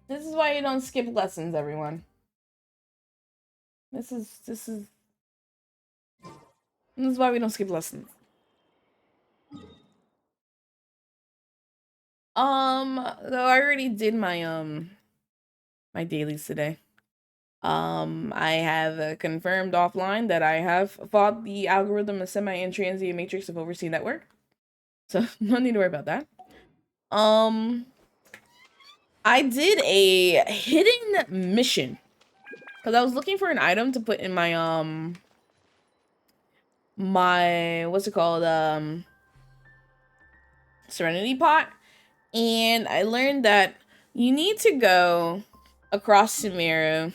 This is why you don't skip lessons, everyone. This is why we don't skip lessons. Though I already did my dailies today. I have confirmed offline that I have fought the algorithm of semi-intransient matrix of oversea network. So no need to worry about that. I did a hidden mission because I was looking for an item to put in my what's it called Serenity pot, and I learned that you need to go across Sumeru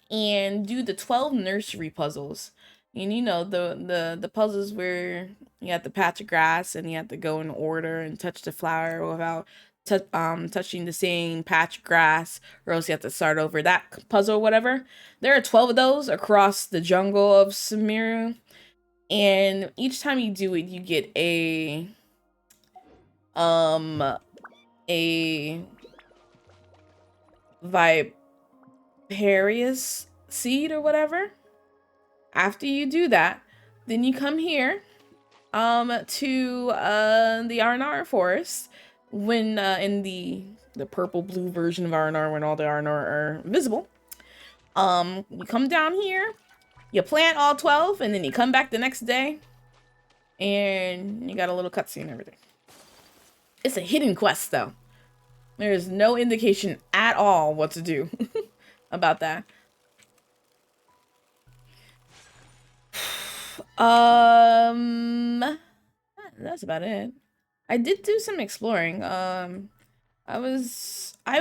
and do the 12 nursery puzzles. And you know the puzzles where you have to patch of grass and you have to go in order and touch the flower without touching the same patch of grass, or else you have to start over that puzzle or whatever. There are 12 of those across the jungle of Sumeru, and each time you do it, you get um a viparious seed or whatever. After you do that, then you come here to the Arnar forest when in the purple blue version of Arnar, when all the Arnar are visible. You come down here, you plant all 12, and then you come back the next day and you got a little cutscene and everything. It's a hidden quest though. There's no indication at all what to do about that. That's about it. I did do some exploring. I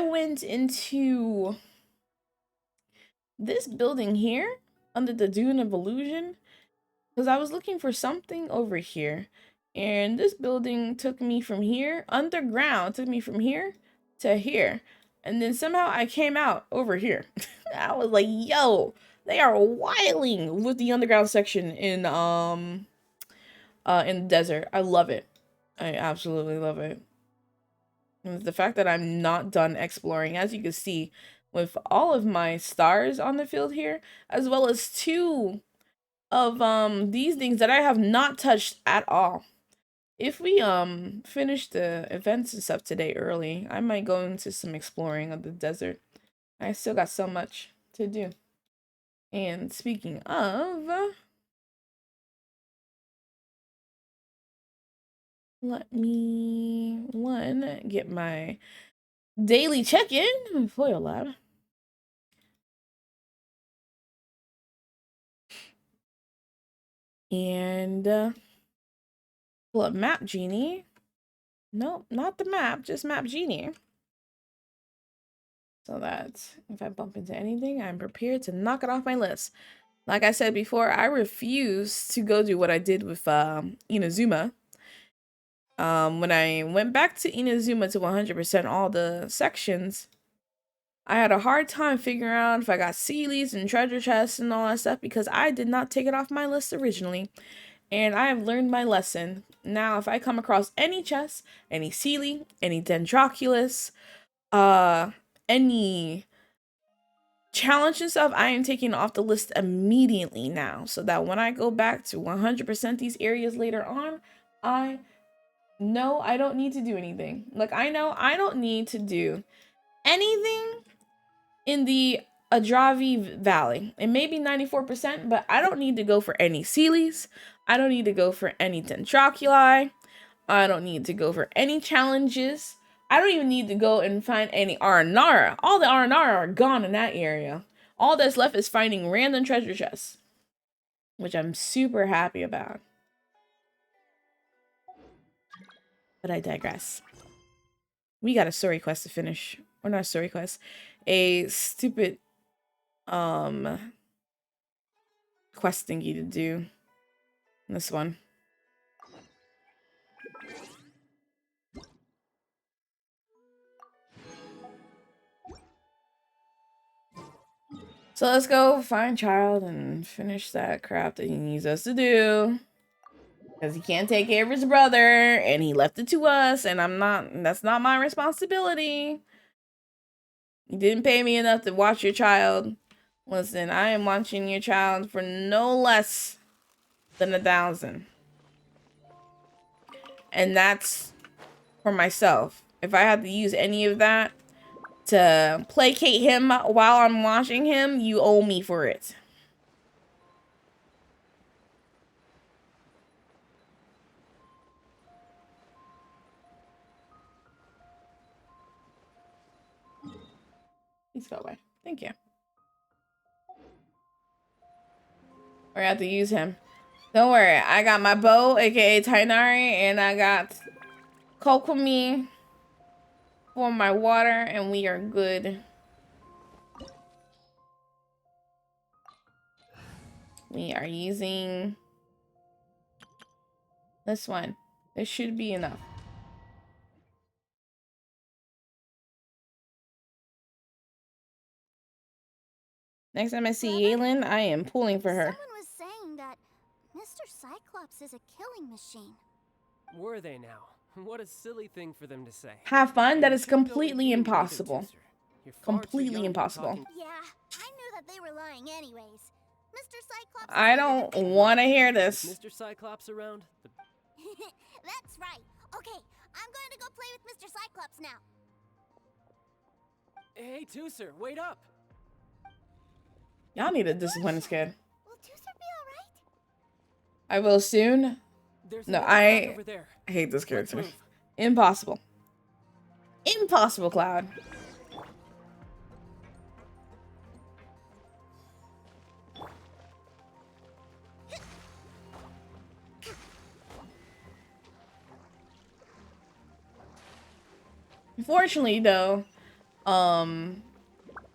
went into this building here under the Dune of Illusion because I was looking for something over here. And this building took me from here underground, took me from here to here. And then somehow I came out over here. I was like, yo, they are wiling with the underground section in the desert. I love it. I absolutely love it. And the fact that I'm not done exploring, as you can see, with all of my stars on the field here, as well as two of these things that I have not touched at all. If we finish the events and stuff today early, I might go into some exploring of the desert. I still got so much to do. And speaking of, let me get my daily check-in for your lab. And pull up Map Genie. Nope, not the map, just Map Genie. So that if I bump into anything, I'm prepared to knock it off my list. Like I said before, I refuse to go do what I did with Inazuma. When I went back to Inazuma to 100% all the sections, I had a hard time figuring out if I got Sealies and treasure chests and all that stuff because I did not take it off my list originally. And I have learned my lesson. Now, if I come across any chest, any Sealy, any Dendroculus, any challenge and stuff, I am taking off the list immediately now. So that when I go back to 100% these areas later on, I know I don't need to do anything. Like, I know I don't need to do anything in the Adravi Valley. It may be 94%, but I don't need to go for any Sealies. I don't need to go for any Dentroculi. I don't need to go for any challenges. I don't even need to go and find any Aranara. All the Aranara are gone in that area. All that's left is finding random treasure chests, which I'm super happy about. But I digress. We got a story quest to finish. Or not a story quest. A stupid quest thingy to do. This one. So let's go find Child and finish that crap that he needs us to do. Because he can't take care of his brother and he left it to us and that's not my responsibility. You didn't pay me enough to watch your child. Listen, I am watching your child for no less than 1,000. And that's for myself. If I had to use any of that to placate him while I'm watching him, you owe me for it. Please go away. Thank you. Or I have to use him. Don't worry, I got my bow, aka Tainari, and I got Kokomi for my water, and we are good. We are using this one. This should be enough. Next time I see Yalen, I am pulling for her. Someone was saying that Mr. Cyclops is a killing machine. Were they now? What a silly thing for them to say. Have fun? That is completely impossible. Completely impossible. Yeah, I knew that they were lying anyways. Mr. Cyclops. I don't want to hear this. Mr. Cyclops around? That's right. Okay, I'm going to go play with Mr. Cyclops now. Hey, Tooser, wait up! Y'all need to discipline this kid. Will Tooser be alright? I will soon. There's No, over I there. hate this character. Impossible. Impossible, Cloud. Fortunately, though,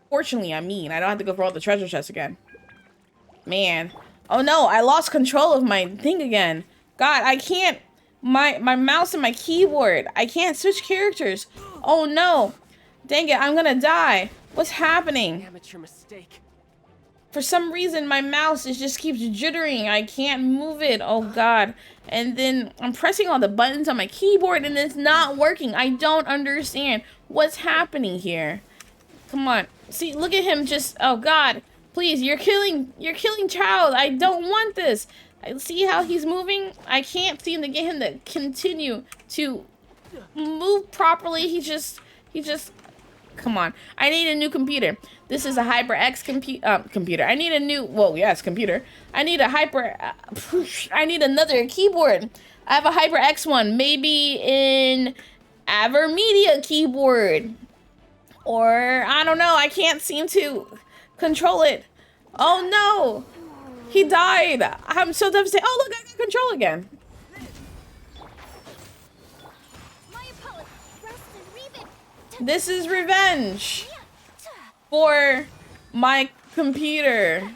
fortunately, I mean, I don't have to go for all the treasure chests again. Man. Oh no, I lost control of my thing again. God, I can't, my mouse and my keyboard. I can't switch characters. Oh no. Dang it, I'm gonna die. What's happening? Amateur mistake. For some reason, my mouse just keeps jittering. I can't move it. Oh God. And then I'm pressing all the buttons on my keyboard and it's not working. I don't understand what's happening here. Come on. See, look at him just, oh God. Please, you're killing child. I don't want this. I see how he's moving. I can't seem to get him to continue to move properly. He just, come on. I need a new computer. This is a HyperX computer. I need a new, well, yes, computer. I need a I need another keyboard. I have a HyperX one, maybe in Avermedia keyboard. Or, I don't know, I can't seem to control it. Oh no, he died. I'm so devastated. Oh look, I got control again. This is revenge for my computer.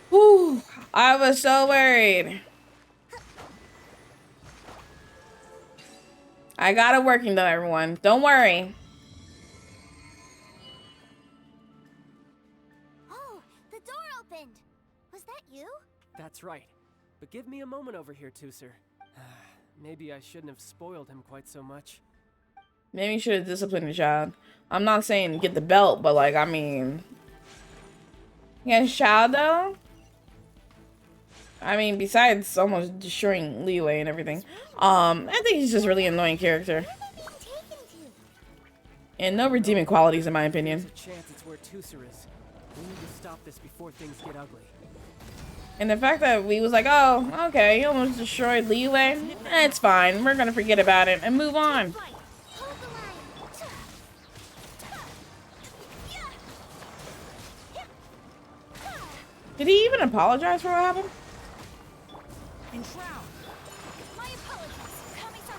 Whew, I was so worried. I got it working though, everyone. Don't worry. Oh, the door opened. Was that you? That's right. But give me a moment over here, Tooser. Maybe I shouldn't have spoiled him quite so much. Maybe you should have disciplined the child. I'm not saying get the belt, but like, I mean... Against child though? I mean, besides almost destroying Leeway and everything. I think he's just a really annoying character. And no redeeming qualities in my opinion. There's a chance it's where Tooser is. We need to stop this before things get ugly. And the fact that we was like, oh, okay, he almost destroyed Leeway. It's fine. We're gonna forget about it and move on. Did he even apologize for what happened? My apologies. Coming so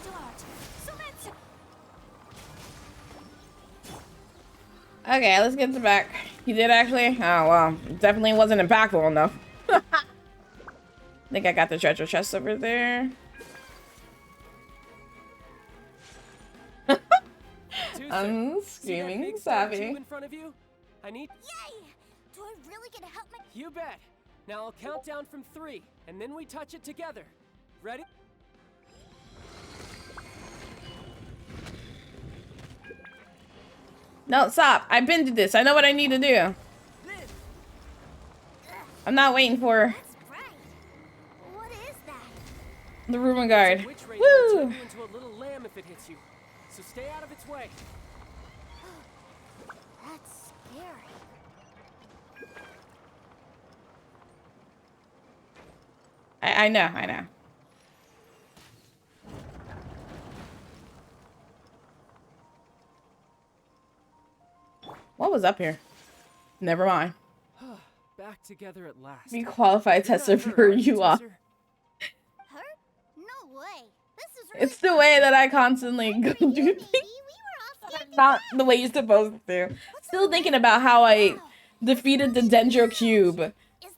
large. Okay, let's get to back. He did actually? Oh, well, definitely wasn't impactful enough. I think I got the treasure chest over there. I'm screaming savvy. In front of you? I need... Yay! Do I really get to help my... You bet. Now I'll count down from 3, and then we touch it together. Ready? No, stop. I've been to this. I know what I need to do. I'm not waiting for That's right. What is that? the Ruben guard. Witch ray will turn Woo! you into a little lamb if it hits you. So stay out of its way. That's scary. I know, I know. What was up here? Never mind. Back together at last. Be qualified You're tester not hurt, for are you all. Tooser? Hurt? No way. This is really It's the way that I constantly go for you, do baby. things. We were off standing Not up. the way you're supposed to. What's Still the thinking matter? about how I Wow. defeated the Dendro Cube Is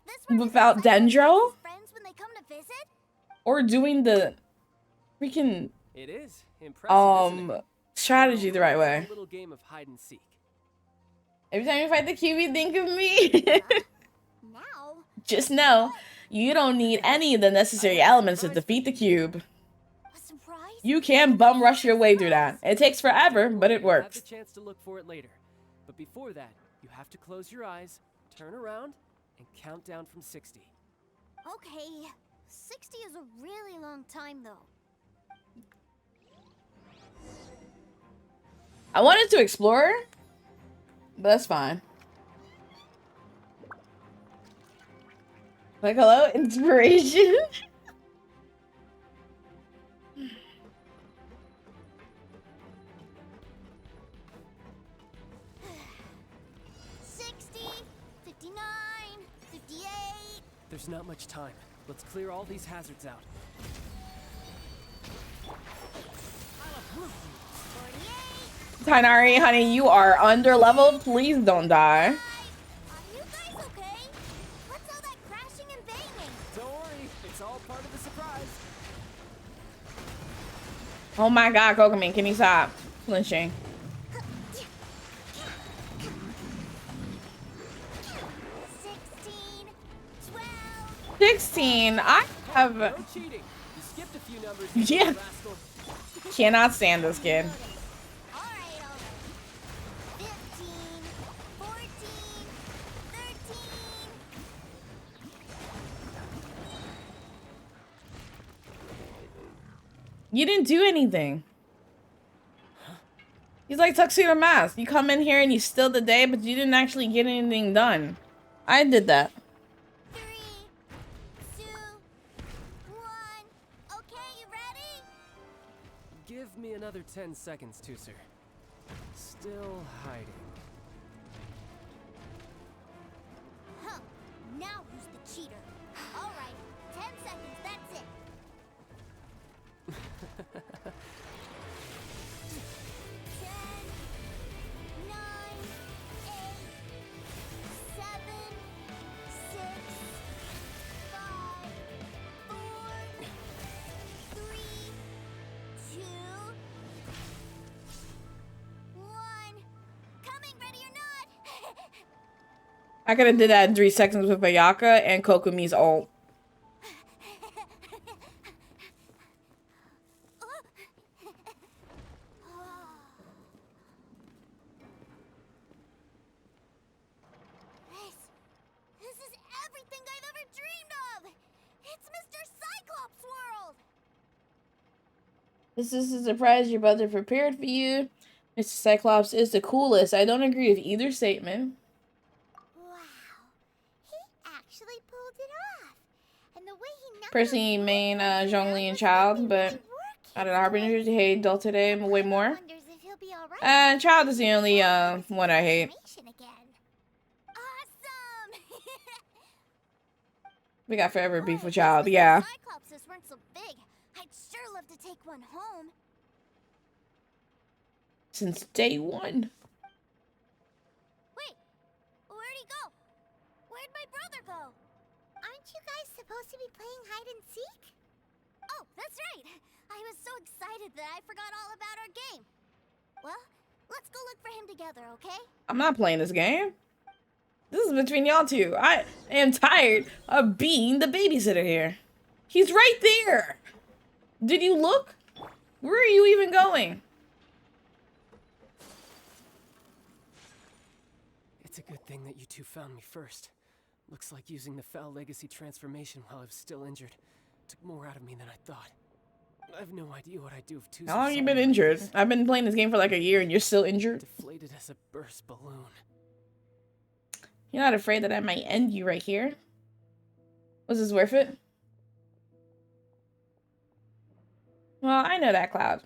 this where without Mr. Cyclops Dendro? takes his friends when they come to visit? or doing the freaking It is impressive, isn't it? strategy the right A way. little game of hide and seek. Every time you fight the cube, you think of me. Now? Just know, you don't need any of the necessary elements to defeat the cube. A surprise? You can bum rush your way through that. It takes forever, but it You'll have works. the chance to look for it later. But before that, you have to close your eyes, turn around, and count down from 60. Okay. 60 is a really long time, though. I wanted to explore, but that's fine. Like, hello, inspiration. 60, 59, 58. There's not much time. Let's clear all these hazards out. 48. Tainari, honey, you are under leveled. Please don't die. Are you guys okay? What's all that crashing and banging? Don't worry, it's all part of the surprise. Oh my god, Kokomin, can you stop flinching? 16, 12. 16. I have No cheating. You skipped a few numbers. Yeah. Rascal. cannot stand this kid. All right. 15, 14, 13. You didn't do anything. He's like Tuxedo Mask. You come in here and you steal the day, but you didn't actually get anything done. I did that. 3, 2, 1. Okay, you ready? Give me another 10 seconds, Tooser. Still hiding. Huh. Now who's the cheater? All right. 10 seconds. That's it. 10, 9, 8, 7, 6, 5, 4, 3, 2, 1. Coming, ready or not? I could have did that in 3 seconds with Ayaka and Kokomi's ult. This is everything I've ever dreamed of! It's Mr. Cyclops' world! This is a surprise your brother prepared for you. Mr. Cyclops is the coolest. I don't agree with either statement. Wow. He actually pulled it off. And the way he knocked Personally, those main snowflakes Zhongli around and was Child, nothing but but work I don't know, he's Harbingers, doing. hate Adult today way more. Wonders if he'll be all right. Child is the only one I hate. Transformation again. Awesome! We got forever beef with Hey, Child, if yeah. Cyclopses weren't so big, I'd sure love to take one home. Since day one. Wait, where'd he go? Where'd my brother go? Aren't you guys supposed to be playing hide and seek? Oh, that's right. I was so excited that I forgot all about our game. Well, let's go look for him together, okay? I'm not playing this game. This is between y'all two. I am tired of being the babysitter here. He's right there. Did you look? Where are you even going? It's a good thing that you two found me first. Looks like using the Foul Legacy transformation while I was still injured took more out of me than I thought. I have no idea what I'd do if Tuesday. How long have you been injured? I've been playing this game for like a year and you're still injured? Deflated as a burst balloon. You're not afraid that I might end you right here? Was this worth it? Well, I know that, Cloud.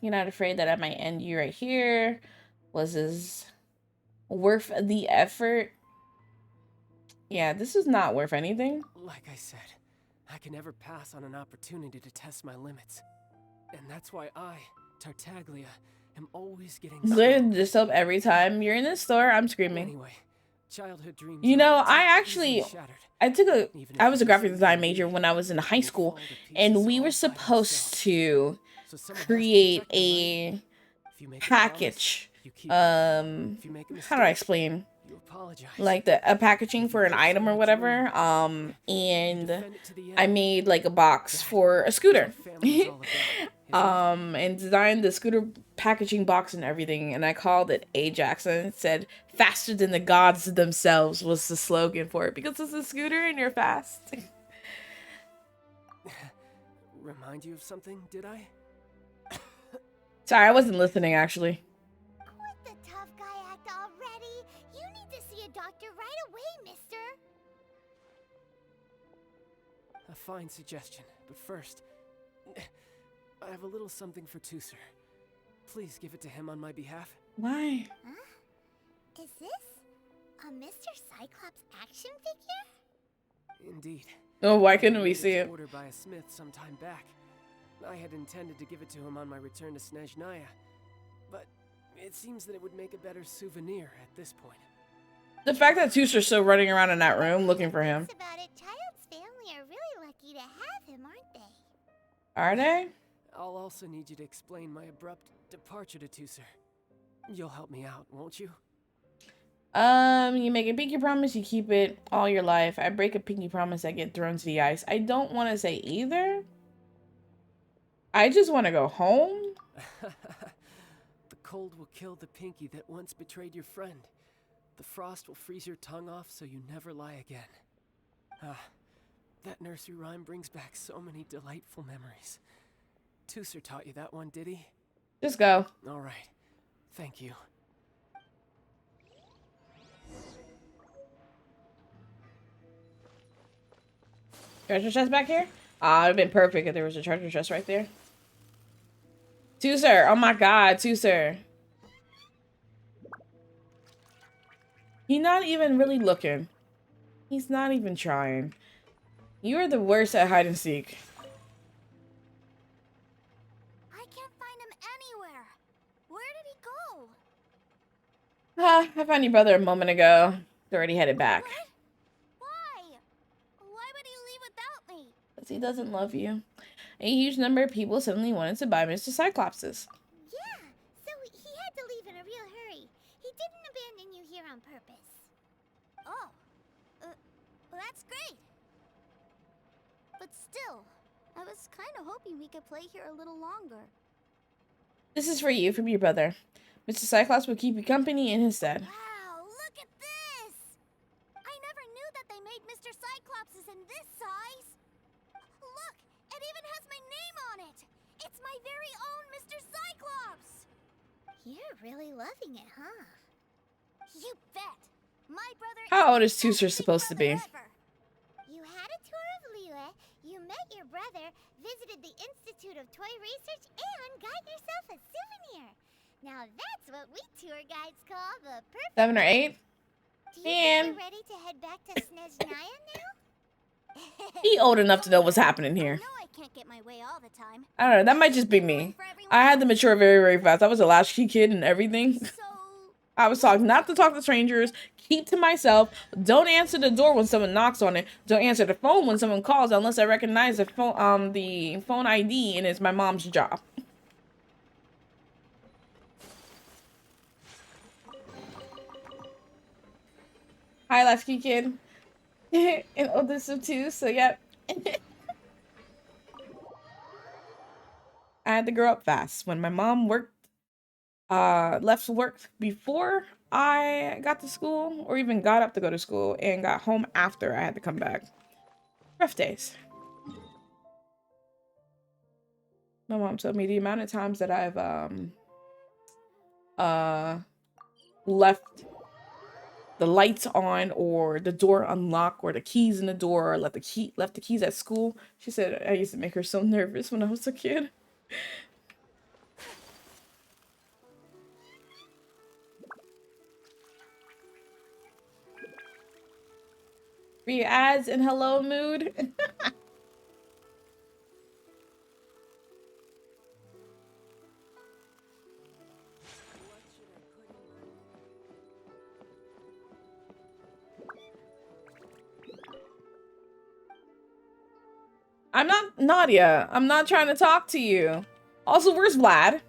You're not afraid that I might end you right here? Was this worth the effort? Yeah, this is not worth anything. Like I said, I can never pass on an opportunity to test my limits. And that's why I, Tartaglia, am always getting Just up every time you're in the store, I'm screaming. Anyway, childhood dreams. You know, I was a graphic design major when I was in high school, and we were supposed to create a package. How do I explain? Like a packaging for an item or whatever. And I made like a box for a scooter. And designed the scooter packaging box and everything, and I called it Ajax, and it said "faster than the gods themselves" was the slogan for it, because it's a scooter and you're fast. Remind you of something, did I? Sorry, I wasn't listening actually. Quit the tough guy act already. You need to see a doctor right away, mister. A fine suggestion, but first, I have a little something for Tusser. Please give it to him on my behalf. Why? Huh? Is this a Mr. Cyclops action figure? Indeed. Oh, why couldn't we see it? Ordered by a smith some time back. I had intended to give it to him on my return to Snezhnaya, but it seems that it would make a better souvenir at this point. The fact that Tusser's still running around in that room looking for him. That's about it. Child's family are really lucky to have him, aren't they? Are they? I'll also need you to explain my abrupt departure to Tusser. You'll help me out, won't you? You make a pinky promise, you keep it all your life. I break a pinky promise, I get thrown to the ice. I don't want to say either. I just want to go home. The cold will kill the pinky that once betrayed your friend. The frost will freeze your tongue off so you never lie again. That nursery rhyme brings back so many delightful memories. Tusser taught you that one, did he? Just go. All right. Thank you. Treasure chest back here? Ah, it would have been perfect if there was a treasure chest right there. Tusser! Oh my god, Tusser. He's not even really looking. He's not even trying. You are the worst at hide and seek. I can't find him anywhere. Where did he go? Ah, I found your brother a moment ago. He's already headed back. What? Why? Why would he leave without me? Because he doesn't love you. A huge number of people suddenly wanted to buy Mr. Cyclopses. Yeah, so he had to leave in a real hurry. He didn't abandon you here on purpose. Oh, well, that's great. But still, I was kind of hoping we could play here a little longer. This is for you from your brother. Mr. Cyclops will keep you company in his stead. Wow, look at this! I never knew that they made Mr. Cyclopses in this size. Look, it even has my name on it. It's my very own Mr. Cyclops. You're really loving it, huh? You bet. My brother. How old is Tusser supposed to be? You had a tour of Liyue, you met your brother, visited the Institute of Toy Research, and got yourself a souvenir. Now that's what we tour guides call the perfect. 7 or 8? Do you think you're ready to head back to Snezhnaya now? He old enough to know what's happening here. No, I can't get my way all the time. I don't know, that might just be me. I had to mature very, very fast. I was a latchkey kid and everything. So, I was taught not to talk to strangers, keep to myself, don't answer the door when someone knocks on it, don't answer the phone when someone calls unless I recognize the phone ID and it's my mom's job. Hi, latchkey kid. And oldest of 2, so yep. I had to grow up fast. When my mom worked left work before I got to school, or even got up to go to school, and got home after I had to come back. Rough days. My mom told me the amount of times that I've left the lights on, or the door unlocked, or the keys in the door, or left the keys at school. She said I used to make her so nervous when I was a kid. Free ads in hello mood. I'm not Nadia. I'm not trying to talk to you. Also, where's Vlad?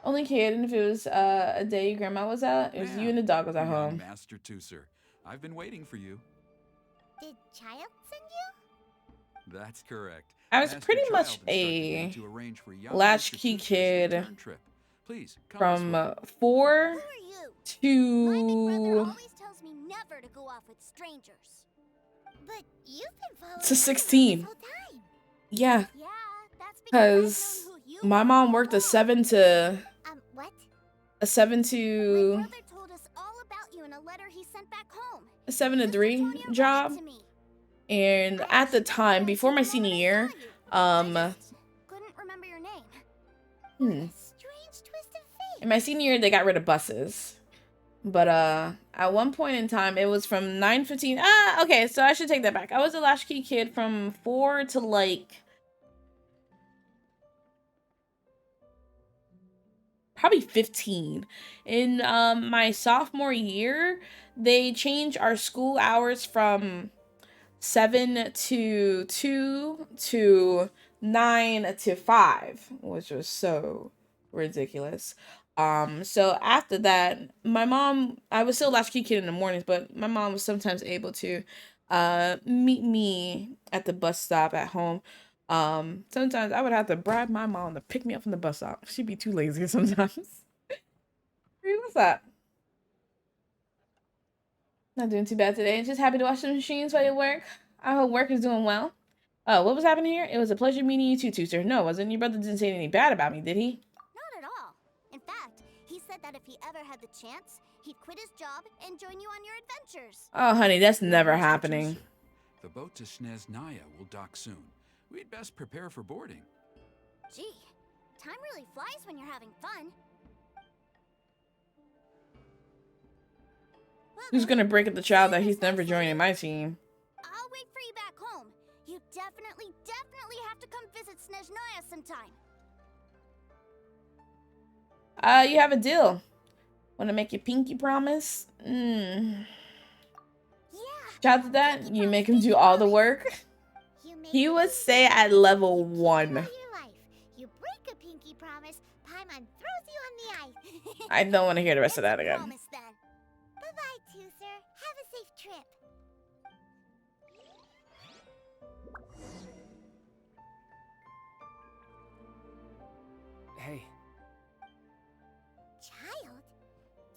Only kid, and if it was a day your grandma was out, it was you and the dog was at home. Master Tooser, I've been waiting for you. Did Child send you? That's correct. I was Master pretty Child much instructed a me to arrange for young latchkey Mr. Tooser's kid return trip. Please, come from this way. 4 Who are you? My big brother to always tells me never to go off with strangers. But you've been following to us 16. this whole time. Yeah, Yeah, that's because I've known who you my are mom all worked a along. 7 to What? a 7 My to brother told us all about you in a letter he sent back home. a 7 to Sister 3 Tonya read it job. to me. And I at the actually time, met before you my the moment senior I year, saw you. I just couldn't remember your name. What a strange twist of fate. in my senior year, they got rid of buses. But at one point in time, it was from 9:15. Okay, so I should take that back. I was a latchkey kid from 4 to like probably 15. In my sophomore year, they changed our school hours from 7 to 2 to 9 to 5, which was so ridiculous. So after that, my mom, I was still a latchkey kid in the mornings, but my mom was sometimes able to meet me at the bus stop at home. Sometimes I would have to bribe my mom to pick me up from the bus stop. She'd be too lazy sometimes. Hey, what's up? Not doing too bad today. Just happy to watch the machines while you work. I hope work is doing well. Oh, what was happening here? It was a pleasure meeting you too, Tooster. No, it wasn't. Your brother didn't say anything bad about me, did he? Not at all. In fact, he said that if he ever had the chance, he'd quit his job and join you on your adventures. Oh, honey, that's never Master happening. Tooser, the boat to Snezhnaya will dock soon. We'd best prepare for boarding. Gee, time really flies when you're having fun. Well, Who's then, gonna break up the child that see you he's never next time. joining my team? I'll wait for you back home. You definitely have to come visit Snezhnaya sometime. You have a deal. Wanna make your pinky promise? Yeah. Shout to that. You make him do all the work. He would say at level 1. Your life. You break a pinky promise, Paimon throws you on the ice. I don't want to hear the rest of that It's a again. promise, then. Bye-bye, Tooser. Have a safe trip. Hey, Child?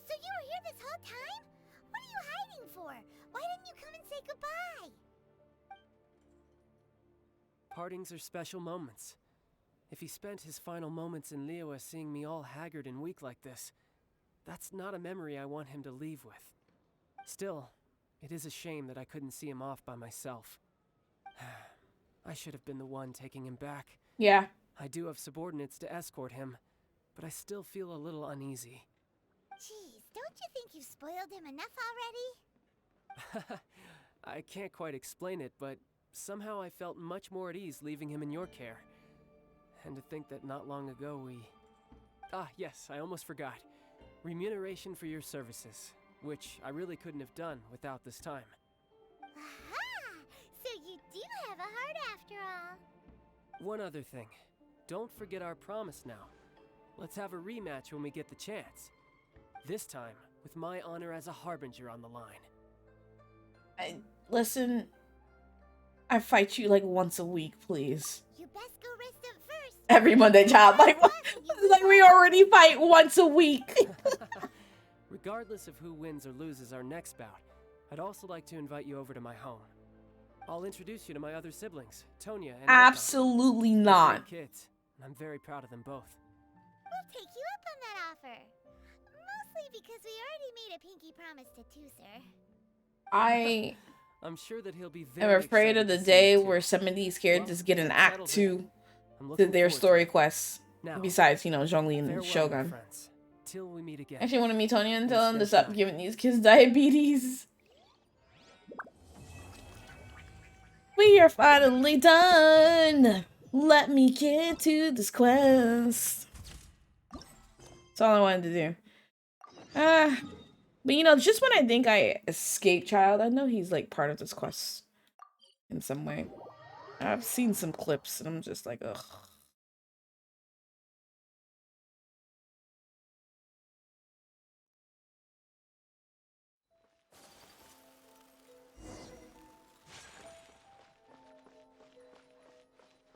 So you were here this whole time? What are you hiding for? Why didn't you come and say goodbye? partings are special moments. If he spent his final moments in Liyue seeing me all haggard and weak like this, that's not a memory I want him to leave with. Still, it is a shame that I couldn't see him off by myself. I should have been the one taking him back. Yeah. I do have subordinates to escort him, but I still feel a little uneasy. Jeez, don't you think you've spoiled him enough already? I can't quite explain it, but somehow I felt much more at ease leaving him in your care. And to think that not long ago we... yes, I almost forgot. Remuneration for your services, which I really couldn't have done without this time. Aha! So you do have a heart after all. One other thing. Don't forget our promise now. Let's have a rematch when we get the chance. This time, with my honor as a harbinger on the line. Listen, I fight you like once a week, please. You best go rest up first. Every Monday job, like what? Like we already fight once a week. Regardless of who wins or loses our next bout, I'd also like to invite you over to my home. I'll introduce you to my other siblings, Tonya and Erkan. Absolutely They're not. great kids, and I'm very proud of them both. We'll take you up on that offer. Mostly because we already made a pinky promise to Tooser. I'm sure that he'll be I'm very afraid of excited the to see you day too. where some of these characters get an act settled 2 I'm to looking their forward story it. quests. Now, Besides, you know, Zhongli and farewell, my Shogun. friends. Till we meet again. Actually, want to meet Tony and tell him to Stay stop shy. giving these kids diabetes. We are finally done. Let me get to this quest. That's all I wanted to do. But you know, just when I think I escaped Child, I know he's like part of this quest in some way. I've seen some clips and I'm just like, ugh.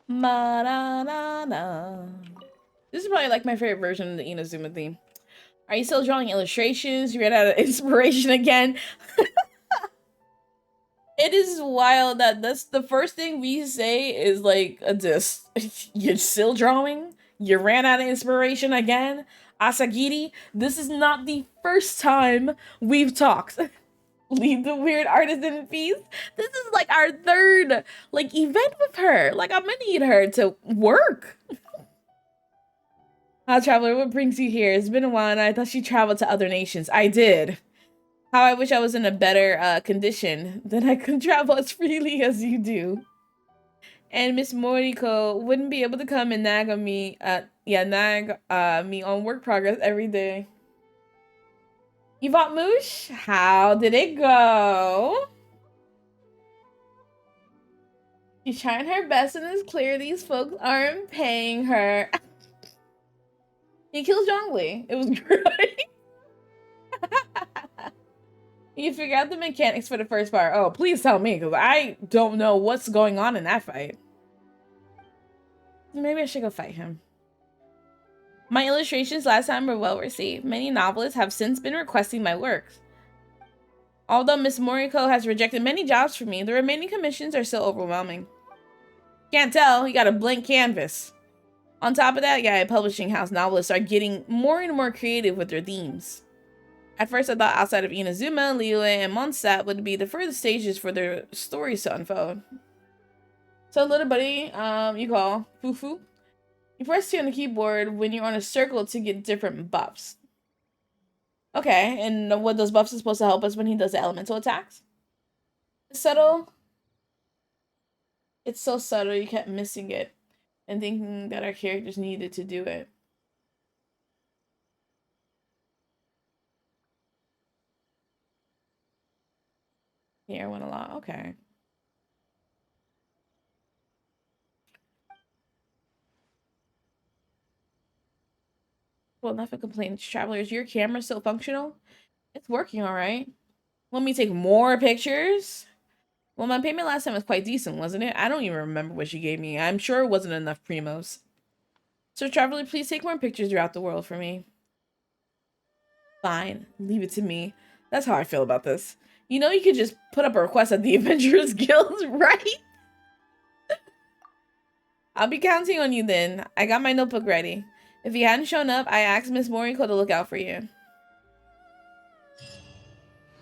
Ma-da-da-da. This is probably like my favorite version of the Inazuma theme. Are you still drawing illustrations? You ran out of inspiration again? It is wild that that's the first thing we say is like a diss. You're still drawing? You ran out of inspiration again? Asagiri, this is not the first time we've talked. Leave the weird artist in peace. This is like our third like event with her. Like I'm gonna need her to work. Hi traveler, what brings you here? It's been a while and I thought you traveled to other nations. I did. How I wish I was in a better condition that I could travel as freely as you do. And Miss Moriko wouldn't be able to come and nag on me, nag me on work progress every day. You bought Moosh? How did it go? She's trying her best and it's clear these folks aren't paying her. He kills Zhongli. It was great. You figure out the mechanics for the first part. Oh, please tell me, because I don't know what's going on in that fight. Maybe I should go fight him. My illustrations last time were well received. Many novelists have since been requesting my works. Although Miss Moriko has rejected many jobs for me, the remaining commissions are still overwhelming. Can't tell, you got a blank canvas. On top of that, yeah, publishing house novelists are getting more and more creative with their themes. At first, I thought outside of Inazuma, Liyue, and Mondstadt would be the furthest stages for their stories to unfold. So, little buddy, you call Fufu. You press T on the keyboard when you're on a circle to get different buffs. Okay, and what those buffs are supposed to help us when he does the elemental attacks? It's subtle. It's so subtle, you kept missing it and thinking that our characters needed to do it. Here went a lot. Okay. Well, enough of complaints, travelers. Your camera still functional? It's working all right. Want me to take more pictures? Well, my payment last time was quite decent, wasn't it? I don't even remember what she gave me. I'm sure it wasn't enough primos. So, traveler, please take more pictures throughout the world for me. Fine. Leave it to me. That's how I feel about this. You know you could just put up a request at the Adventurers Guild, right? I'll be counting on you then. I got my notebook ready. If you hadn't shown up, I asked Miss Moriko to look out for you.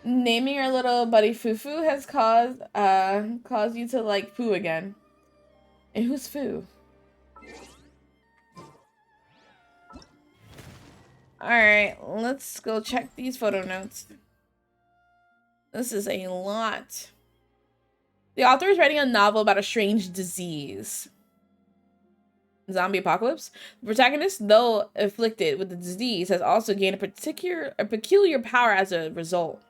Naming our little buddy Fufu has caused you to like Fu again. And who's Fu? Alright, let's go check these photo notes. This is a lot. The author is writing a novel about a strange disease. Zombie apocalypse. The protagonist, though afflicted with the disease, has also gained a peculiar power as a result.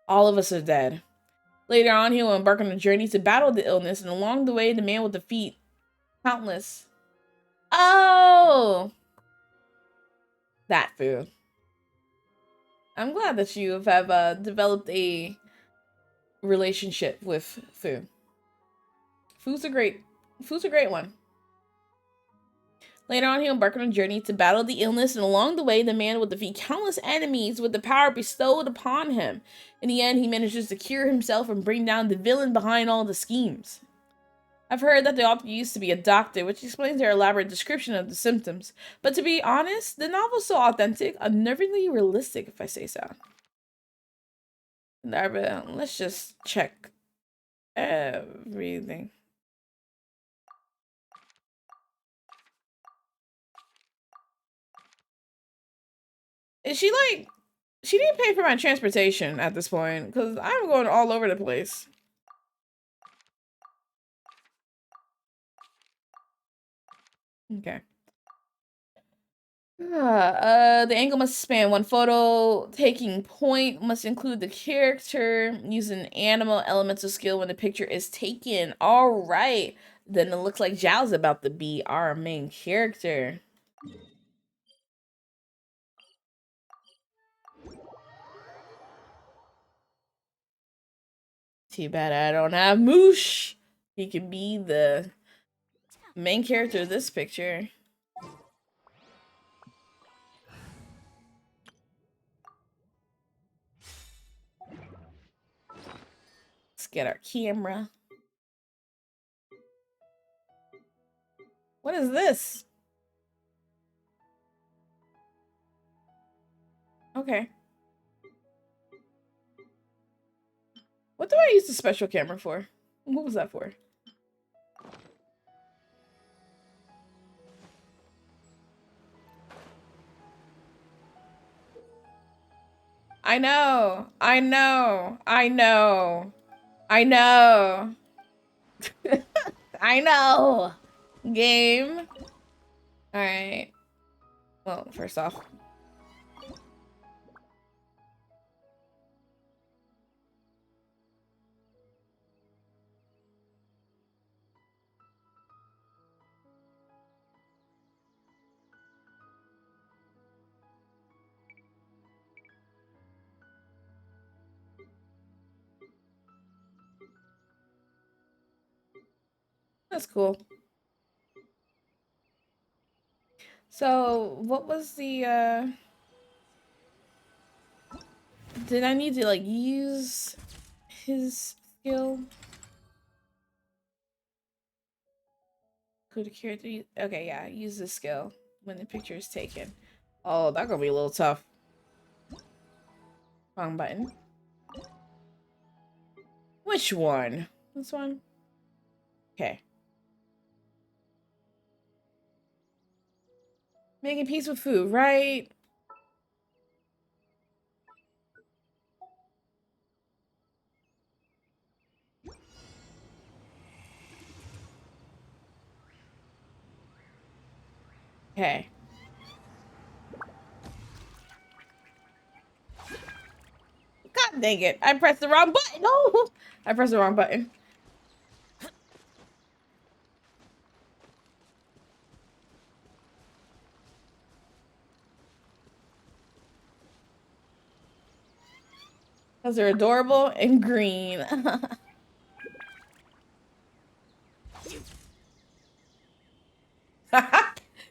All of us are dead. Later on, he will embark on a journey to battle the illness, and along the way, the man will defeat countless. Oh! That Fu. I'm glad that you have developed a relationship with Fu. Fu's a great one. Later on, he embarked on a journey to battle the illness, and along the way, the man would defeat countless enemies with the power bestowed upon him. In the end, he manages to cure himself and bring down the villain behind all the schemes. I've heard that the author used to be a doctor, which explains their elaborate description of the symptoms. But to be honest, the novel's so authentic, unnervingly realistic, if I say so. Let's just check everything. Is she like... She didn't pay for my transportation at this point, because I'm going all over the place. Okay. The angle must span one photo. Taking point must include the character. Using animal elemental skill when the picture is taken. All right. Then it looks like Zhao's about to be our main character. Too bad I don't have Moosh. He could be the main character of this picture. Let's get our camera. What is this? Okay. What do I use the special camera for? What was that for? I know. I know. I know. I know. I know. Game. Alright. Well, first off. That's cool. So, what was the, did I need to, like, use his skill? Could a character use... Okay, yeah, use the skill when the picture is taken. Oh, that's gonna be a little tough. Wrong button. Which one? This one? Okay. Making peace with food, right? Okay. God dang it. I pressed the wrong button. No! I pressed the wrong button. Because they're adorable and green.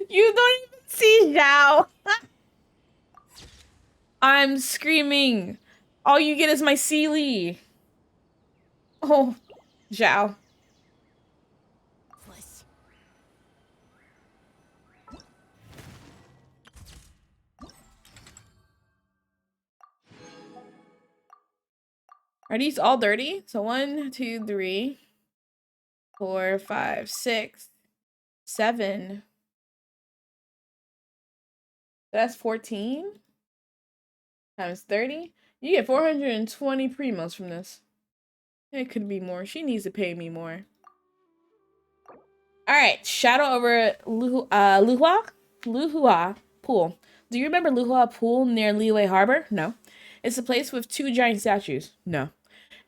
You don't even see Zhao. I'm screaming. All you get is my Sealy. Oh, Zhao. Are these all dirty? So 1, 2, 3, 4, 5, 6, 7. That's 14 times 30. You get 420 primos from this. It could be more. She needs to pay me more. Alright, Shadow over Luhua Pool. Do you remember Luhua Pool near Liyue Harbor? No. It's a place with 2 giant statues. No.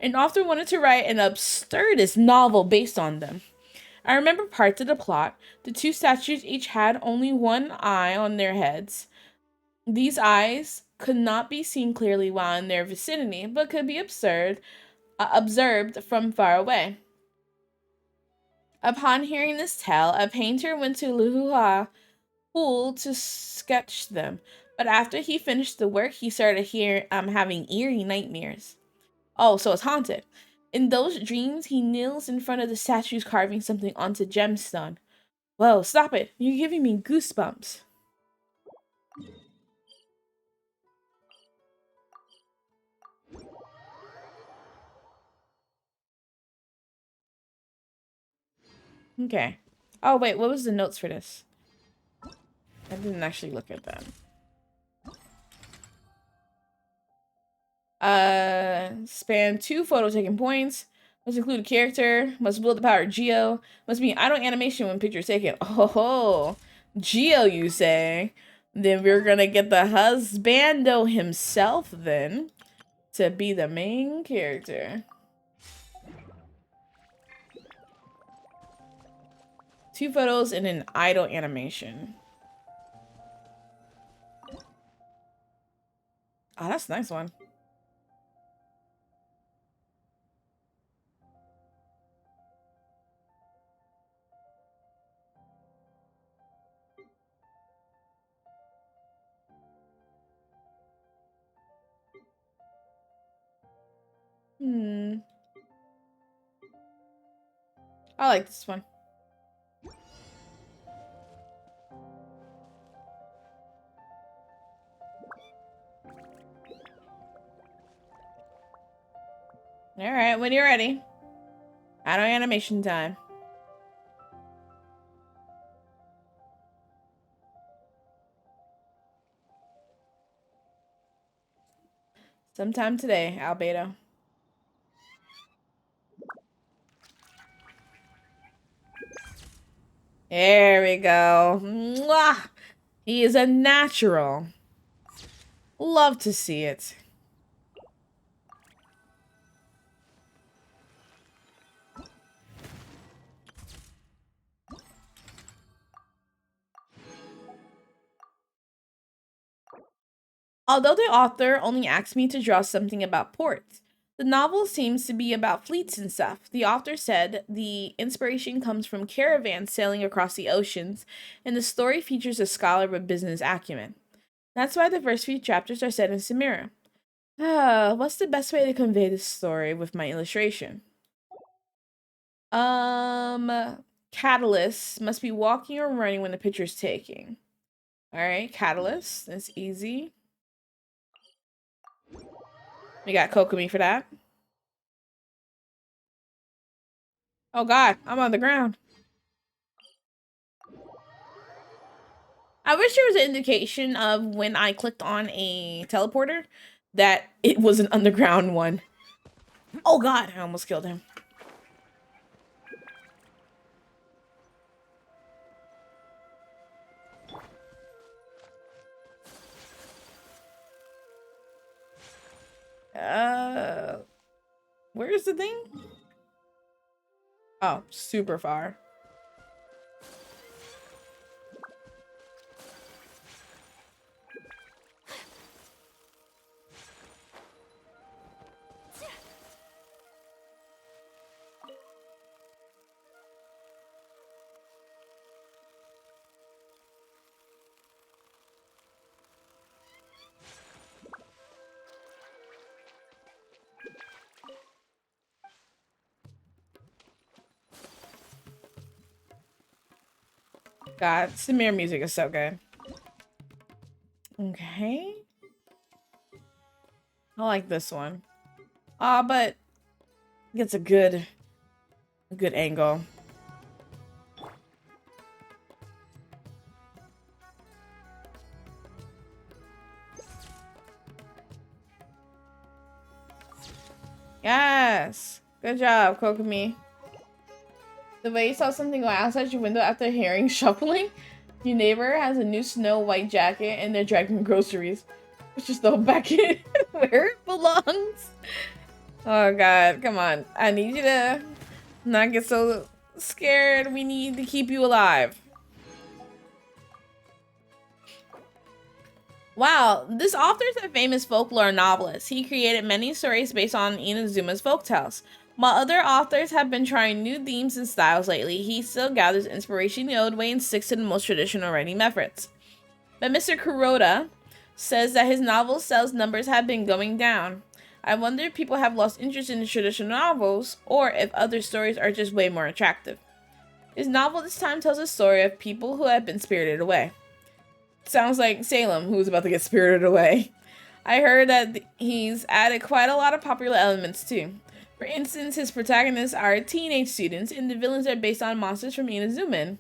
And often wanted to write an absurdist novel based on them. I remember parts of the plot. The 2 statues each had only one eye on their heads. These eyes could not be seen clearly while in their vicinity, but could be observed from far away. Upon hearing this tale, a painter went to Luhua pool to sketch them. But after he finished the work, he started having eerie nightmares. Oh, so it's haunted. In those dreams, he kneels in front of the statues carving something onto gemstone. Whoa, stop it. You're giving me goosebumps. Okay. Oh, wait, what was the notes for this? I didn't actually look at them. Span 2 photo taking points. Must include a character. Must build the power of Geo. Must be idle animation when pictures taken. Oh, Geo, you say? Then we're gonna get the husbando himself then to be the main character. 2 photos and an idle animation. Oh, that's a nice one. I like this one. Alright, when you're ready. Idle animation time. Sometime today, Albedo. There we go. Mwah! He is a natural. Love to see it. Although the author only asked me to draw something about ports, the novel seems to be about fleets and stuff. The author said the inspiration comes from caravans sailing across the oceans, and the story features a scholar with business acumen. That's why the first few chapters are set in Samira. What's the best way to convey this story with my illustration? Catalyst must be walking or running when the picture's taking. Alright, Catalyst. That's easy. We got Kokomi for that. Oh god, I'm on the ground. I wish there was an indication of when I clicked on a teleporter that it was an underground one. Oh god, I almost killed him. Where's the thing? Oh, super far. God, Samir music is so good. Okay. I like this one. But gets a good angle. Yes. Good job, Kokomi. The way you saw something go outside your window after hearing shuffling, your neighbor has a new snow white jacket and they're dragging groceries. Let's just throw it back in where it belongs. Oh god, come on. I need you to not get so scared. We need to keep you alive. Wow, this author is a famous folklore novelist. He created many stories based on Inazuma's folktales. While other authors have been trying new themes and styles lately, he still gathers inspiration the old way and sticks to the most traditional writing methods. But Mr. Kuroda says that his novel sales numbers have been going down. I wonder if people have lost interest in the traditional novels, or if other stories are just way more attractive. His novel this time tells a story of people who have been spirited away. Sounds like Salem, who's about to get spirited away. I heard that he's added quite a lot of popular elements too. For instance, his protagonists are teenage students, and the villains are based on monsters from Inazuman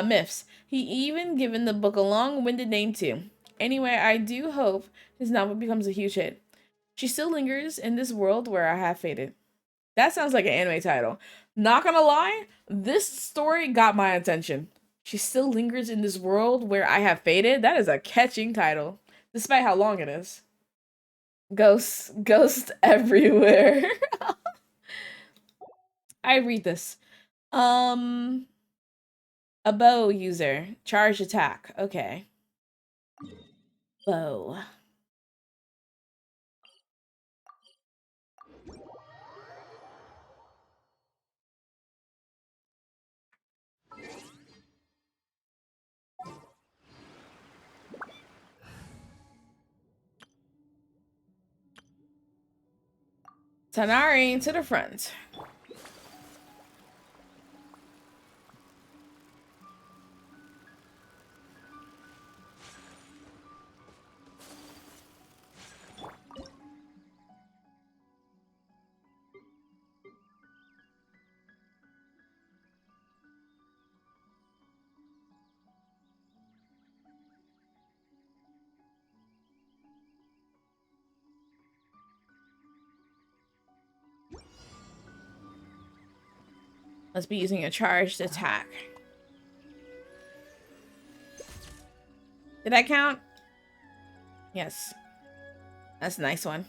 myths. He even given the book a long-winded name too. Anyway, I do hope his novel becomes a huge hit. She still lingers in this world where I have faded. That sounds like an anime title. Not gonna lie, this story got my attention. She still lingers in this world where I have faded. That is a catching title, despite how long it is. Ghosts everywhere. I read this. A bow user. Charge attack. Okay. Bow. Tanari to the front. Must be using a charged attack. Did that count? Yes. That's a nice one.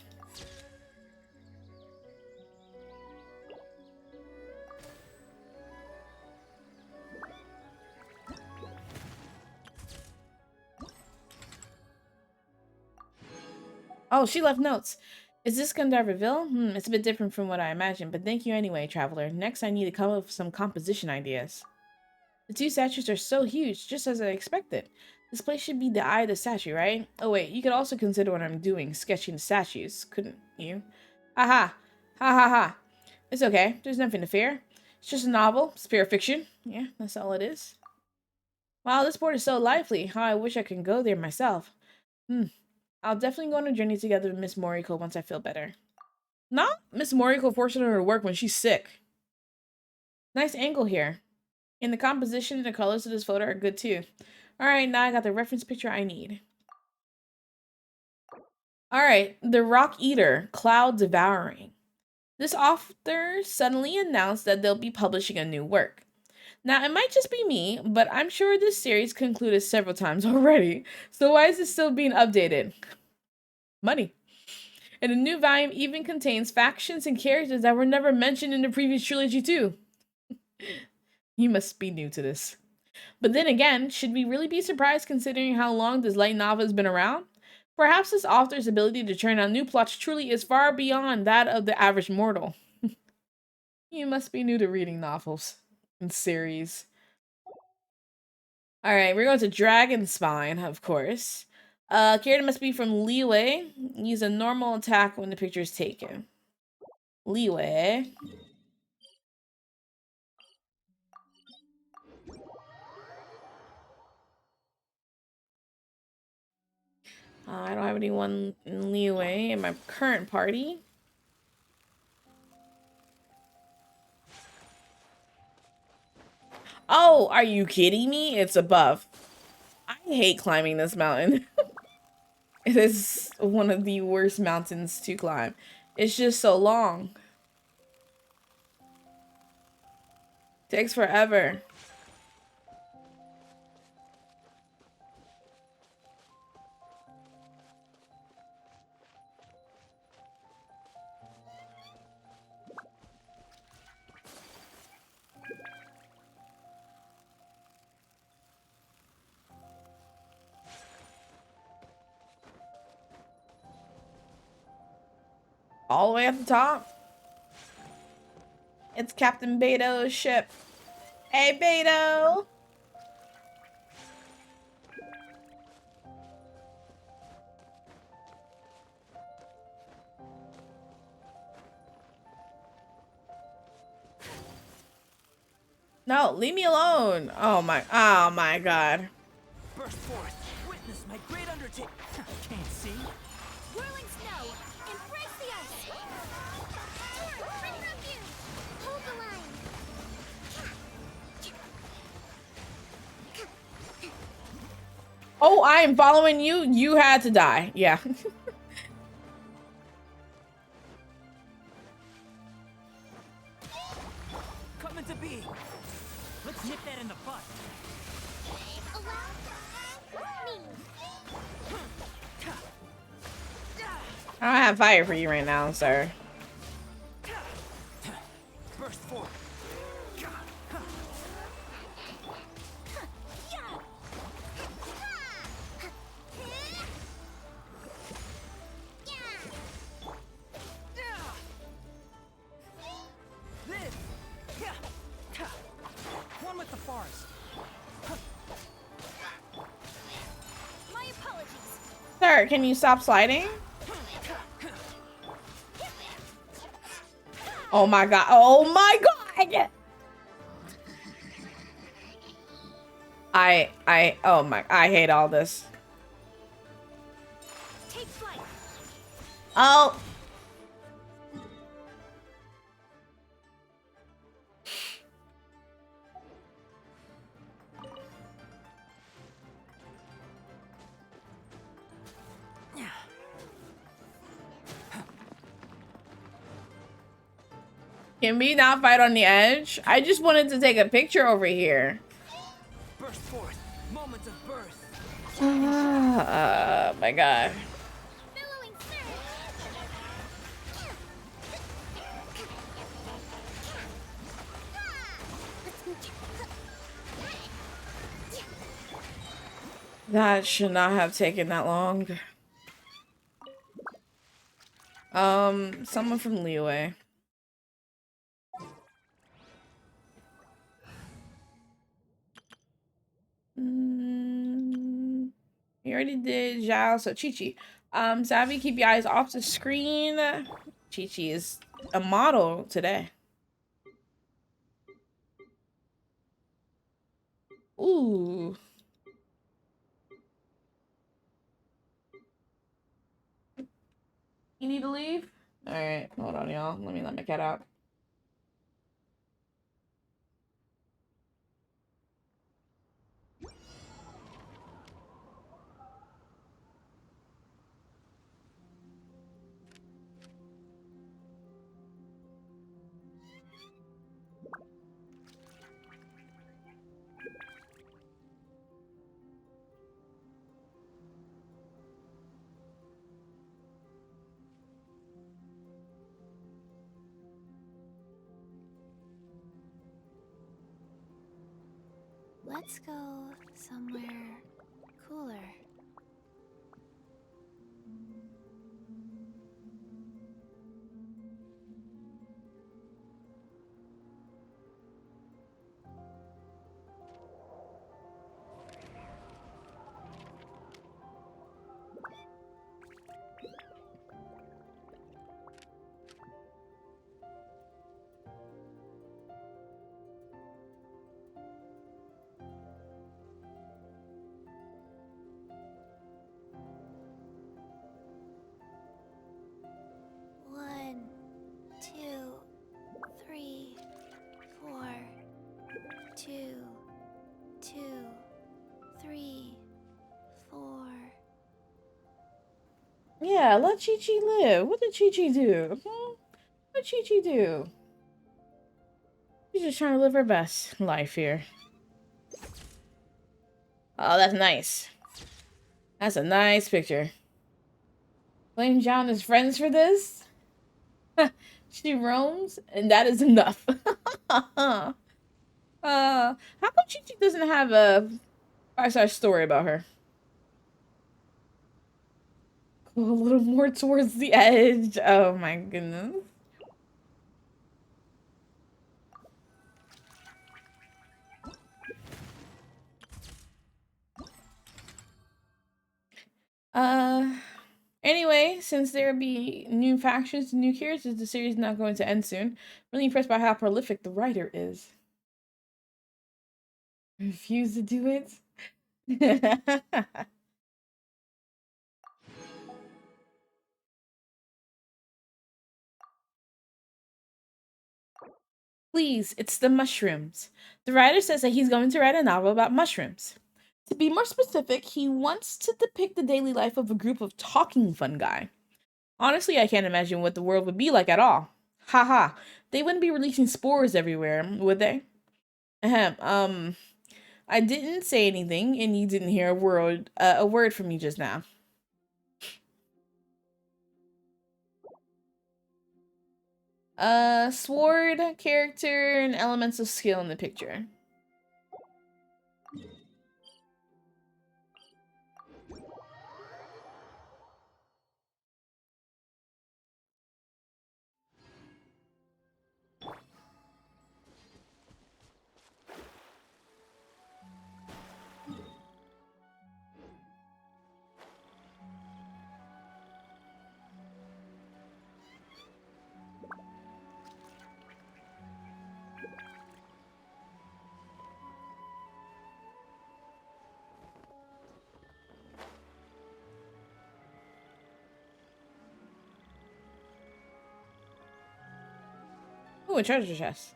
Oh, she left notes. Is this Gandharvaville? It's a bit different from what I imagined, but thank you anyway, traveler. Next, I need to come up with some composition ideas. The two statues are so huge, just as I expected. This place should be the eye of the statue, right? Oh wait, you could also consider what I'm doing, sketching the statues, couldn't you? Aha! Ha ha ha! It's okay, there's nothing to fear. It's just a novel, spirit fiction. Yeah, that's all it is. Wow, this board is so lively. How I wish I could go there myself. I'll definitely go on a journey together with Miss Moriko once I feel better. Not Miss Moriko forcing her to work when she's sick. Nice angle here. And the composition and the colors of this photo are good too. Alright, now I got the reference picture I need. Alright, The Rock Eater, Cloud Devouring. This author suddenly announced that they'll be publishing a new work. Now, it might just be me, but I'm sure this series concluded several times already. So why is it still being updated? Money. And the new volume even contains factions and characters that were never mentioned in the previous trilogy too. You must be new to this. But then again, should we really be surprised considering how long this light novel has been around? Perhaps this author's ability to churn out new plots truly is far beyond that of the average mortal. You must be new to reading novels and series. Alright, we're going to Dragon Spine, of course. Character must be from Leeway. Use a normal attack when the picture is taken. Leeway. I don't have anyone in Leeway in my current party. Oh, are you kidding me? It's above. I hate climbing this mountain. It is one of the worst mountains to climb. It's just so long. Takes forever. All the way at the top. It's Captain Beto's ship. Hey, Beto! No, leave me alone. Oh my god. Burst forth. Witness my great undertaking. Can't see. Whirling snow, embrace the ice. Storm, bring up you. Hold the line. Oh, I am following you. You had to die. Yeah. Coming to be. Let's nip that in the butt. Allow me. I don't have fire for you right now, sir. Burst forth. Live. One with the forest. My apologies. Sir, can you stop sliding? Oh my god. Oh my god. I hate all this. Take flight. Oh. Can we not fight on the edge? I just wanted to take a picture over here. Burst forth. Moments of birth. Oh my god. Billowing That should not have taken that long. Someone from Leeway. You already did Zhao, so Chi-Chi. Savvy, keep your eyes off the screen. Chi-Chi is a model today. Ooh. You need to leave? Alright, hold on, y'all. Let me let my cat out. Let's go somewhere cooler. One, two, three, four. Two, two, three, four. Yeah, let Chi-Chi live. What did Chi-Chi do? What did Chi-Chi do? She's just trying to live her best life here. Oh, that's nice. That's a nice picture. Blame John as friends for this? She roams, and that is enough. How come Chi-Chi doesn't have a 5-star story about her? Go a little more towards the edge. Oh my goodness. Anyway, since there be new factions and new characters, the series is not going to end soon. Really impressed by how prolific the writer is. Refuse to do it? Please, it's the mushrooms. The writer says that he's going to write a novel about mushrooms. To be more specific, he wants to depict the daily life of a group of talking fungi. Honestly, I can't imagine what the world would be like at all. Haha, they wouldn't be releasing spores everywhere, would they? Ahem, I didn't say anything, and you didn't hear a word from me just now. Sword, character, and elements of skill in the picture. Ooh, a treasure chest.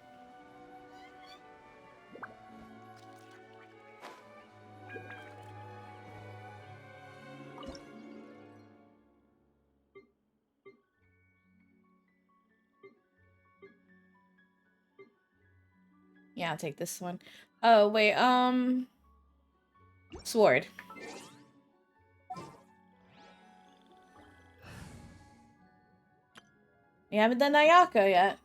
Yeah, I'll take this one. Oh, wait, sword. We haven't done Ayaka yet.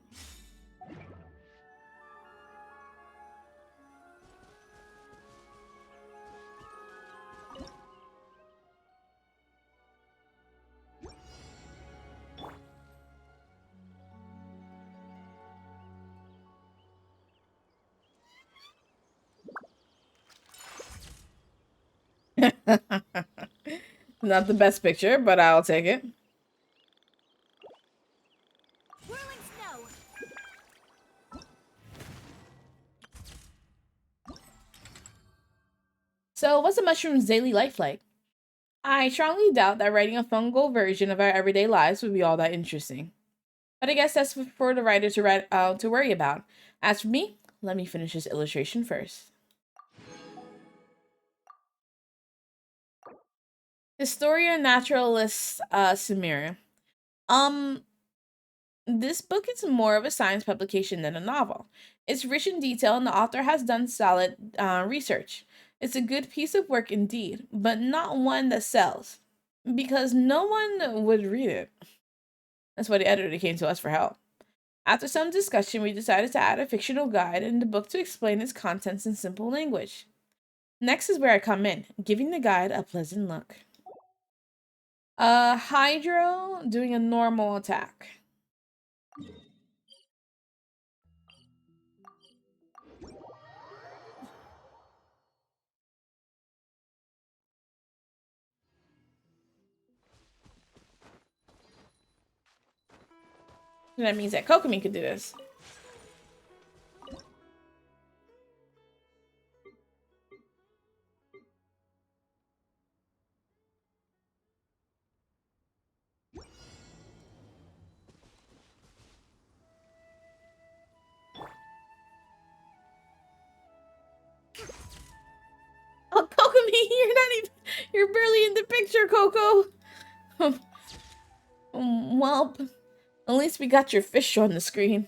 Not the best picture, but I'll take it. Whirling snow. So, what's a mushroom's daily life like? I strongly doubt that writing a fungal version of our everyday lives would be all that interesting. But I guess that's for the writer to write to worry about. As for me, let me finish this illustration first. Historian naturalist Samira. Um, this book is more of a science publication than a novel. It's rich in detail, and the author has done solid research. It's a good piece of work indeed, but not one that sells, because no one would read it. That's why the editor came to us for help. After some discussion, we decided to add a fictional guide in the book to explain its contents in simple language. Next is where I come in, giving the guide a pleasant look. Hydro doing a normal attack. And that means that Kokomi could do this. Oh, Kokomi, you're not even, you're barely in the picture, Coco. Well, at least we got your fish on the screen.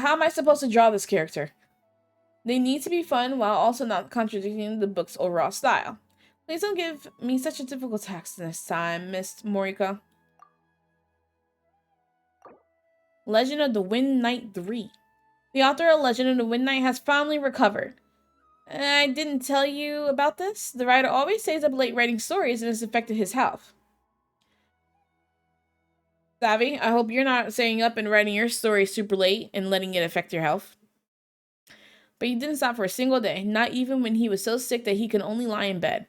How am I supposed to draw this character? They need to be fun while also not contradicting the book's overall style. Please don't give me such a difficult task this time, Miss Morika. Legend of the Wind Knight 3. The author of Legend of the Wind Knight has finally recovered. I didn't tell you about this. The writer always stays up late writing stories and it's affected his health. Savvy, I hope you're not staying up and writing your story super late and letting it affect your health. But he didn't stop for a single day, not even when he was so sick that he could only lie in bed.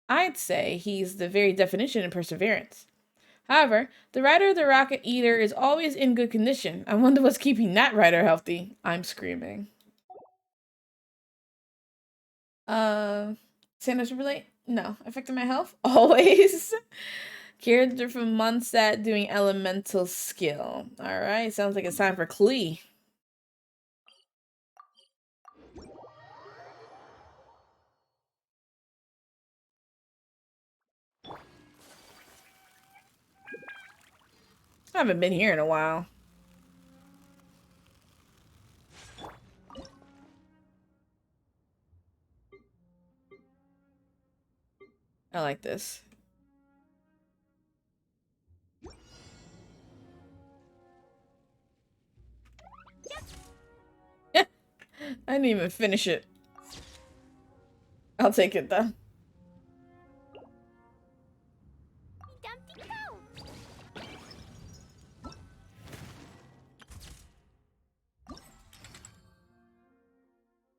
I'd say he's the very definition of perseverance. However, the rider of the Rocket Eater is always in good condition. I wonder what's keeping that rider healthy. I'm screaming. Santa super late? No. Affecting my health? Always. Character from Mondstadt doing elemental skill. Alright, sounds like it's time for Klee. I haven't been here in a while. I like this. I didn't even finish it. I'll take it though.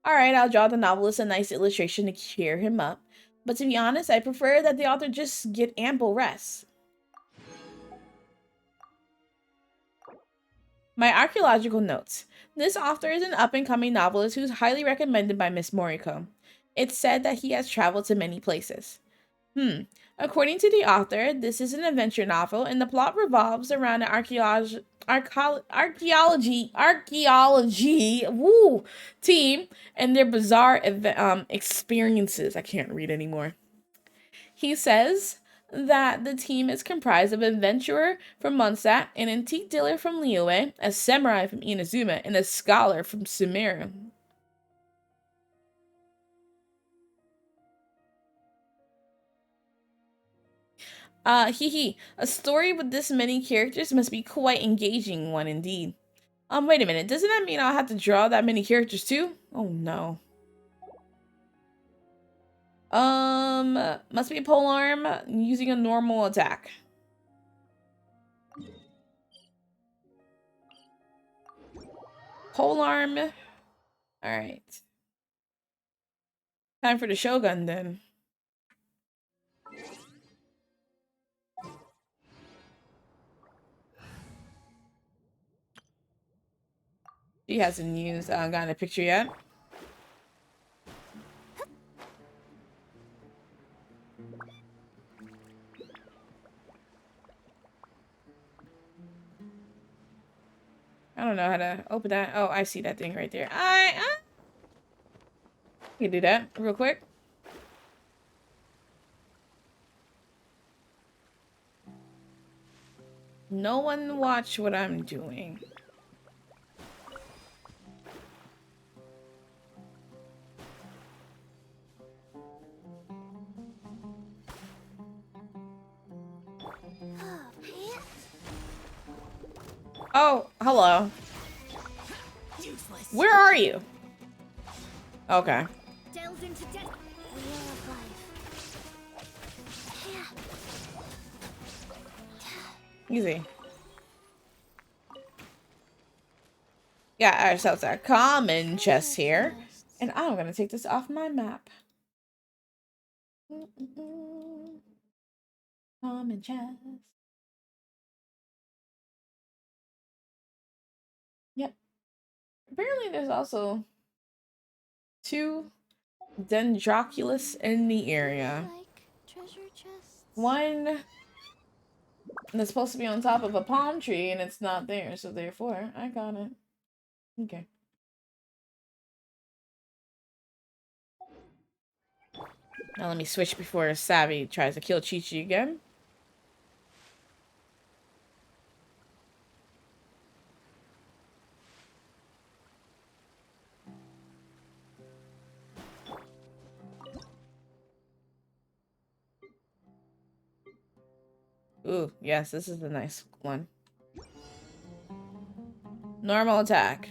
Alright, I'll draw the novelist a nice illustration to cheer him up. But to be honest, I prefer that the author just get ample rest. My archaeological notes. This author is an up-and-coming novelist who's highly recommended by Miss Moriko. It's said that he has traveled to many places. According to the author, this is an adventure novel, and the plot revolves around an archaeology team and their bizarre experiences. I can't read anymore. He says that the team is comprised of an adventurer from Mondstadt, an antique dealer from Liyue, a samurai from Inazuma, and a scholar from Sumeru. A story with this many characters must be quite engaging one indeed. Wait a minute, doesn't that mean I'll have to draw that many characters too? Oh no. Must be a polearm using a normal attack. Polearm. Alright. Time for the Shogun then. She hasn't gotten a picture yet. I don't know how to open that. Oh, I see that thing right there. I can do that real quick. No one watch what I'm doing. Oh, hello. Useless. Where are you? Okay. Delves into death. Wheel of life. Easy. Got ourselves our common chest here. And I'm gonna take this off my map. Common chest. Yep. Apparently there's also 2 Dendroculus in the area. Like treasure chests. One that's supposed to be on top of a palm tree and it's not there, so therefore I got it. Okay. Now let me switch before Savvy tries to kill Chi-Chi again. Ooh, yes, this is a nice one. Normal attack.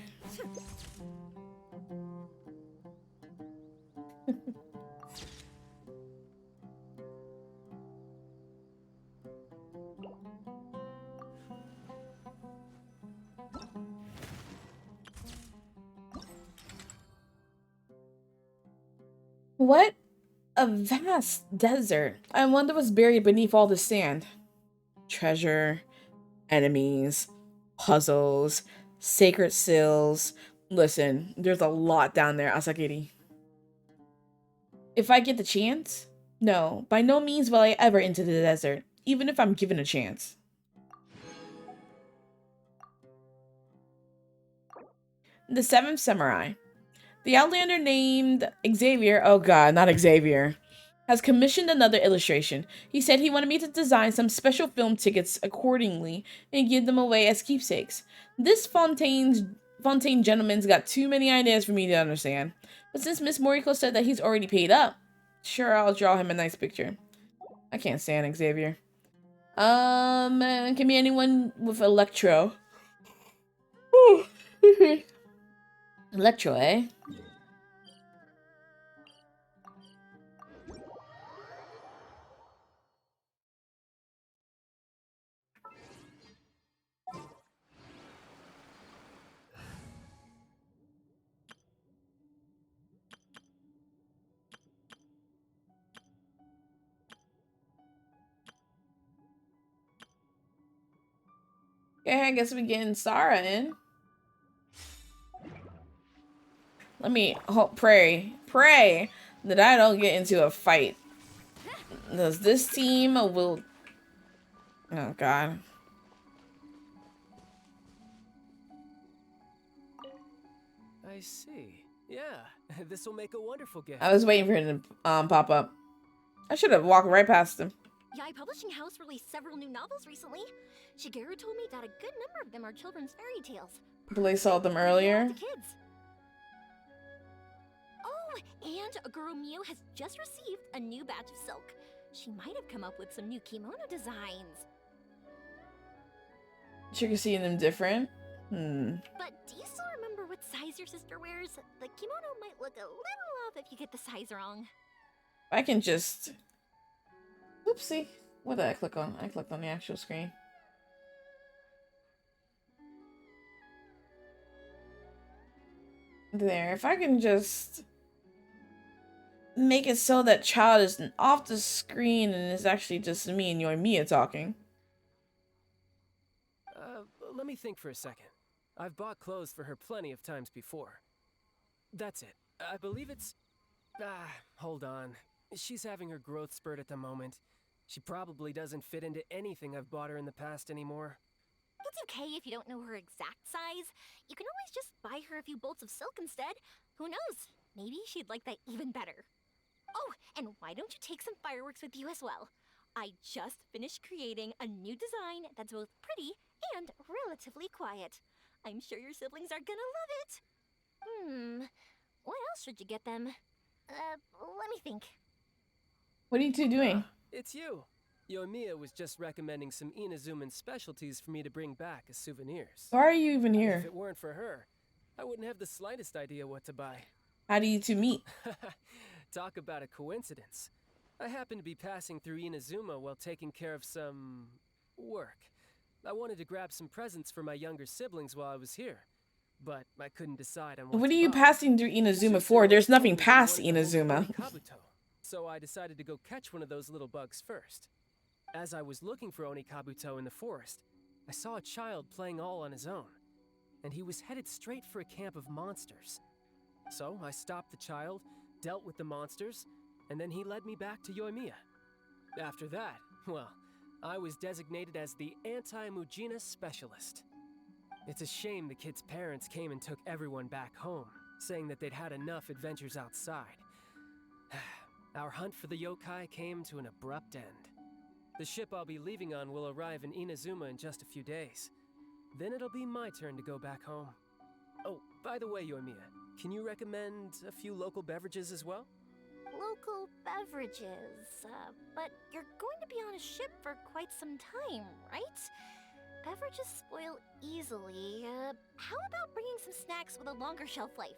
What a vast desert. I wonder what's buried beneath all the sand. Treasure, enemies, puzzles, sacred seals. Listen, there's a lot down there, Asakiri. If I get the chance? No, by no means will I ever enter the desert, even if I'm given a chance. The Seventh Samurai. The outlander named Xavier, oh god, not Xavier, has commissioned another illustration. He said he wanted me to design some special film tickets accordingly and give them away as keepsakes. This Fontaine gentleman's got too many ideas for me to understand. But since Miss Moriko said that he's already paid up, sure, I'll draw him a nice picture. I can't stand Xavier. Can be anyone with Electro. Electro, eh? Okay, I guess we're getting Sarah in. Let me hope, pray that I don't get into a fight. Does this team will... Oh, God. I see. Yeah, this will make a wonderful gift. I was waiting for him to pop up. I should have walked right past him. Yai Publishing House released several new novels recently. Shigeru told me that a good number of them are children's fairy tales. But I saw them earlier. The kids. Oh, and Aguro Miu has just received a new batch of silk. She might have come up with some new kimono designs. You can see them different. But do you still remember what size your sister wears? The kimono might look a little off if you get the size wrong. I can just... Oopsie. What did I click on? I clicked on the actual screen. There. If I can just make it so that child is off the screen and it's actually just me and Yoimiya talking. Let me think for a second. I've bought clothes for her plenty of times before. That's it. I believe it's... hold on. She's having her growth spurt at the moment. She probably doesn't fit into anything I've bought her in the past anymore. It's okay if you don't know her exact size. You can always just buy her a few bolts of silk instead. Who knows? Maybe she'd like that even better. Oh, and why don't you take some fireworks with you as well? I just finished creating a new design that's both pretty and relatively quiet. I'm sure your siblings are gonna love it. What else should you get them? Let me think. What are you two doing? It's you. Yoimiya was just recommending some Inazuman specialties for me to bring back as souvenirs. Why are you even here? If it weren't for her, I wouldn't have the slightest idea what to buy. How do you two meet? Talk about a coincidence. I happened to be passing through Inazuma while taking care of some... work. I wanted to grab some presents for my younger siblings while I was here, but I couldn't decide on What to are you buy. passing through Inazuma for? There's nothing past Wanted to hold Inazuma. Onikabuto, so I decided to go catch one of those little bugs first. As I was looking for Onikabuto in the forest, I saw a child playing all on his own, and he was headed straight for a camp of monsters. So I stopped the child, dealt with the monsters, and then he led me back to Yoimiya. After that, well, I was designated as the anti-Mujina specialist. It's a shame the kid's parents came and took everyone back home, saying that they'd had enough adventures outside. Our hunt for the yokai came to an abrupt end. The ship I'll be leaving on will arrive in Inazuma in just a few days. Then it'll be my turn to go back home. Oh, by the way, Yoimiya, can you recommend a few local beverages as well? Local beverages, but you're going to be on a ship for quite some time, right? Beverages spoil easily. How about bringing some snacks with a longer shelf life?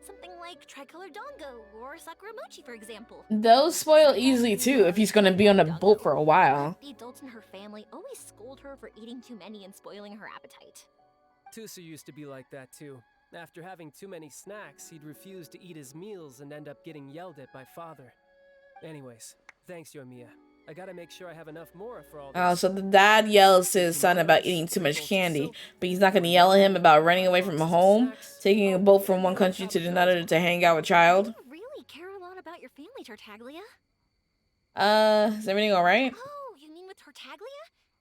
Something like tricolor dango or sakura mochi, for example. Those spoil easily too if he's gonna be on a boat for a while. The adults in her family always scold her for eating too many and spoiling her appetite. Tusa used to be like that too. After having too many snacks, he'd refuse to eat his meals and end up getting yelled at by father. Anyways, thanks, Yoimiya. I gotta make sure I have enough Mora for all this. Oh, so the dad yells to his son about eating too much candy, but he's not gonna yell at him about running away from home, taking a boat from one country to another to hang out with child. You really care a lot about your family, Tartaglia. Is everything alright? Oh, you mean with Tartaglia?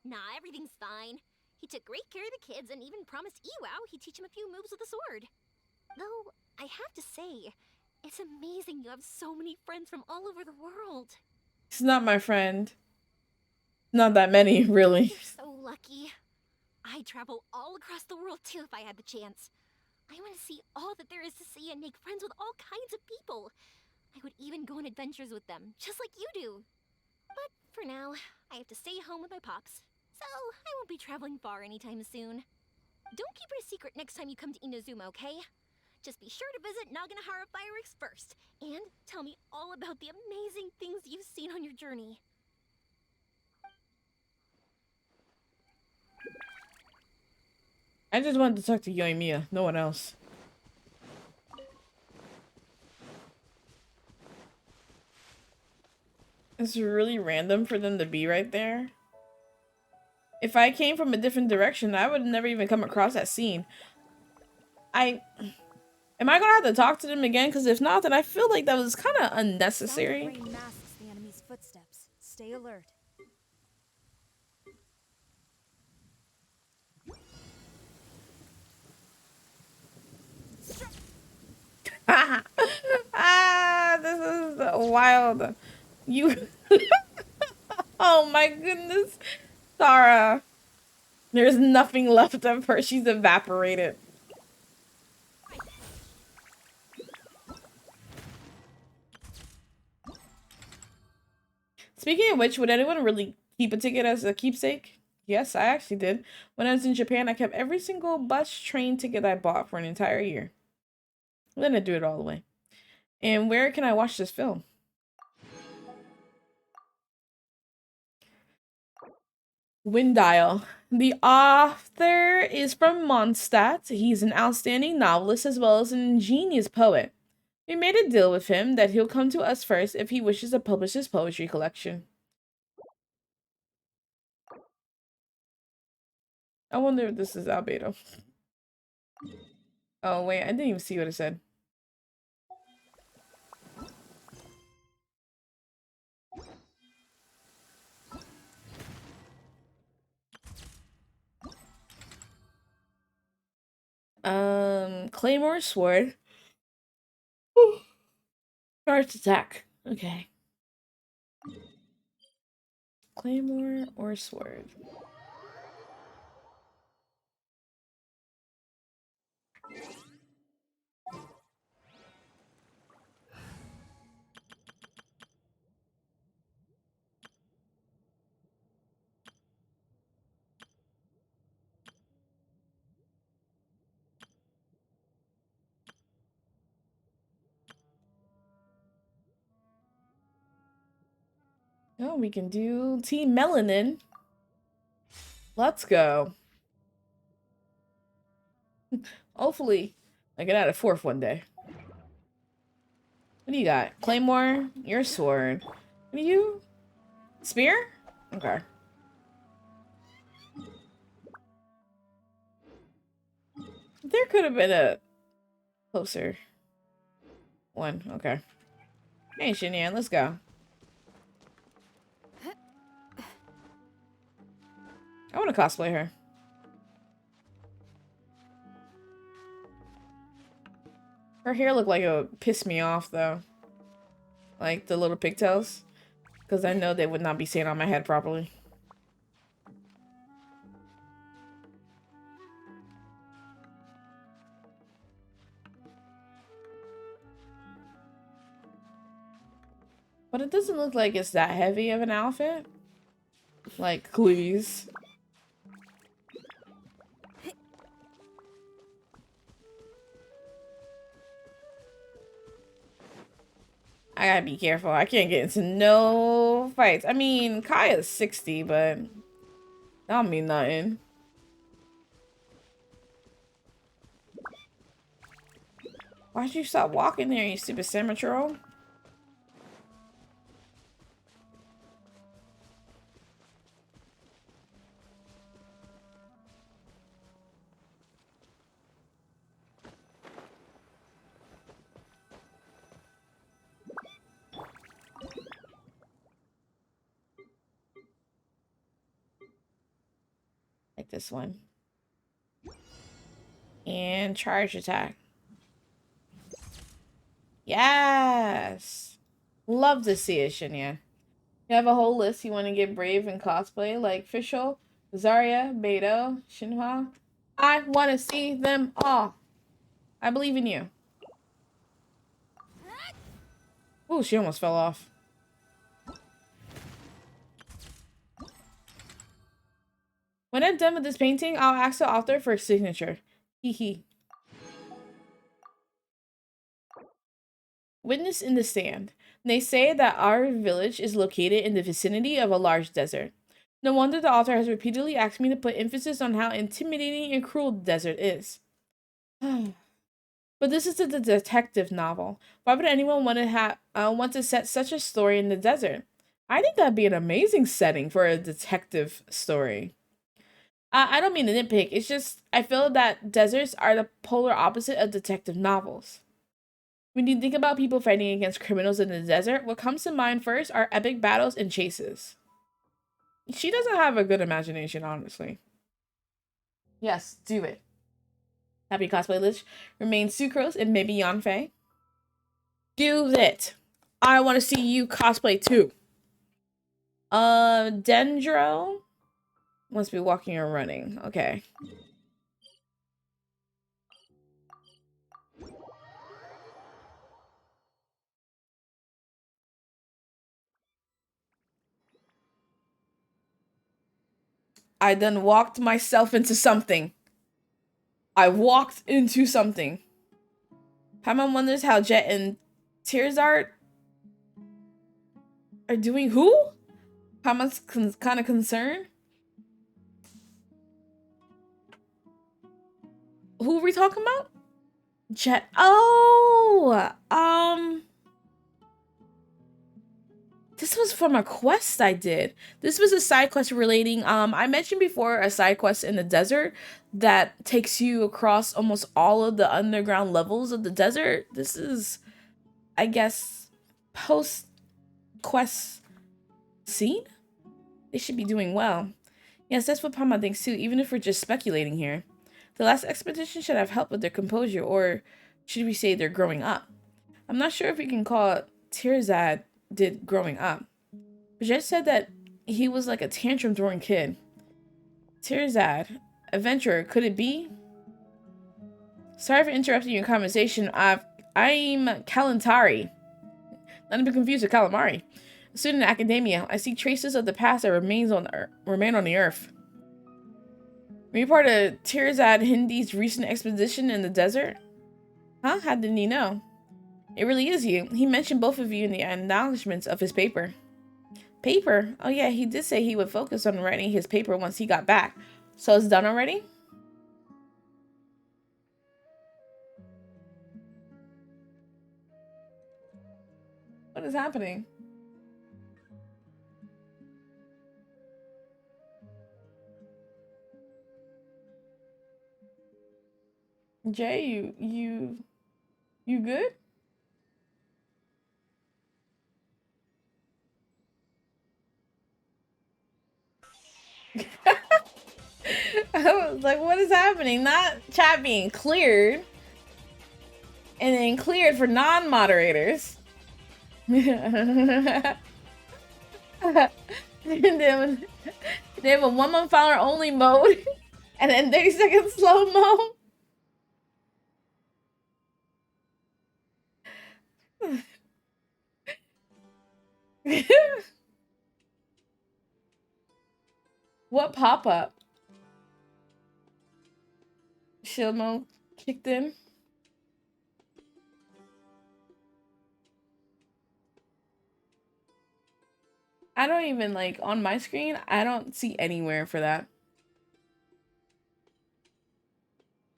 Nah, everything's fine. He took great care of the kids and even promised Iwao he'd teach him a few moves with a sword. Though, I have to say, it's amazing you have so many friends from all over the world. He's not my friend. Not that many, really. You're so lucky. I'd travel all across the world too if I had the chance. I want to see all that there is to see and make friends with all kinds of people. I would even go on adventures with them, just like you do. But for now, I have to stay home with my pops, so I won't be traveling far anytime soon. Don't keep it a secret next time you come to Inazuma, okay? Just be sure to visit Naganohara Fireworks first, and tell me all about the amazing things you've seen on your journey. I just wanted to talk to Yoimiya, no one else. It's really random for them to be right there. If I came from a different direction, I would never even come across that scene. Am I gonna have to talk to them again? Because if not, then I feel like that was kind of unnecessary. Sound of rain masks the enemy's footsteps. Stay alert. This is wild. You. Oh my goodness, Sarah. There's nothing left of her. She's evaporated. Speaking of which, would anyone really keep a ticket as a keepsake? Yes, I actually did. When I was in Japan, I kept every single bus, train ticket I bought for an entire year. Then I do it all the way. And where can I watch this film? Wind Dial. The author is from Mondstadt. He's an outstanding novelist as well as an ingenious poet. We made a deal with him that he'll come to us first if he wishes to publish his poetry collection. I wonder if this is Albedo. Oh, wait, I didn't even see what it said. Claymore sword. Charge attack. Okay. Claymore or sword? Oh, we can do Team Melanin. Let's go. Hopefully, I can add a fourth one day. What do you got? Claymore, your sword. What are you? Spear? Okay. There could have been a closer one. Okay. Hey, Shinyan, let's go. I want to cosplay her. Her hair looked like it would piss me off, though. Like the little pigtails. Because I know they would not be staying on my head properly. But it doesn't look like it's that heavy of an outfit. Like, please. I gotta be careful. I can't get into no fights. I mean, Kaya's 60, but that don't mean nothing. Why'd you stop walking there, you stupid cemetery? Like this one. And charge attack. Yes! Love to see it, Shinya. You have a whole list you want to get brave and cosplay, like Fischl, Zarya, Beto, Shinhwa. I want to see them all. I believe in you. Ooh, she almost fell off. When I'm done with this painting, I'll ask the author for a signature. Hee hee. Witness in the stand. They say that our village is located in the vicinity of a large desert. No wonder the author has repeatedly asked me to put emphasis on how intimidating and cruel the desert is. But this is a detective novel. Why would anyone want to set such a story in the desert? I think that'd be an amazing setting for a detective story. I don't mean to nitpick. It's just I feel that deserts are the polar opposite of detective novels. When you think about people fighting against criminals in the desert, what comes to mind first are epic battles and chases. She doesn't have a good imagination, honestly. Yes, do it. Happy cosplay list remains Sucrose and maybe Yanfei. Do it. I want to see you cosplay too. Dendro must be walking or running. Okay. I then walked myself into something. I walked into something. Paimon wonders how Jet and Tearsart are doing. Who? Paimon's kind of concerned. Who are we talking about? Jet. Oh, this was from a quest I did. This was a side quest relating, I mentioned before a side quest in the desert that takes you across almost all of the underground levels of the desert. This is, I guess, post quest scene? They should be doing well. Yes, that's what Pama thinks too, even if we're just speculating here. The last expedition should have helped with their composure, or should we say they're growing up? I'm not sure if we can call it Tirzad did growing up. Jet said that he was like a tantrum throwing kid. Tirzad, adventurer, could it be? Sorry for interrupting your conversation. I'm Kalantari. Not to be confused with calamari. A student in academia. I see traces of the past that remain on the earth. Were you part of Tirzad Hindi's recent expedition in the desert? Huh? How did he know? It really is you. He mentioned both of you in the acknowledgments of his paper. Paper? Oh yeah, he did say he would focus on writing his paper once he got back. So it's done already? What is happening? Jay, you good? I was like, what is happening? Not chat being cleared. And then cleared for non-moderators. and then they have a 1 month follower only mode. And then 30 seconds slow-mo. What pop-up? Shield mode kicked in. I don't even like on my screen, I don't see anywhere for that.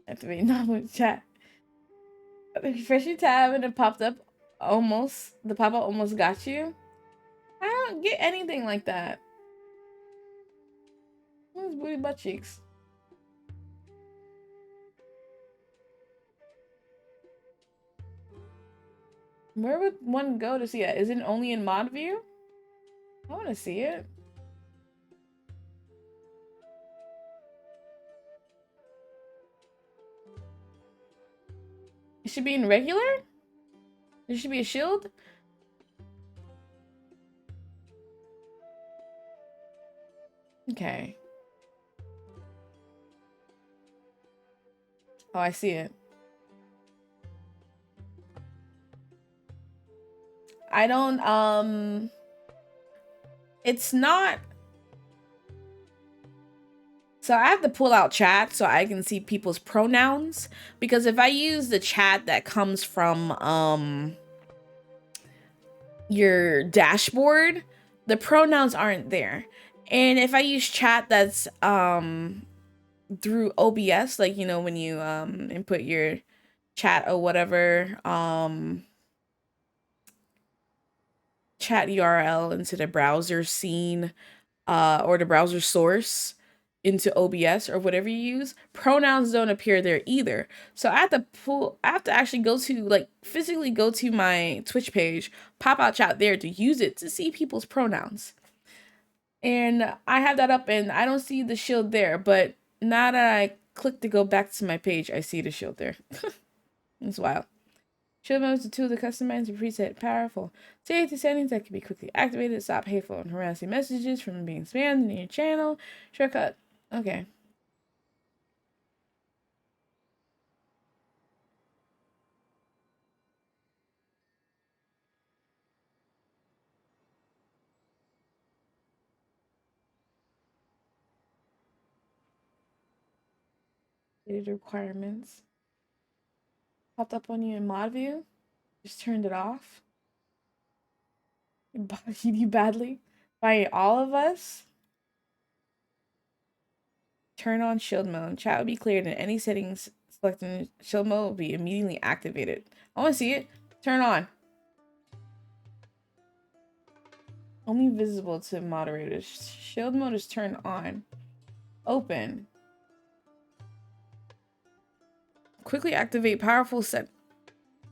Activate non with chat. Refresh your tab and it popped up almost. The pop-up almost got you. I don't get anything like that. Where's booty butt cheeks? Where would one go to see it? Is it only in mod view? I want to see it. It should be in regular? There should be a shield? Okay. Oh, I see it. I don't, it's not. So I have to pull out chat so I can see people's pronouns, because if I use the chat that comes from your dashboard, the pronouns aren't there. And if I use chat that's through OBS, like, you know, when you input your chat or whatever chat URL into the browser scene or the browser source into OBS or whatever you use, pronouns don't appear there either. So I have to actually go to, like, physically go to my Twitch page, pop out chat there to use it to see people's pronouns. And I have that up and I don't see the shield there, but now that I click to go back to my page, I see the shield there. It's wild. Shield mode is a tool to customize the preset powerful. Safety settings that can be quickly activated to stop hateful and harassing messages from being spammed in your channel. Shortcut. Okay. Data requirements. Popped up on you in mod view. Just turned it off. You badly. By all of us. Turn on shield mode. Chat will be cleared and any settings selecting shield mode will be immediately activated. I want to see it. Turn on. Only visible to moderators. Shield mode is turned on. Open. Quickly activate powerful set.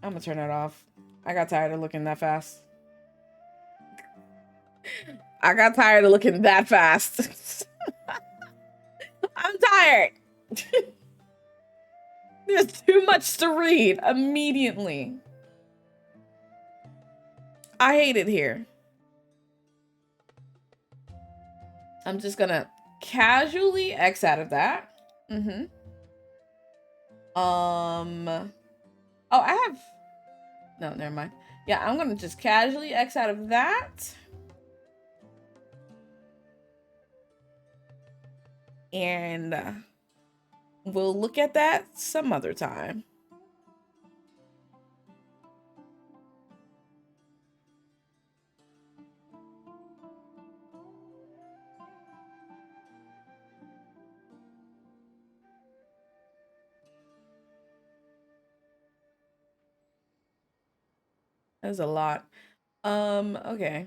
I'm gonna turn that off. I got tired of looking that fast. I got tired of looking that fast. I'm tired. There's too much to read immediately. I hate it here. I'm just gonna casually X out of that. Oh, I have... No, never mind. Yeah, I'm gonna just casually X out of that. And we'll look at that some other time. That's a lot. Okay.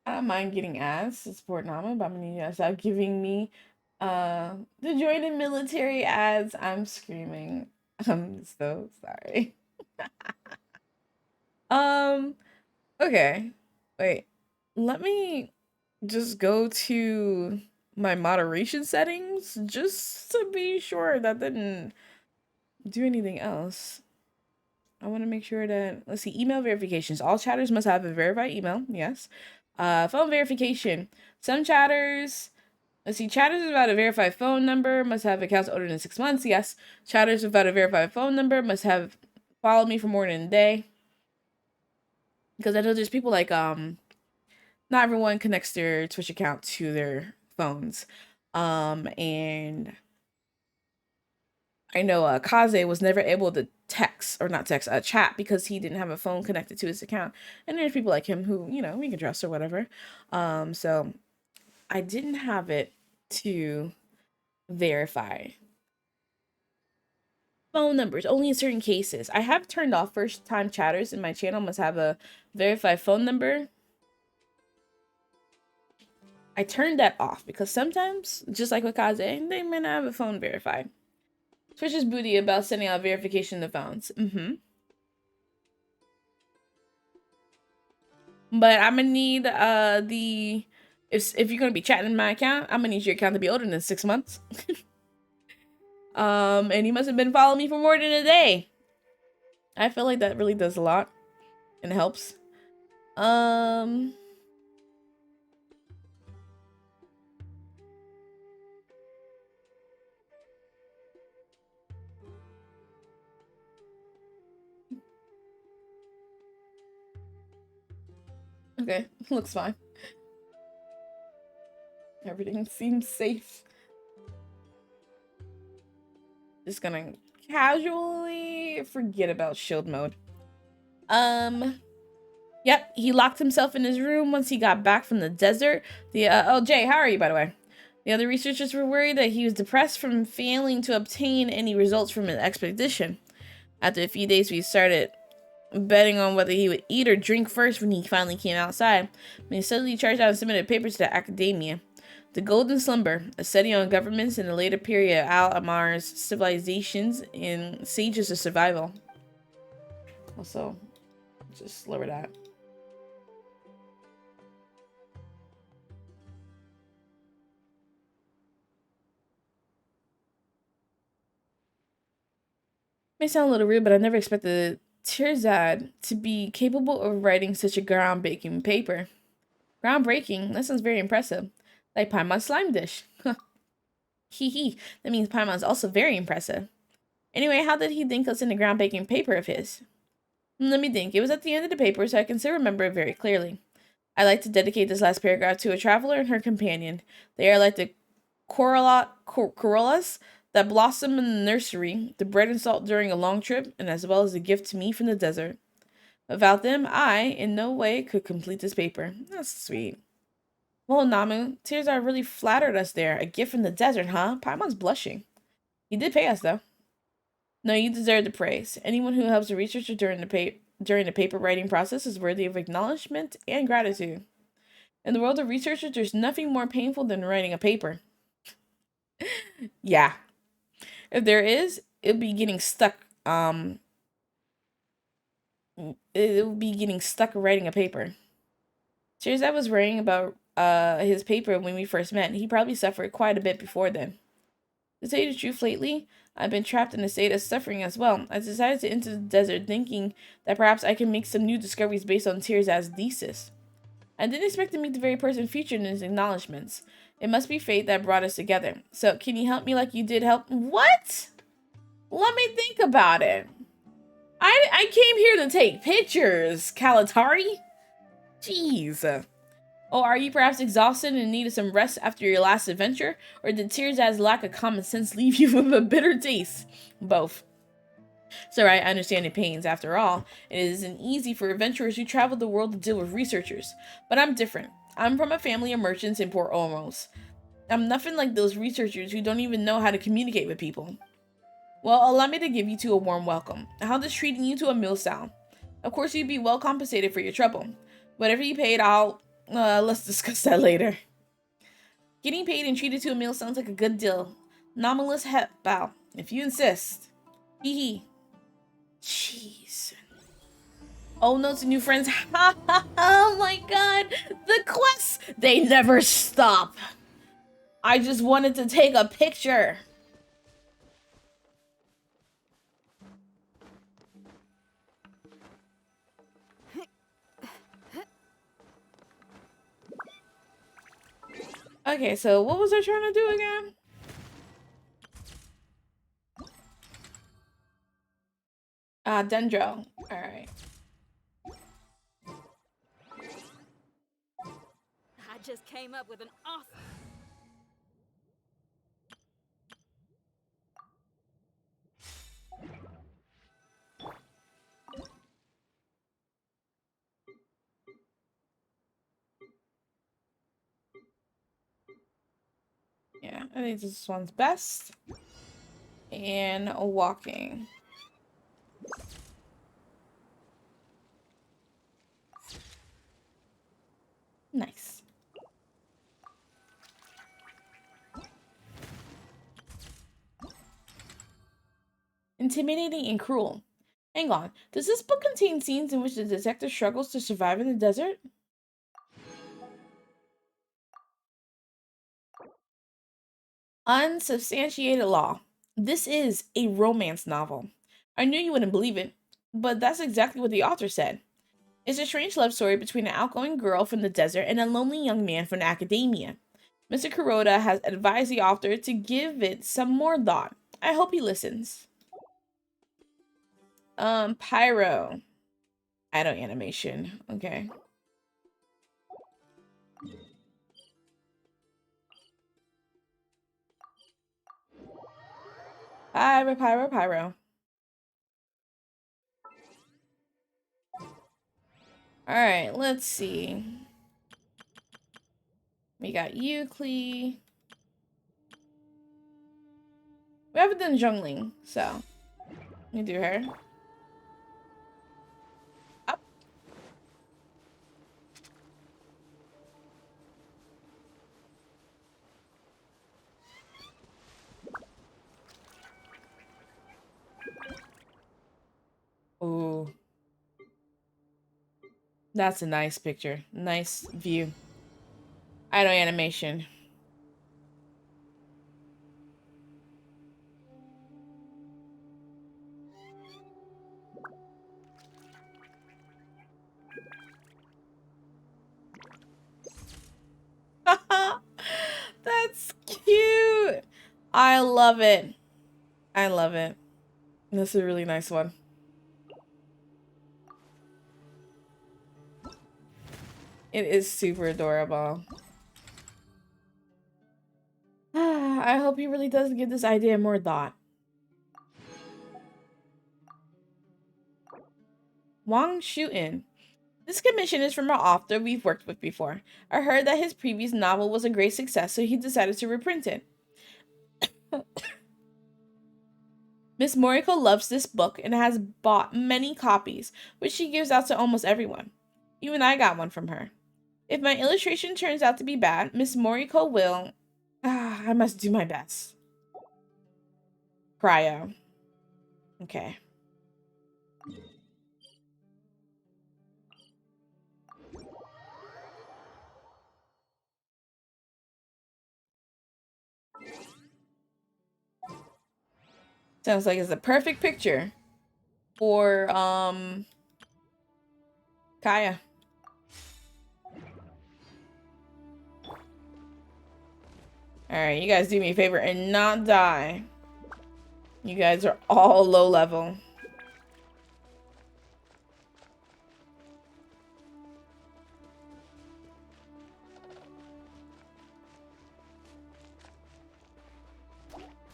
I don't mind getting ads to support Nama, but I'm gonna need you to stop giving me the join the military ads. I'm screaming. I'm so sorry. Okay. Wait. Let me just go to my moderation settings just to be sure that didn't do anything else. I want to make sure that, let's see, email verifications. All chatters must have a verified email. Yes. Phone verification. Some chatters, let's see, chatters without a verified phone number must have accounts older than 6 months. Yes. Chatters without a verified phone number must have followed me for more than a day. Because I know there's people like, not everyone connects their Twitch account to their phones. And I know Kaze was never able to chat because he didn't have a phone connected to his account. And there's people like him who, you know, we can trust or whatever. So I didn't have it to Verify. Phone numbers, only in certain cases. I have turned off first time chatters in my channel must have a verified phone number. I turned that off because sometimes, just like with Kaze, they may not have a phone verified. Twitch is booty about sending out verification to phones. But I'm gonna need if you're gonna be chatting in my account, I'm gonna need your account to be older than 6 months. And you must have been following me for more than a day. I feel like that really does a lot and helps. Okay, looks fine. Everything seems safe. Just gonna casually forget about shield mode. Yep, he locked himself in his room once he got back from the desert. Oh, Jay, how are you, by the way? The other researchers were worried that he was depressed from failing to obtain any results from his expedition. After a few days, we started betting on whether he would eat or drink first when he finally came outside. When he suddenly charged out and submitted papers to academia. The Golden Slumber, a study on governments in the later period of Al Amar's civilizations and sages of survival. Also, just lower that. May sound a little rude, but I never expected Tirzad to be capable of writing such a groundbreaking paper. Groundbreaking? That sounds very impressive. Like Paimon's slime dish. Hee hee, that means Paimon's also very impressive. Anyway, how did he think us in the groundbreaking paper of his? Let me think. It was at the end of the paper, so I can still remember it very clearly. I like to dedicate this last paragraph to a traveler and her companion. They are like the corollas that blossom in the nursery, the bread and salt during a long trip, and as well as a gift to me from the desert. Without them, I, in no way, could complete this paper. That's sweet. Well, Namu, Tirzar really flattered us there. A gift from the desert, huh? Paimon's blushing. He did pay us, though. No, you deserve the praise. Anyone who helps a researcher during the paper writing process is worthy of acknowledgement and gratitude. In the world of researchers, there's nothing more painful than writing a paper. Yeah. If there is, it'll be getting stuck. It'll be getting stuck writing a paper. Shirzad was worrying about his paper when we first met. He probably suffered quite a bit before then. To tell you the truth, lately, I've been trapped in a state of suffering as well. I decided to enter the desert thinking that perhaps I can make some new discoveries based on Tirzad's thesis. I didn't expect to meet the very person featured in his acknowledgments. It must be fate that brought us together. So, can you help me like you did help? What? Let me think about it. I came here to take pictures, Kalatari. Jeez. Oh, are you perhaps exhausted and needed some rest after your last adventure? Or did Tirzad's lack of common sense leave you with a bitter taste? Both. So I understand the pains. After all, it isn't easy for adventurers who travel the world to deal with researchers. But I'm different. I'm from a family of merchants in Port Ormos. I'm nothing like those researchers who don't even know how to communicate with people. Well, allow me to give you two a warm welcome. How does treating you to a meal sound? Of course, you'd be well compensated for your trouble. Whatever you paid, let's discuss that later. Getting paid and treated to a meal sounds like a good deal. Nominalist bow, if you insist. Hee hee. Jeez. Oh, no to new friends. Oh my god. The quests, they never stop. I just wanted to take a picture. Okay, so what was I trying to do again? Dendro. Alright. I just came up with an awesome. Yeah, I think this one's best. And walking. Nice. Intimidating and cruel. Hang on. Does this book contain scenes in which the detective struggles to survive in the desert? Unsubstantiated law. This is a romance novel. I knew you wouldn't believe it, but that's exactly what the author said. It's a strange love story between an outgoing girl from the desert and a lonely young man from academia. Mr. Kuroda has advised the author to give it some more thought. I hope he listens. Pyro. Idle animation. Okay. Pyro, pyro, pyro. Alright, let's see. We got Euclid. We haven't done jungling, so let me do her. Up. Ooh. That's a nice picture. Nice view. Idle animation. That's cute. I love it. I love it. That's a really nice one. It is super adorable. I hope he really does give this idea more thought. Wang Shuin. This commission is from an author we've worked with before. I heard that his previous novel was a great success, so he decided to reprint it. Miss Moriko loves this book and has bought many copies, which she gives out to almost everyone. Even I got one from her. If my illustration turns out to be bad, Miss Moriko will... I must do my best. Cryo. Okay. Sounds like it's a perfect picture for, Kaya. Alright, you guys do me a favor and not die. You guys are all low level.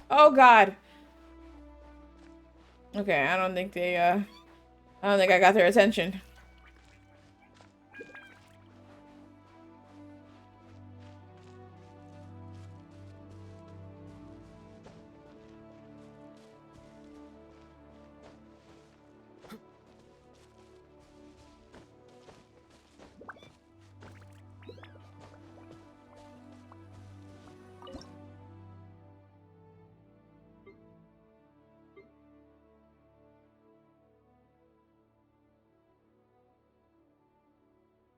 Oh god. Okay, I don't think they, I don't think I got their attention.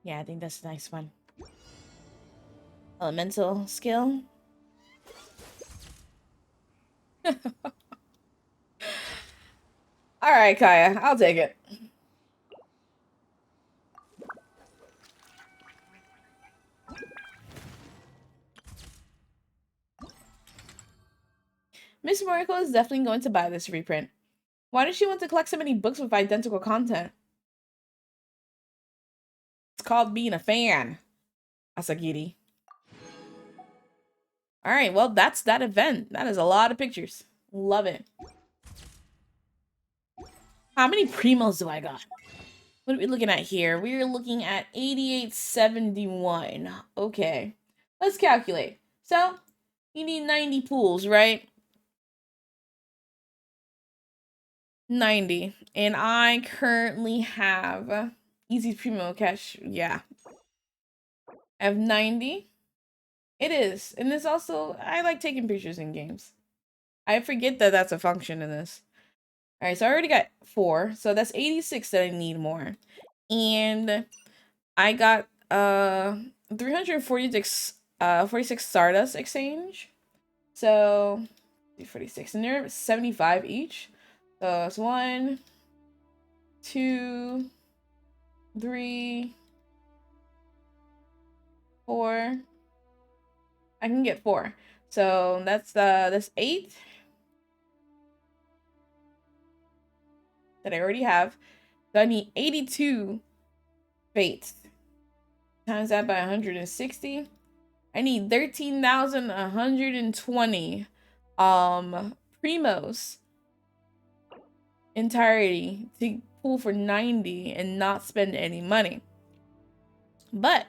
Yeah, I think that's a nice one. Elemental skill. Alright, Kaya, I'll take it. Miss Miracle is definitely going to buy this reprint. Why does she want to collect so many books with identical content? It's called being a fan. Asagiri. Alright, well, that's that event. That is a lot of pictures. Love it. How many primos do I got? What are we looking at here? We're looking at 8871. Okay. Let's calculate. So, You need 90 pools, right? 90. And I currently have Easy Primo Cash. Yeah. I have 90. It is. And it's also, I like taking pictures in games. I forget that that's a function in this. All right, so I already got 4. So that's 86 that I need more. And I got 346 46 Stardust exchange. So 46, and they're 75 each. So it's 1, 2, 3, 4. I can get 4. So that's 8 that I already have. So I need 82 fates. Times that by 160. I need 13,120 primos entirety to pull for 90 and not spend any money. But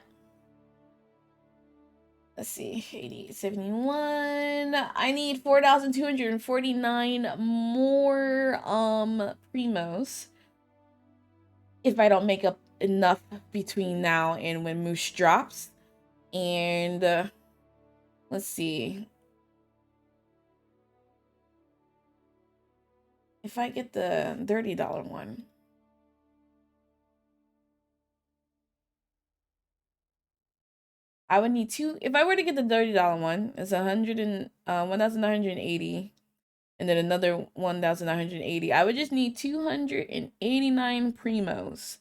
let's see, 80, 71. I need 4,249 more primos if I don't make up enough between now and when Moose drops. And let's see. If I get the $30 one. I would need 2. If I were to get the $30 one, it's 1,980, and then another 1,980. I would just need 289 primos,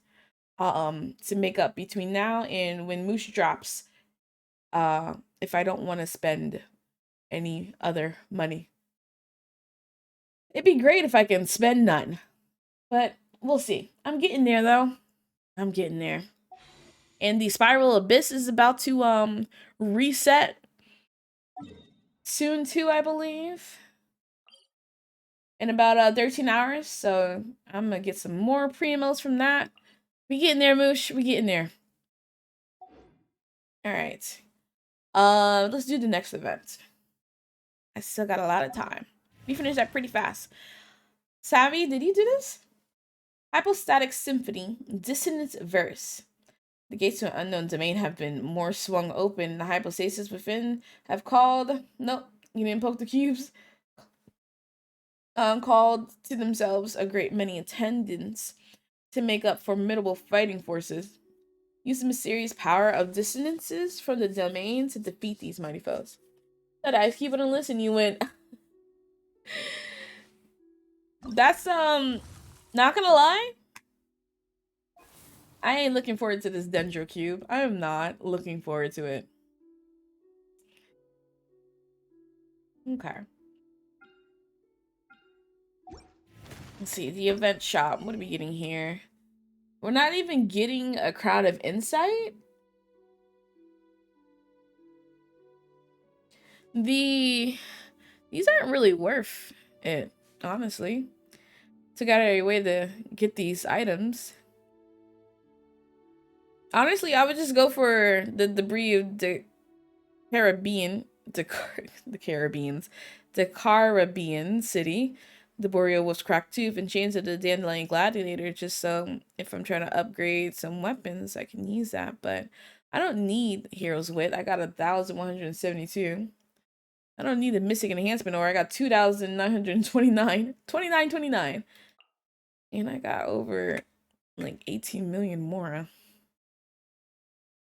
to make up between now and when Moose drops. If I don't want to spend any other money, it'd be great if I can spend none, but we'll see. I'm getting there though. I'm getting there. And the Spiral Abyss is about to reset soon too, I believe, in about 13 hours. So I'm gonna get some more primos from that. We getting there, Moosh. We getting there. All right. Let's do the next event. I still got a lot of time. We finished that pretty fast. Savvy, did you do this? Hypostatic Symphony, Dissonance Verse. The gates to an unknown domain have been more swung open. The hypostasis within have called. Nope, you didn't poke the cubes. Called to themselves a great many attendants to make up formidable fighting forces. Use the mysterious power of dissonances from the domain to defeat these mighty foes. That I keep on a listen. You went. That's not gonna lie. I ain't looking forward to this Dendro Cube. I am not looking forward to it. Okay. Let's see, the event shop. What are we getting here? We're not even getting a crowd of insight. These aren't really worth it, honestly. Took out a way to get these items. Honestly, I would just go for the debris of the Caribbean, the Caribbean city, the Boreal Wolf's cracked tooth, and chains of the Dandelion Gladiator, just so if I'm trying to upgrade some weapons, I can use that. But I don't need Hero's Wit. I got 1,172. I don't need the Mystic Enhancement, or I got 2,929. 2929. And I got over like 18 million more.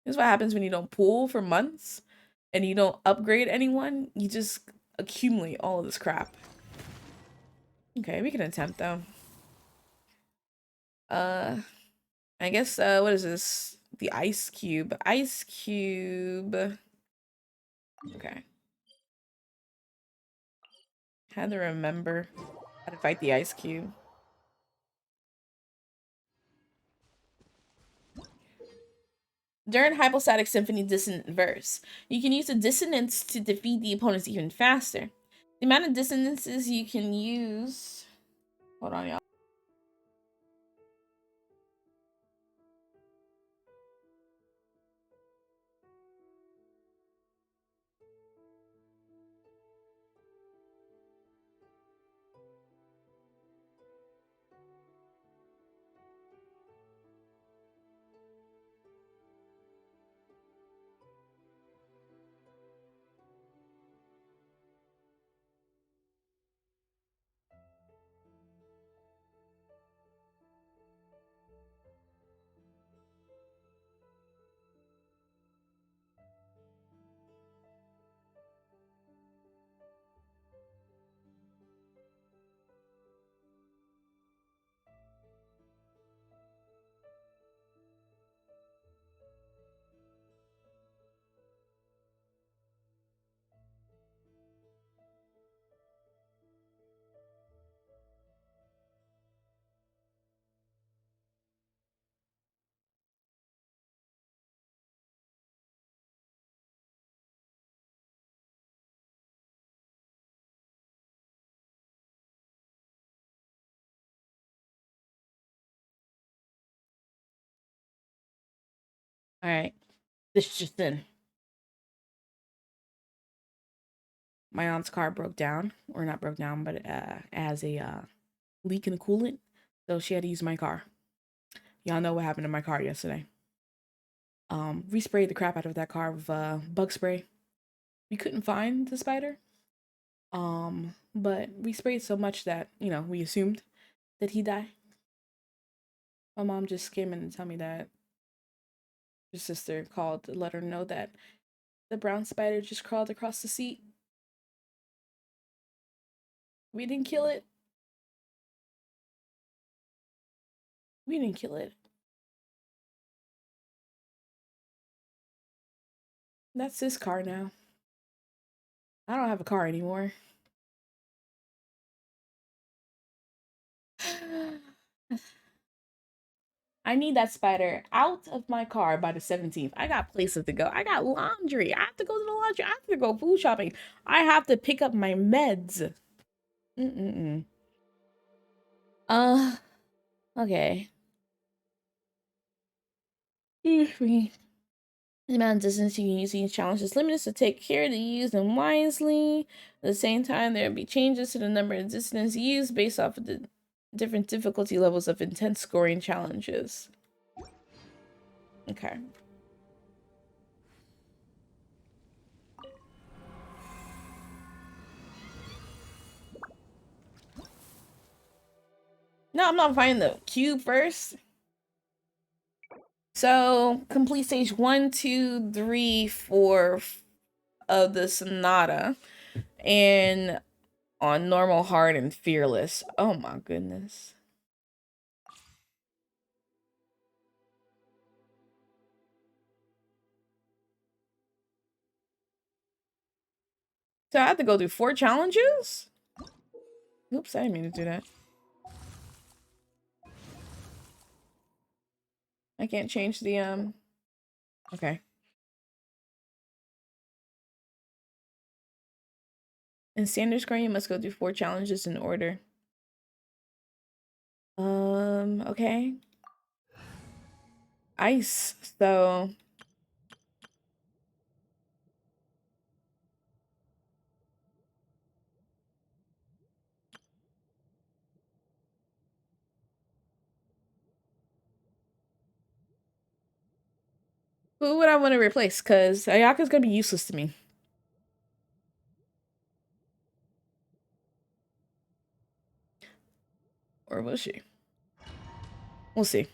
This is what happens when you don't pool for months and you don't upgrade anyone. You just accumulate all of this crap. Okay, we can attempt though. I guess what is this? The ice cube. Ice cube. Okay. Had to remember how to fight the ice cube. During Hypostatic Symphony Dissonant Verse, you can use the dissonance to defeat the opponents even faster. The amount of dissonances you can use... Hold on, y'all. All right. This just in. My aunt's car broke down, or not broke down, but it has a leak in the coolant, so she had to use my car. Y'all know what happened to my car yesterday. We sprayed the crap out of that car with bug spray. We couldn't find the spider, but we sprayed so much that we assumed that he died. My mom just came in and tell me that her sister called to let her know that the brown spider just crawled across the seat. We didn't kill it. We didn't kill it. That's his car now. I don't have a car anymore. I need that spider out of my car by the 17th. I got places to go. I got laundry. I have to go to the laundry. I have to go food shopping. I have to pick up my meds. Okay. The amount of distance you can use each challenge is limited, so take care to use them wisely. At the same time, there will be changes to the number of distance used based off of the different difficulty levels of intense scoring challenges. Okay. No, I'm not finding the cube first. So, complete stage 1, 2, 3, 4 of the Sonata. And on normal, hard, and fearless. Oh my goodness. So I have to go through 4 challenges? Oops, I didn't mean to do that. I can't change the, okay. In standard scoring, you must go through 4 challenges in order. Okay. Ice, so... Who would I want to replace? Because Ayaka's gonna be useless to me. Or will she? We'll see.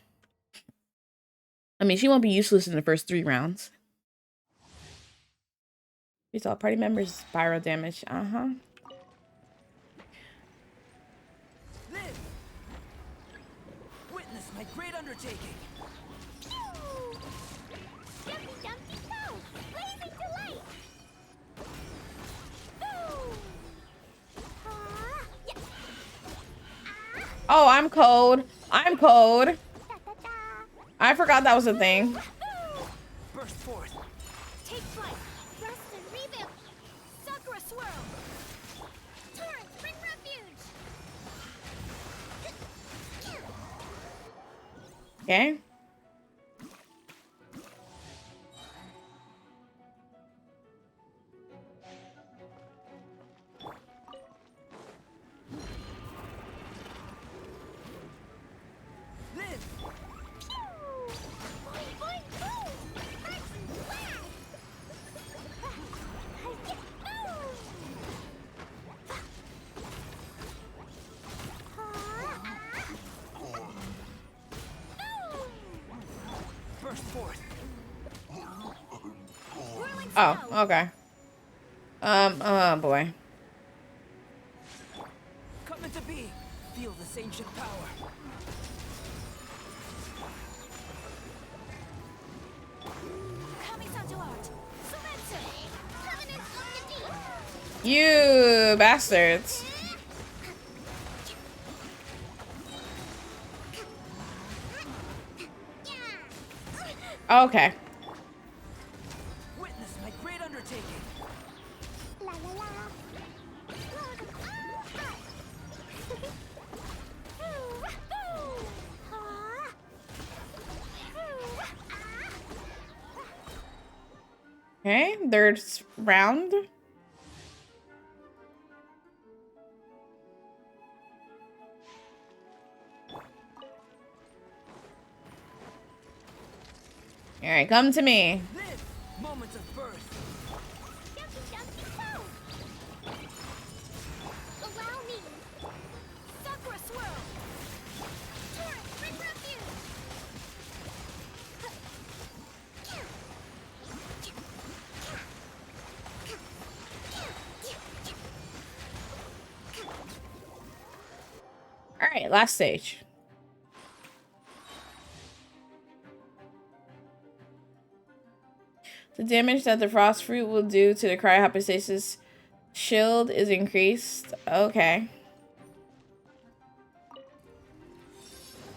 I mean, she won't be useless in the first 3 rounds. We saw party members spiral damage. Uh-huh. Live! Witness my great undertaking! Jumpy Dumpty Go! Blazing Delight! Yeah. Oh, I'm cold. I'm cold. Da, da, da. I forgot that was a thing. Burst forth! Take flight! Rest and reboot! Sakura Swirl! Torrent, bring refuge! Okay. Live! Boing, boing, boom! Arts and blast! Burst forth! Whirling Oh, snow! okay. Oh boy. Coming to be! Feel this ancient power! Kamisato art! Sumetsu! Covenant of the deep! You bastards. Okay. Witness my great undertaking! La la la! Lord of all hearts! Okay, third round. All right, come to me. Live! Moments of birth. Jumpy, jumpy, go! Allow me! Sakura swirl! Torrent, bring refuge! All right, last stage. The damage that the frost fruit will do to the cryohypostasis shield is increased. Okay.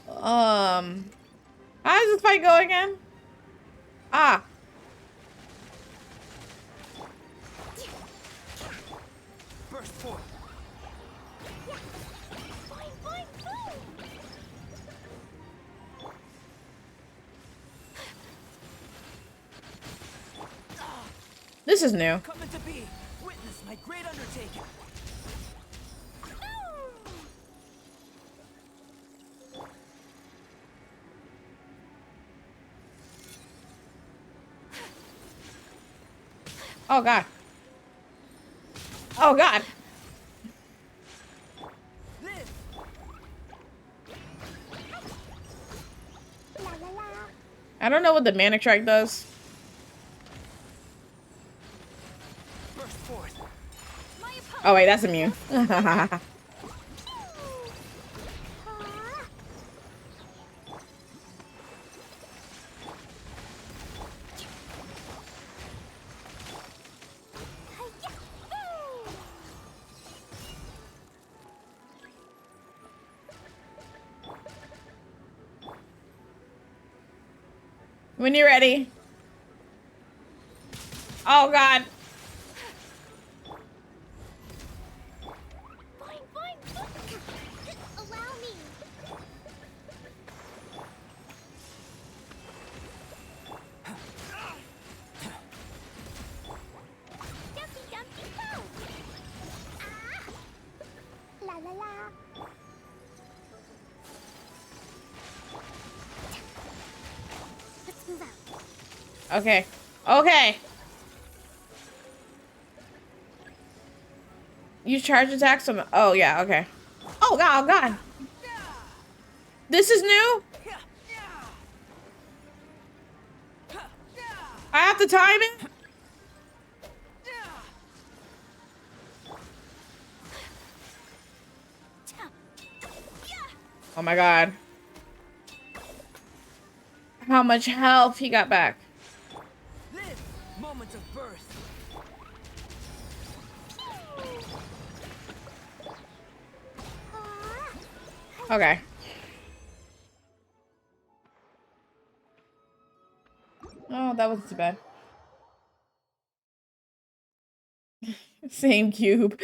How does this fight go again? Ah. Burst forth. Boing, boing, boom! This is new. Coming to be. Witness my great undertaking. Oh god. Oh god. Live! La la la! I don't know what the manic track does. Burst forth. My opponent! Oh wait, that's immune. When you're ready. Oh god. Boing, boing, boing! Allow me! Jumpy, jumpy, go! Ah! La la la! Let's move out. Okay. Okay. Use charge attacks on. Oh yeah. Okay. Oh god. Oh god. This is new. I have to time it. Oh my god. How much health he got back? Live! Moments of birth. Okay. Oh, that wasn't too bad. Same cube.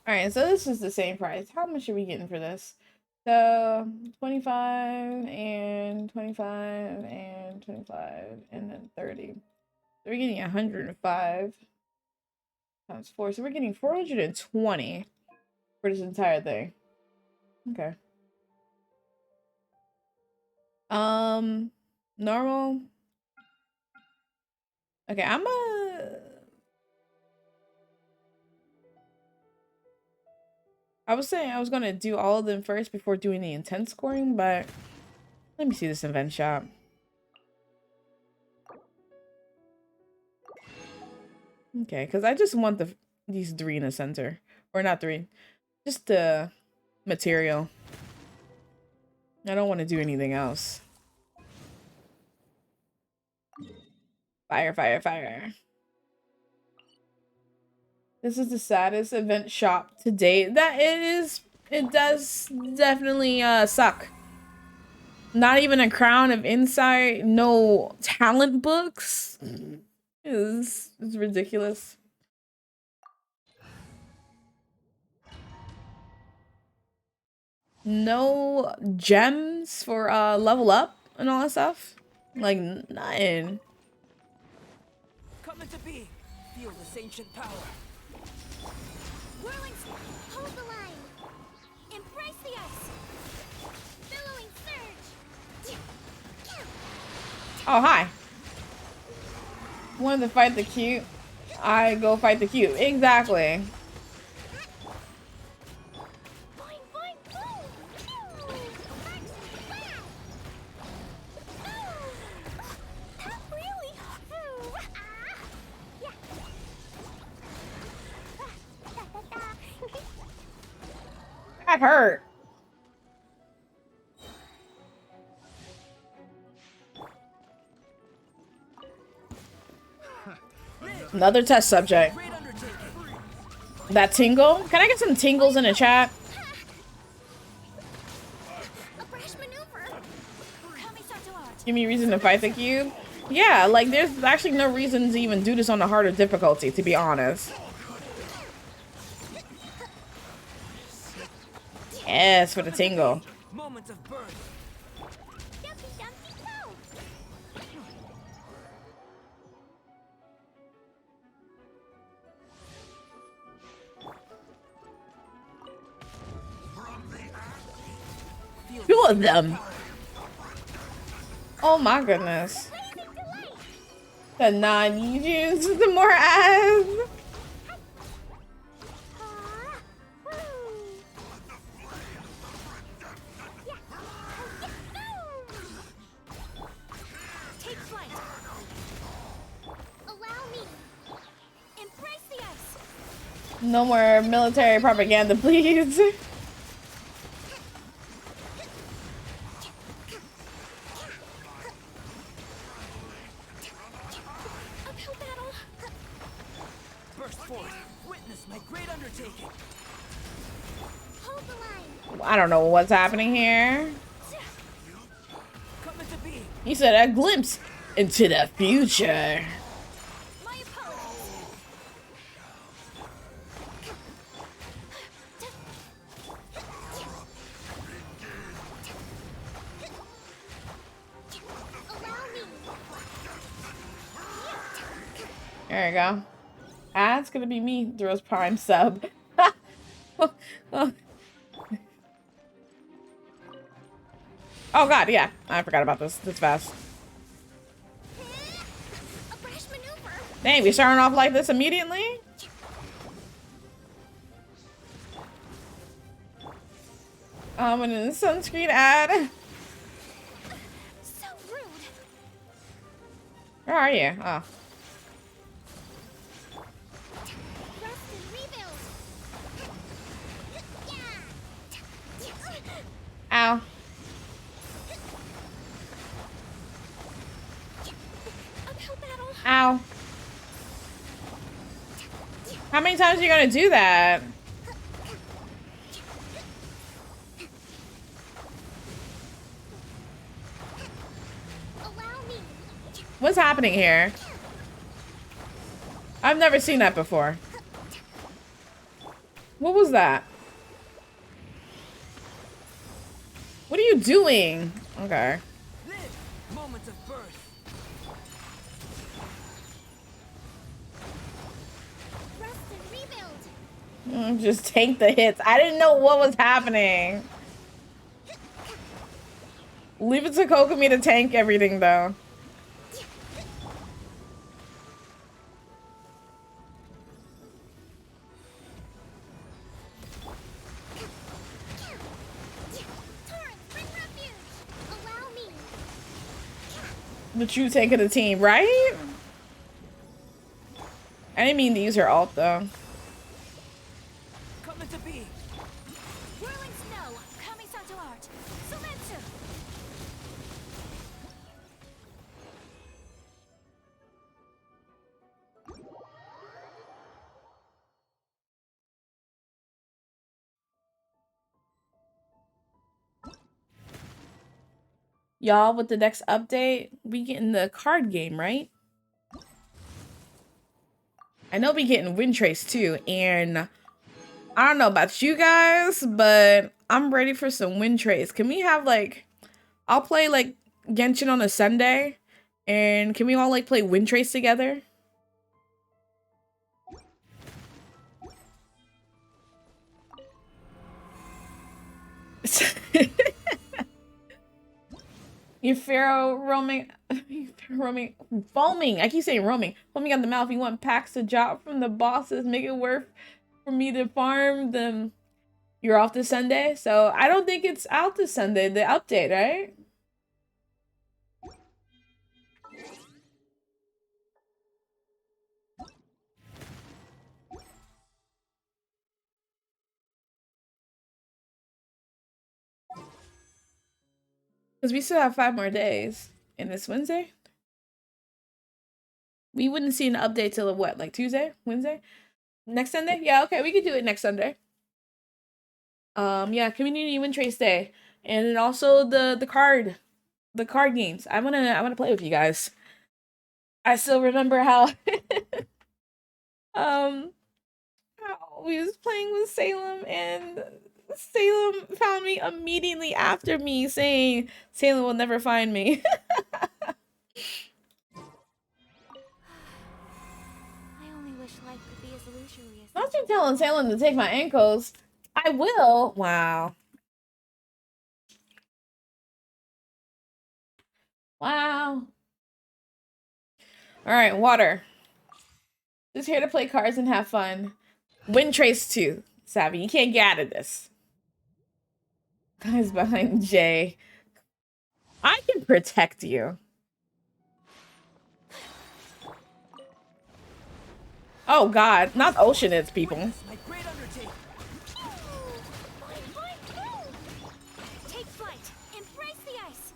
Alright, so this is the same price. How much are we getting for this? So 25 and 25 and 25 and then 30. So we're getting 105 times 4. So we're getting 420 for this entire thing. Okay. Normal. Okay, I was saying I was gonna do all of them first before doing the intense scoring, but let me see this event shop. Okay, because I just want these 3 in the center. Or not 3. Just the material. I don't want to do anything else. Fire, fire, fire. This is the saddest event shop to date. It does definitely suck. Not even a crown of insight, no talent books. It's ridiculous. No gems for level up and all that stuff. Like nothing. Come into being. Feel this ancient power. Whirling, hold the line. Embrace the ice. Billowing surge. Oh hi. Wanted to fight the cute. I go fight the cute. Exactly. Boing, boing, boom. Pew. March, wow. Ooh. That really. Ooh. Yeah. That hurt. Another test subject. Great undertaking. That tingle? Can I get some tingles in the chat? A brash maneuver. Kami-sato art. Give me a reason to fight the cube? Yeah, like there's actually no reason to even do this on the harder difficulty, to be honest. Yes, for the tingle. Moments of birth. Dumpy, dumpy, go. Feel Two of them. Oh my goodness. Blazing delight. The non-Eugenes, the more ass. Ah, woo. Yeah. Boom. Take flight. Allow me. Embrace the ice. No more military propaganda, please. Uphill battle. burst forth. Witness my great undertaking. Hold the line. I don't know what's happening here. Come into being. He said a glimpse into the future. My apologies. Allow me. There you go. That's gonna be me, Throws Prime sub. Oh god, yeah. I forgot about this. This fast. A brash maneuver. Dang, we starting off like this immediately? And then sunscreen ad. So rude. Where are you? Oh. Rest and rebuild. Yeah. Ow. Uphill battle. Ow. How many times are you gonna do that? Allow me. What's happening here? I've never seen that before. What was that? What are you doing? Okay. Live. Moments of birth. Rest and rebuild. Just take the hits. I didn't know what was happening. Leave it to Kokomi to tank everything, though. Torrent, bring refuge. Allow me. The true tank of the team, right? I didn't mean to use her ult, though. Come into being. Whirling snow. Kami-sato art. Sumetsu. Y'all, with the next update, we getting the card game, right? I know we getting Wind Trace too, and I don't know about you guys, but I'm ready for some win trays. Can we have like, I'll play like Genshin on a Sunday, and can we all like play win trays together? You Pharaoh roaming, roaming, foaming. I keep saying roaming. Foaming at the mouth. You want packs to drop from the bosses, make it worth for me to farm them. You're off this Sunday, so I don't think it's out this Sunday. The update, right? Because we still have 5 more days. And it's Wednesday? We wouldn't see an update till what, like Tuesday? Wednesday? Next Sunday? Yeah, okay, we could do it next Sunday. Yeah, Community Win Trace Day. And then also the card games. I wanna play with you guys. I still remember how how we was playing with Salem, and Salem found me immediately after me, saying Salem will never find me. I only wish life could be as leisurely as Don't you telling Salem to take my ankles. I will. Wow. Wow. All right, water. Just here to play cards and have fun. Win Trace 2. Savvy, you can't get out of this. Guys behind Jay. I can protect you. Oh God, not ocean it's people. Witness my great undertaking. Take flight. Embrace the ice.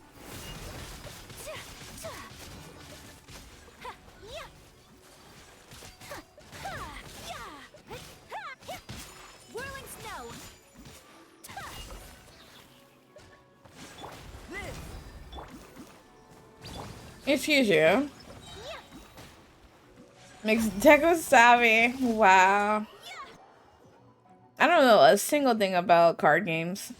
Whirling snow. Excuse you. Makes Deco savvy. Wow. I don't know a single thing about card games.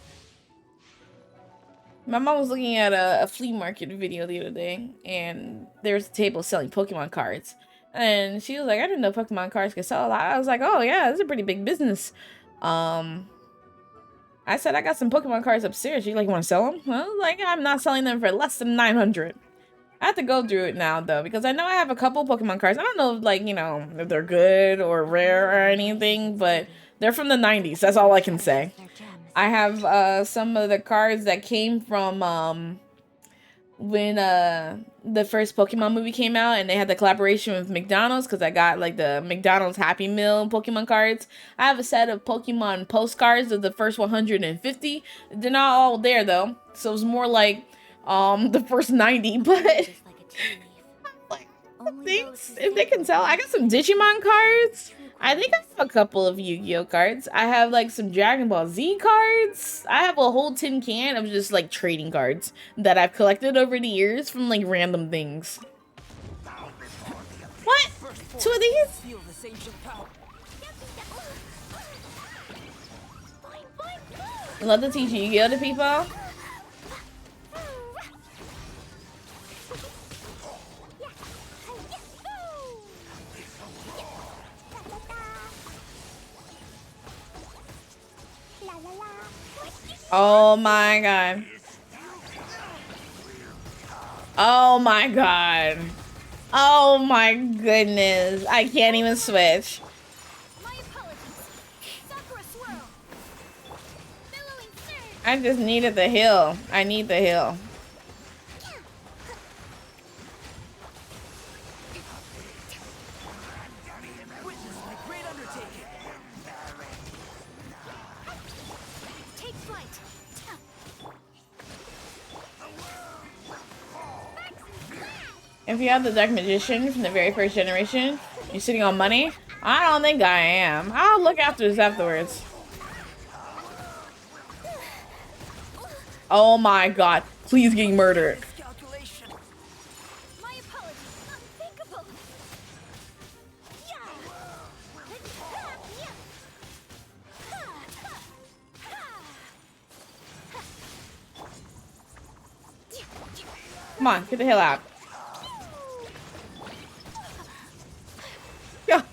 My mom was looking at a flea market video the other day, and there's a table selling Pokemon cards. And she was like, I didn't know Pokemon cards could sell a lot. I was like, oh yeah, it's a pretty big business. I said, I got some Pokemon cards upstairs. You like want to sell them? Well, like, I'm not selling them for less than 900. I have to go through it now, though, because I know I have a couple Pokemon cards. I don't know, like, you know, if they're good or rare or anything, but they're from the 90s. That's all I can say. I have some of the cards that came from when the first Pokemon movie came out, and they had the collaboration with McDonald's, because I got like the McDonald's Happy Meal Pokemon cards. I have a set of Pokemon postcards of the first 150. They're not all there though, so it was more like the first 90, but like, thanks if they can tell. I got some Digimon cards. I think I have a couple of Yu-Gi-Oh cards. I have like some Dragon Ball Z cards. I have a whole tin can of just like trading cards that I've collected over the years from like random things. What? 2 of these? Feel this ancient power. I love to teach Yu-Gi-Oh to people. Oh my God. Oh my God. Oh my goodness. I can't even switch. My apologies. Sakura swirl. Billowing surge. I just needed the heal. I need the heal. Witness my great undertaking. Take flight. If you have the Dark Magician from the very first generation, you're sitting on money? I don't think I am. I'll look after this afterwards. Oh my God. Please get murdered. Calculation. My apologies. Unthinkable. Come on, get the hell out.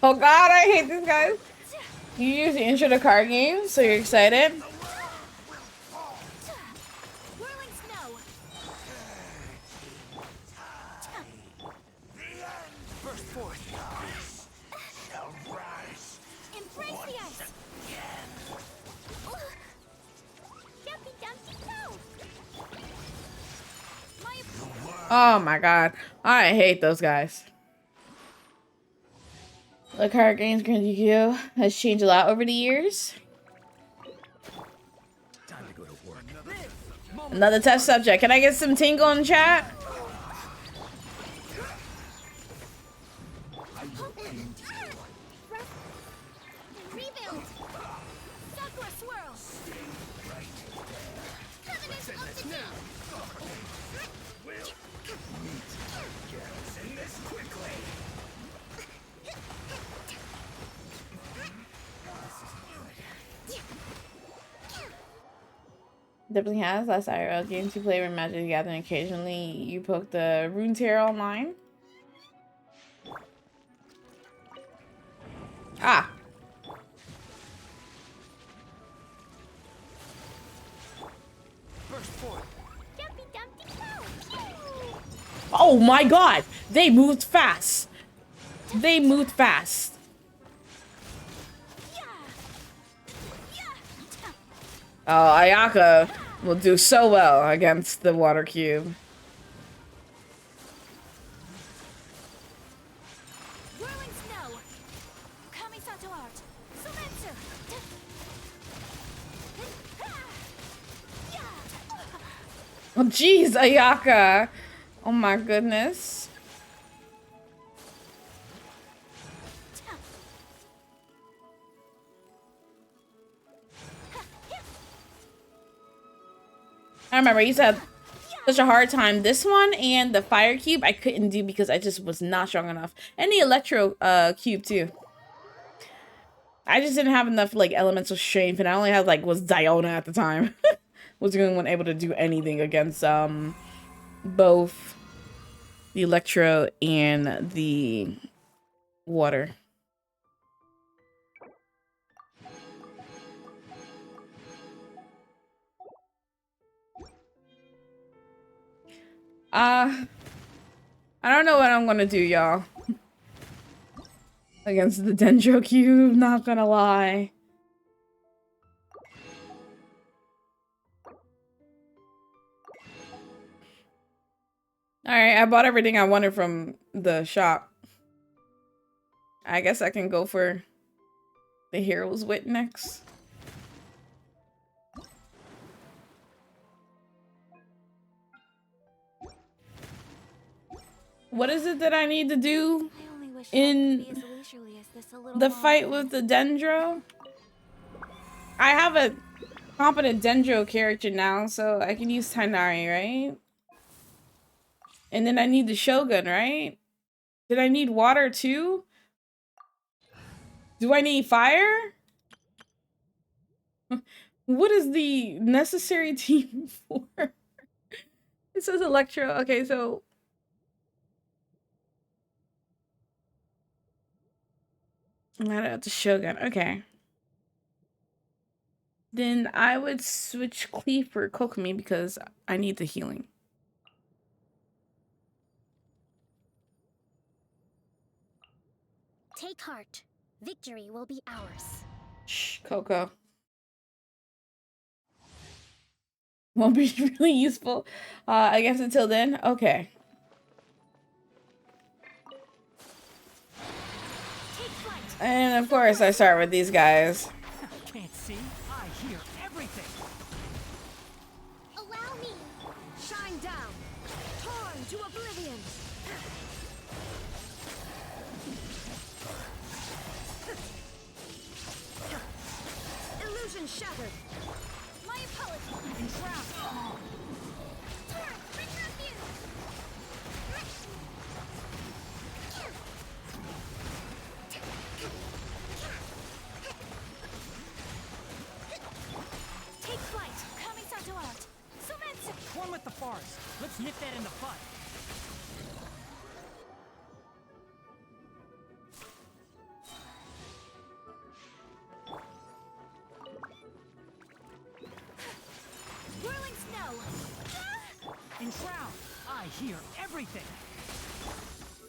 Oh god, I hate these guys. You use the intro to card games, so you're excited? Whirling snow. Burst forth. Embrace the ice. Dumpty dumpty go. Oh my god. I hate those guys. The card games Yu has changed a lot over the years. Time to go to work. Another test subject. Can I get some tingle in the chat? Rebuild. Sakura swirl. Covenant ultimate. Definitely has. Last IRL games you play were Magic the Gathering. Occasionally you poke the Rune Terror online. Ah. Burst forth. Dumpty dumpty go. Oh my god! They moved fast. They moved fast. Oh, Ayaka will do so well against the water cube. Whirling snow. Kamisato art. Sumetsu. Oh jeez, Ayaka. Oh my goodness. I remember I used to have such a hard time. This one and the fire cube I couldn't do because I just was not strong enough. And the electro cube too. I just didn't have enough like elemental strength, and I only had like was Diona at the time. Was the only one able to do anything against both the electro and the water. I don't know what I'm gonna do, y'all. Against the Dendro Cube, not gonna lie. Alright, I bought everything I wanted from the shop. I guess I can go for the Hero's Wit next. What is it that I need to do in the fight with the Dendro? I have a competent Dendro character now, so I can use Tainari, right? And then I need the Shogun, right? Did I need water too? Do I need fire? What is the necessary team for? It says Electro. Okay, so I'm not at the Shogun. Okay. Then I would switch Cleave for Kokomi because I need the healing. Take heart. Victory will be ours. Shh, Coco. Won't be really useful. I guess until then. Okay. And of course I start with these guys. Can't see. I hear everything. Allow me. Shine down. Torn to oblivion. Illusion shattered. My apologies. Drown. Return you. Take flight. Kamisato art. Sumetsu. One with the forest. Let's nip that in the bud. I hear everything.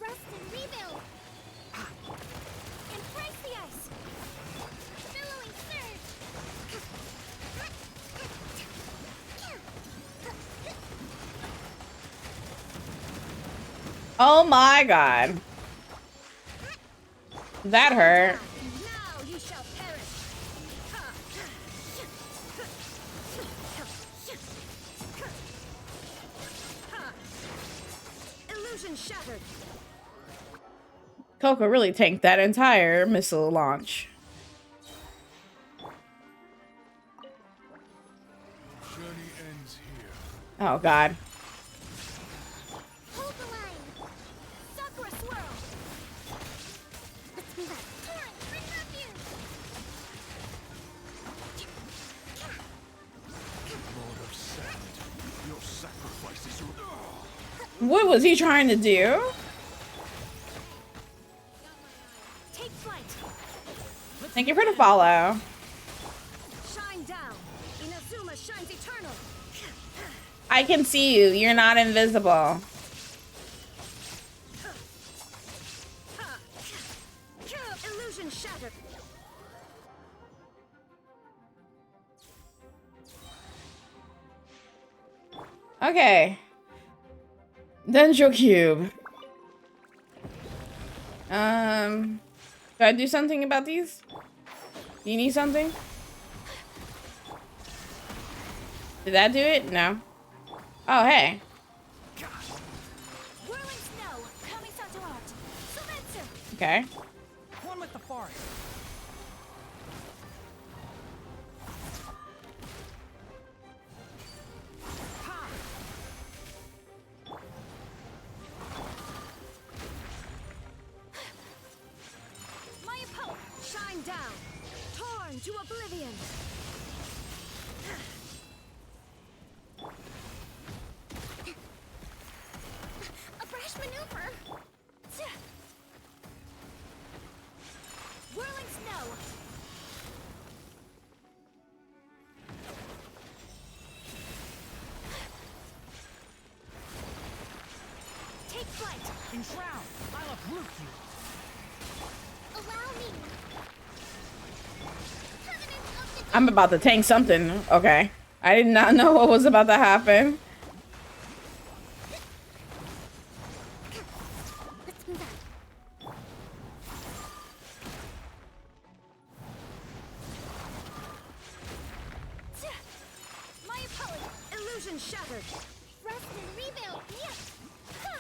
Rest and rebuild. Embrace the ice. Billowing surge. Oh my god. That hurt. Now you shall perish. Illusion shattered. Coco really tanked that entire missile launch. Journey ends here. Oh god. Hold the line. Sakura swirl. Let's move on. Torrent, bring refuge. Lord of Sand, your sacrifices are... What was he trying to do? Take flight. Thank you for the follow. Shine down. Inazuma shines eternal. I can see you. You're not invisible. Illusion shattered. Okay. Dendro Cube. Do I do something about these? You need something? Did that do it? No. Oh, hey. Whirling snow. Kamisato art. Sumetsu. Okay. One with the forest. Ha! My opponent. Shine down. Torn to oblivion. A brash maneuver. Whirling snow. Take flight. Enshroud. I'll uproot you. Allow me. Covenant of the I'm about to tank something. Okay. I did not know what was about to happen. Let's move on. My opponent. Illusion shattered. Rest and rebuild. Yeah. Ha!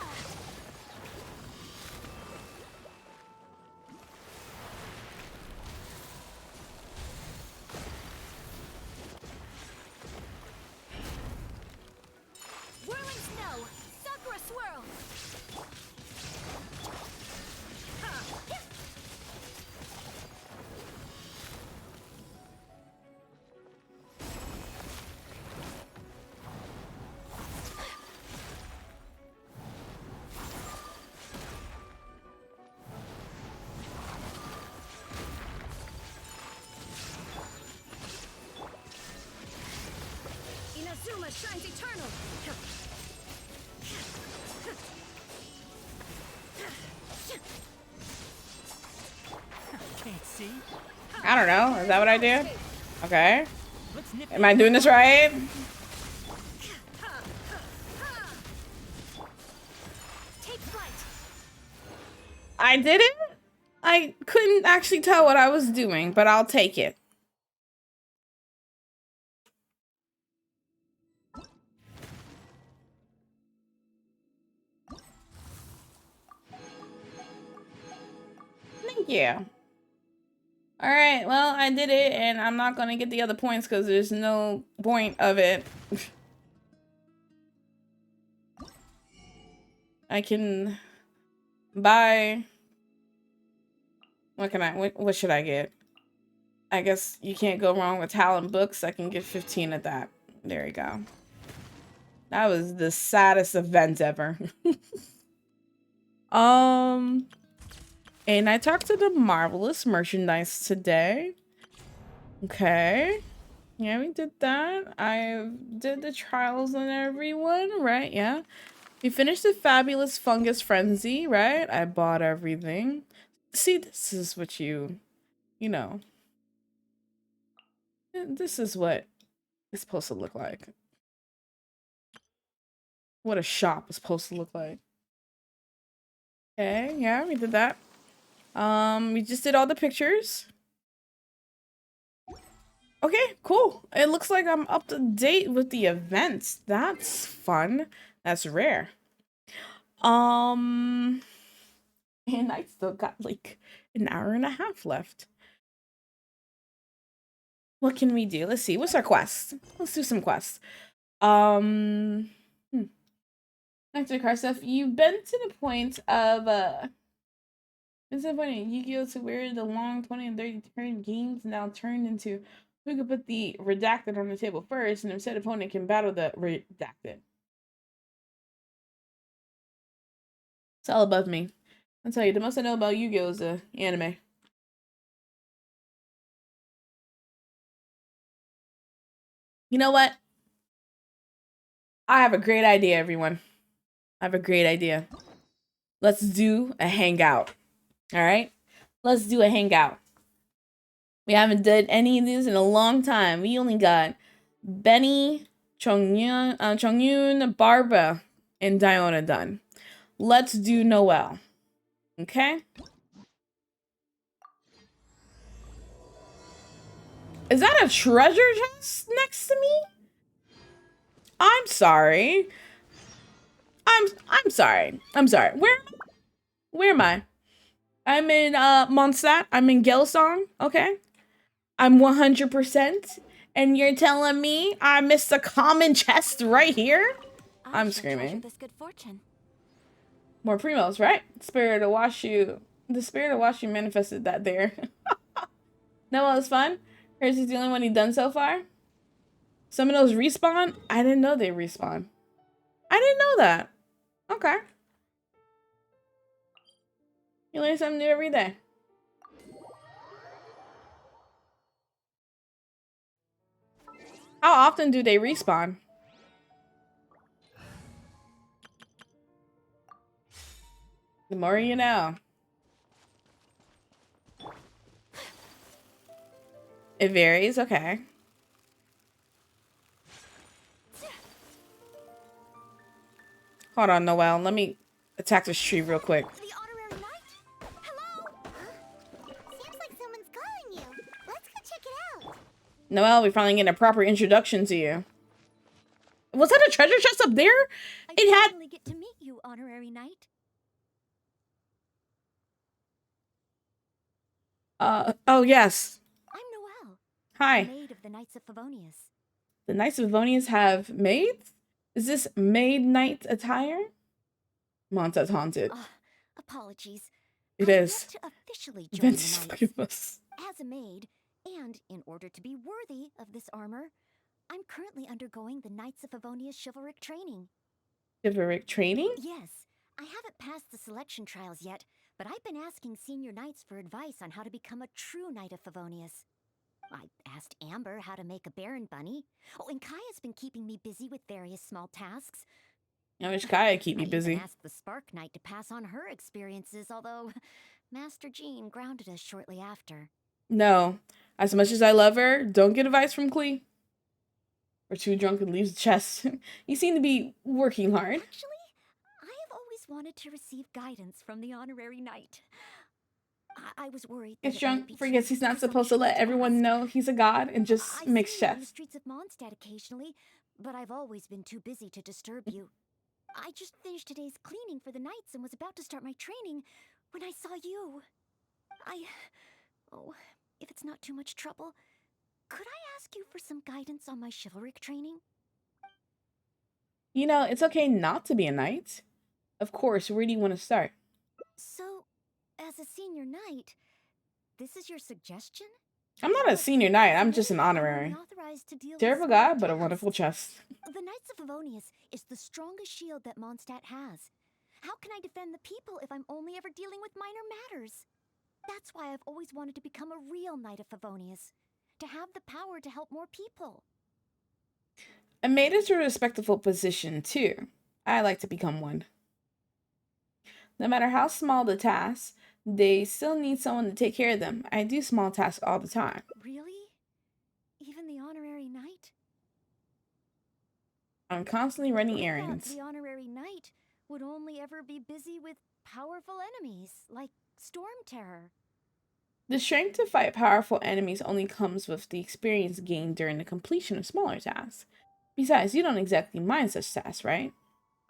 Whirling snow. Sakura swirl. Inazuma shines eternal. Can't see. I don't know. Is that what I did? Okay. Let's nip Am I doing this right? Take flight. I did it? I couldn't actually tell what I was doing, but I'll take it. Thank you. All right, well, I did it, and I'm not going to get the other points because there's no point of it. I can buy... what should I get? I guess you can't go wrong with talent books. I can get 15 of that. There you go. That was the saddest event ever. And I talked to the Marvelous merchandise today. Okay. Yeah, we did that. I did the trials on everyone, right? Yeah. We finished the fabulous fungus frenzy, right? I bought everything. See, this is what you know. This is what it's supposed to look like. What a shop is supposed to look like. Okay, yeah, we did that. We just did all the pictures. Okay, cool. It looks like I'm up to date with the events. That's fun. That's rare. And I still got like an hour and a half left. What can we do? Let's see. What's our quest? Let's do some quests. Dr. Karsteff, you've been to the point of it's so funny. Yu-Gi-Oh! To where the long 20 and 30 turn games now turned into who could put the redacted on the table first, and instead opponent can battle the redacted. It's all above me. I'll tell you, the most I know about Yu-Gi-Oh! Is anime. You know what? I have a great idea, everyone. I have a great idea. Let's do a hangout. All right? Let's do a hangout. We haven't done any of these in a long time. We only got Benny, Chongyun, Barbara, and Diona done. Let's do Noelle. Okay? Is that a treasure chest next to me? I'm sorry. I'm sorry. I'm sorry. Where am I? I'm in Mondstadt. I'm in Gelsong. Okay. I'm 100%. And you're telling me I missed a common chest right here? I'm screaming. This good fortune. More primos, right? Spirit of Washu. The Spirit of Washu manifested that there. Noelle is fun. Hers is the only one he's done so far. Some of those respawn? I didn't know they respawn. I didn't know that. Okay. You learn something new every day. How often do they respawn? The more you know. It varies, okay. Hold on, Noelle. Let me attack this tree real quick. The honorary knight? Hello? Huh? Seems like someone's calling you. Let's go check it out. Noelle, we finally get a proper introduction to you. Was that a treasure chest up there? It had... finally get to meet you, honorary knight. Oh yes. I'm Noelle. Hi. Maid of the Knights of Favonius. The Knights of Favonius have maids? Is this maid knight attire? Monta's haunted. Apologies. It I've is. yet to officially join Vince, the Knights. forgive us. As a maid, and in order to be worthy of this armor, I'm currently undergoing the Knights of Favonius chivalric training. Chivalric training? Yes, I haven't passed the selection trials yet, but I've been asking senior knights for advice on how to become a true Knight of Favonius. I asked Amber how to make a Baron Bunny. Oh, and Kaya's been keeping me busy with various small tasks. I wish Kaya keep me I busy. even asked the Spark Knight to pass on her experiences, although Master Jean grounded us shortly after. No. As much as I love her, don't get advice from Klee. Or too drunk and leaves the chest. You seem to be working hard. Actually, I have always wanted to receive guidance from the honorary knight. I was worried that Gets it might drunk, be forgets too he's not supposed to let presumptuous everyone ask. know he's a god, and just I makes see you on the chess. streets of Mondstadt occasionally, but I've always been too busy to disturb you. I just finished today's cleaning for the knights and was about to start my training when I saw you. Oh, if it's not too much trouble, could I ask you for some guidance on my chivalric training? You know, it's okay not to be a knight. Of course, where do you want to start? So, as a senior knight, this is your suggestion? I'm not a senior knight, I'm just an honorary. Terrible guy, but a wonderful chest. The Knights of Favonius is the strongest shield that Mondstadt has. How can I defend the people if I'm only ever dealing with minor matters? That's why I've always wanted to become a real Knight of Favonius. To have the power to help more people. A maid is a respectable position, too. I like to become one. No matter how small the task, they still need someone to take care of them. I do small tasks all the time. Really? Even the honorary knight? I'm constantly running I thought errands. the honorary knight would only ever be busy with powerful enemies, like Storm Terror. The strength to fight powerful enemies only comes with the experience gained during the completion of smaller tasks. Besides, you don't exactly mind such tasks, right?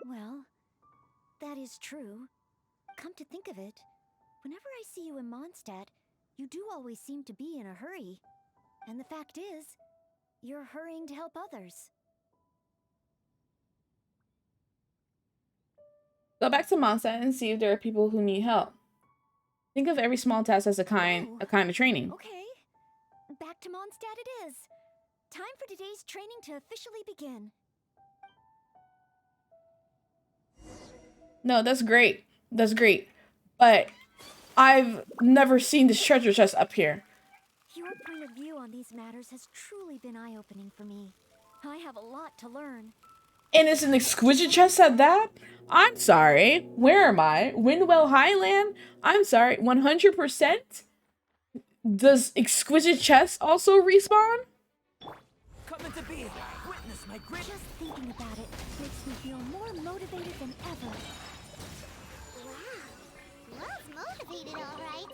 Well, that is true. Come to think of it, whenever I see you in Mondstadt, you do always seem to be in a hurry. And the fact is, you're hurrying to help others. Go back to Mondstadt and see if there are people who need help. Think of every small task as a kind of training. Okay, back to Mondstadt it is. Time for today's training to officially begin. No, that's great. That's great. But I've never seen this treasure chest up here. Your point of view on these matters has truly been eye-opening for me. I have a lot to learn. And it's an exquisite chest at that? I'm sorry. Where am I? Windwell Highland? I'm sorry. 100%? Does exquisite chest also respawn? Coming to be. Witness my great. Just thinking about it makes me feel more motivated than ever. Wow. Love's motivated, all right.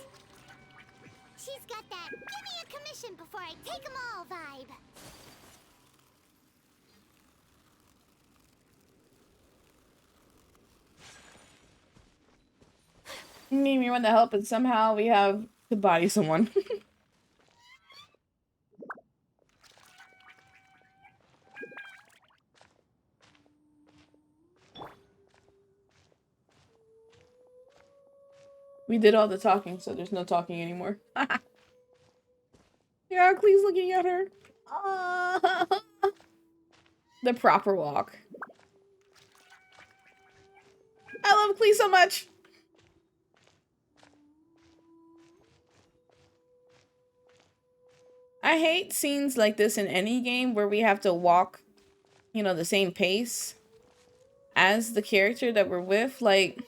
She's got that give me a commission before I take 'em all vibe. You need me run the help and somehow we have to body someone. We did all the talking, so there's no talking anymore. Yeah, Clee's looking at her. The proper walk. I love Clee so much. I hate scenes like this in any game where we have to walk, you know, the same pace as the character that we're with. Like,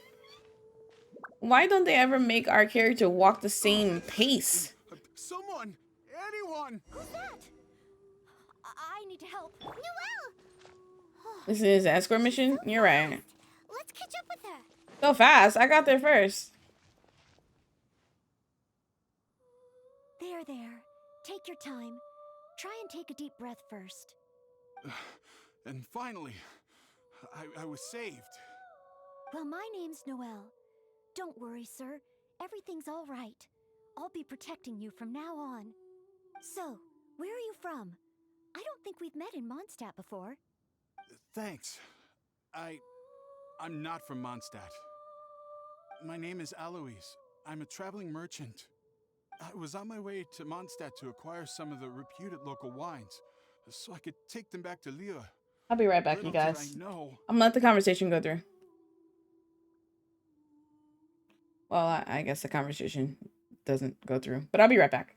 why don't they ever make our character walk the same pace? Someone! Anyone! Who's that? I need to help. Noelle! This is an escort mission? You're right. Let's catch up with her. So fast. I got there first. There. Take your time. Try and take a deep breath first. And finally, I was saved. Well, my name's Noelle. Don't worry, sir. Everything's all right. I'll be protecting you from now on. So, where are you from? I don't think we've met in Mondstadt before. Thanks. I'm not from Mondstadt. My name is Alois. I'm a traveling merchant. I was on my way to Mondstadt to acquire some of the reputed local wines, so I could take them back to Liyue. I'll be right back, Little you guys. did I know. I'm gonna let the conversation go through. Well, I guess the conversation doesn't go through, but I'll be right back.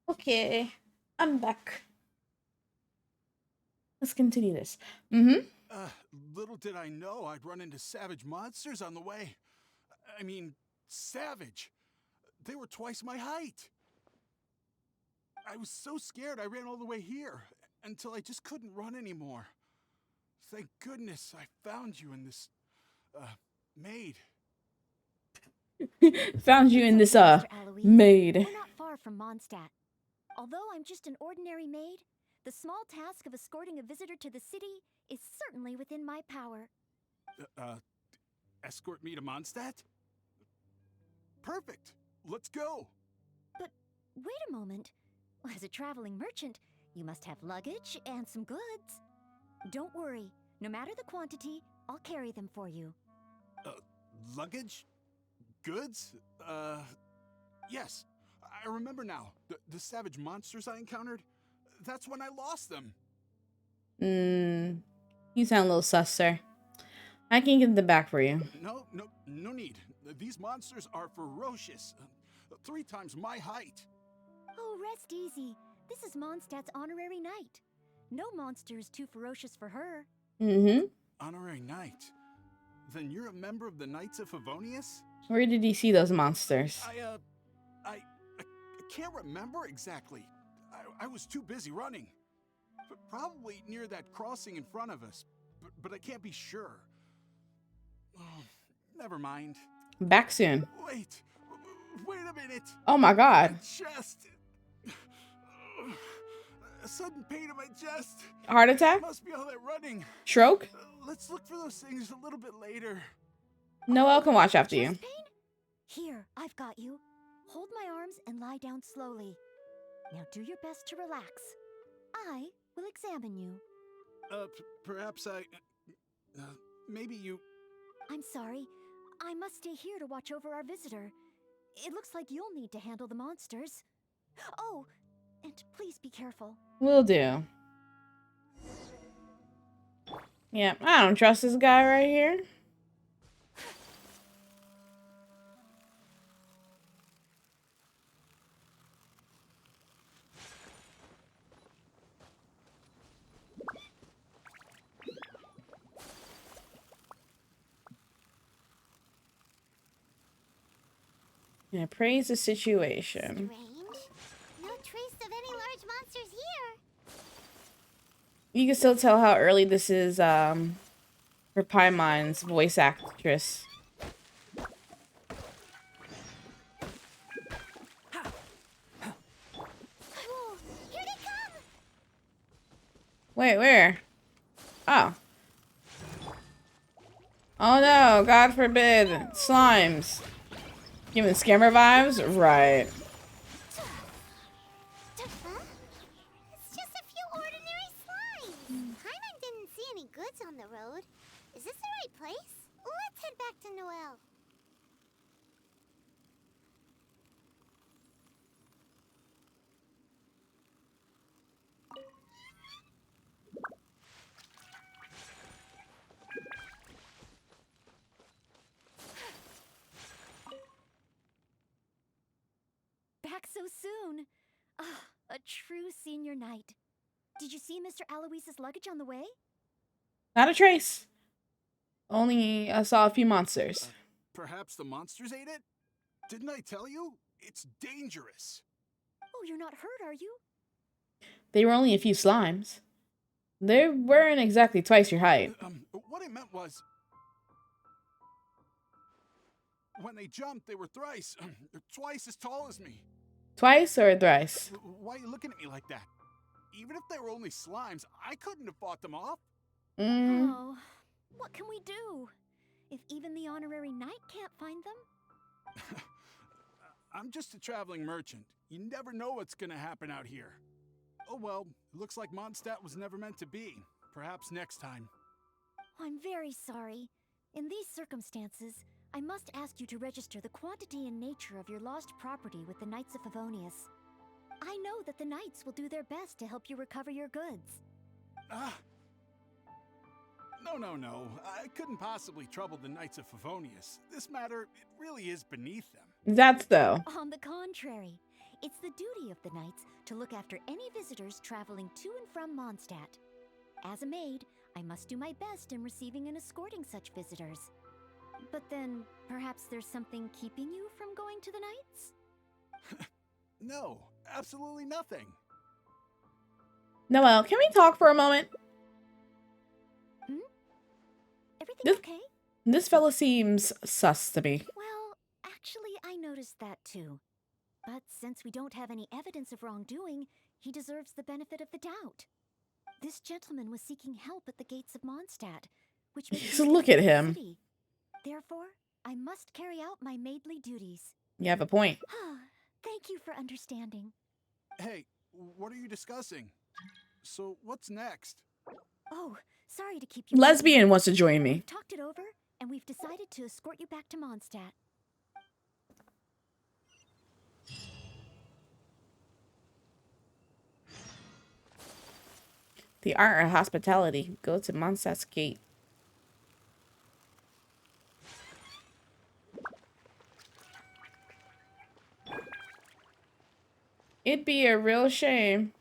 Okay, I'm back. Let's continue this. Mm-hmm. Little did I know I'd run into savage monsters on the way. I mean, savage. They were twice my height. I was so scared I ran all the way here until I just couldn't run anymore. Thank goodness I found you in this, maid. Found you in It's this, okay, Mr. Alois. maid. We're not far from Mondstadt. Although I'm just an ordinary maid, the small task of escorting a visitor to the city is certainly within my power. Escort me to Mondstadt? Perfect. Let's go. But wait a moment. As a traveling merchant, you must have luggage and some goods. Don't worry. No matter the quantity, I'll carry them for you. Luggage? Goods? Yes. I remember now. The savage monsters I encountered? That's when I lost them. You sound a little sus, sir. I can get them back for you. No need. These monsters are ferocious. 3 times my height. Oh, rest easy. This is Mondstadt's honorary knight. No monster is too ferocious for her. Mm-hmm. Honorary knight? Then you're a member of the Knights of Favonius? Where did he see those monsters? I can't remember exactly. I was too busy running. But probably near that crossing in front of us. But I can't be sure. Oh, never mind. Back soon. Wait a minute. Oh my god. My chest. A sudden pain in my chest. Heart attack? Must be all that running. Stroke? Let's look for those things a little bit later. Noelle can watch after you. Chest pain? Here, I've got you. Hold my arms and lie down slowly. Now do your best to relax. I will examine you. Perhaps maybe you... I'm sorry. I must stay here to watch over our visitor. It looks like you'll need to handle the monsters. Oh, and please be careful. Will do. Yeah, I don't trust this guy right here. Yeah, praise the situation. Strange. No trace of any large monsters here. You can still tell how early this is, for Paimon's voice actress. Whoa, here they come! Wait, where? Oh. Oh no, God forbid. Slimes. Giving scammer vibes? Right. Huh? It's just a few ordinary slimes. Paimon didn't see any goods on the road. Is this the right place? Let's head back to Noelle. Back so soon. Ah, a true senior knight. Did you see Mr. Alois's luggage on the way? Not a trace. Only I saw a few monsters. Perhaps the monsters ate it? Didn't I tell you? It's dangerous. Oh, you're not hurt, are you? They were only a few slimes. They weren't exactly twice your height. What I meant was... When they jumped, they were twice as tall as me. Twice or thrice? Why are you looking at me like that? Even if they were only slimes, I couldn't have fought them off. Oh, what can we do? If even the honorary knight can't find them? I'm just a traveling merchant. You never know what's gonna happen out here. Oh well, looks like Mondstadt was never meant to be. Perhaps next time. I'm very sorry. In these circumstances, I must ask you to register the quantity and nature of your lost property with the Knights of Favonius. I know that the Knights will do their best to help you recover your goods. No. I couldn't possibly trouble the Knights of Favonius. This matter, it really is beneath them. That's though. On the contrary, It's the duty of the knights to look after any visitors traveling to and from Mondstadt. As a maid, I must do my best in receiving and escorting such visitors. But then, perhaps there's something keeping you from going to the knights? No, absolutely nothing. Noelle, can we talk for a moment? Everything okay? This fella seems sus to me. Well, actually, I noticed that too. But since we don't have any evidence of wrongdoing, he deserves the benefit of the doubt. This gentleman was seeking help at the gates of Mondstadt, which makes Just him look the at capital of him. the city. Therefore, I must carry out my maidly duties. You have a point. Thank you for understanding. Hey, what are you discussing? So, what's next? Oh, sorry to keep you Lesbian waiting. wants to join me. We've talked it over, and we've decided to escort you back to Mondstadt. The art of hospitality. Go to Mondstadt's gate. It'd be a real shame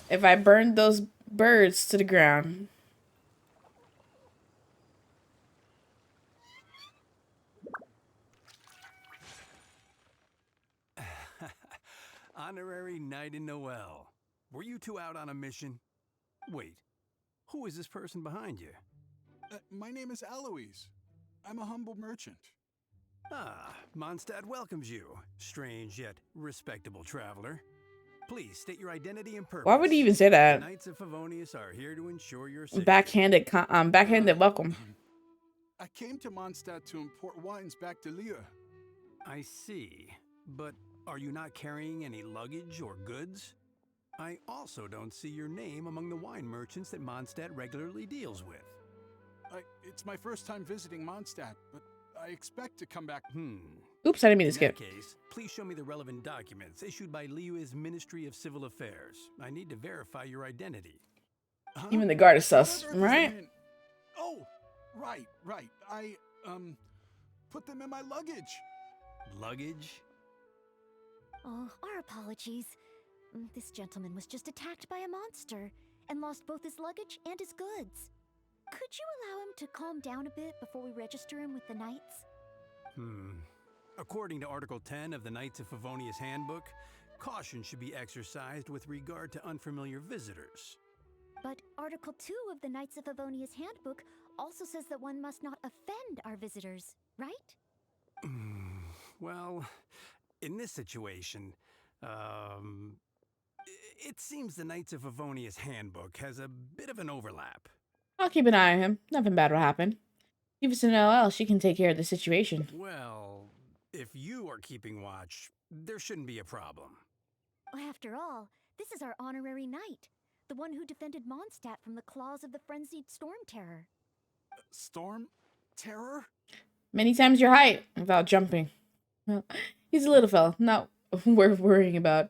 if I burned those birds to the ground. Honorary Knight in Noel. Were you two out on a mission? Wait, who is this person behind you? My name is Alois. I'm a humble merchant. Ah, Mondstadt welcomes you, strange yet respectable traveler. Please state your identity and purpose. Why would he even say The that? Knights of Favonius are here to ensure your safety. Backhanded welcome. I came to Mondstadt to import wines back to Lille. I see. But are you not carrying any luggage or goods? I also don't see your name among the wine merchants that Mondstadt regularly deals with. It's my first time visiting Mondstadt, but I expect to come back. Oops, I didn't mean to In skip. that case, please show me the relevant documents issued by Liyue's Ministry of Civil Affairs. I need to verify your identity. Huh? Even the guard is sus, What on earth is right? an in- Oh, right. I, put them in my luggage. Luggage? Oh, our apologies. This gentleman was just attacked by a monster and lost both his luggage and his goods. Could you allow him to calm down a bit before we register him with the Knights? According to Article 10 of the Knights of Favonius Handbook, caution should be exercised with regard to unfamiliar visitors. But Article 2 of the Knights of Favonius Handbook also says that one must not offend our visitors, right? Well, in this situation, it seems the Knights of Favonius Handbook has a bit of an overlap. I'll keep an eye on him. Nothing bad will happen. Give us an LL. She can take care of the situation. Well, if you are keeping watch, there shouldn't be a problem. After all, this is our honorary knight, the one who defended Mondstadt from the claws of the frenzied Storm Terror. Storm? Terror? Many times your height without jumping. Well, he's a little fella. Not worth worrying about.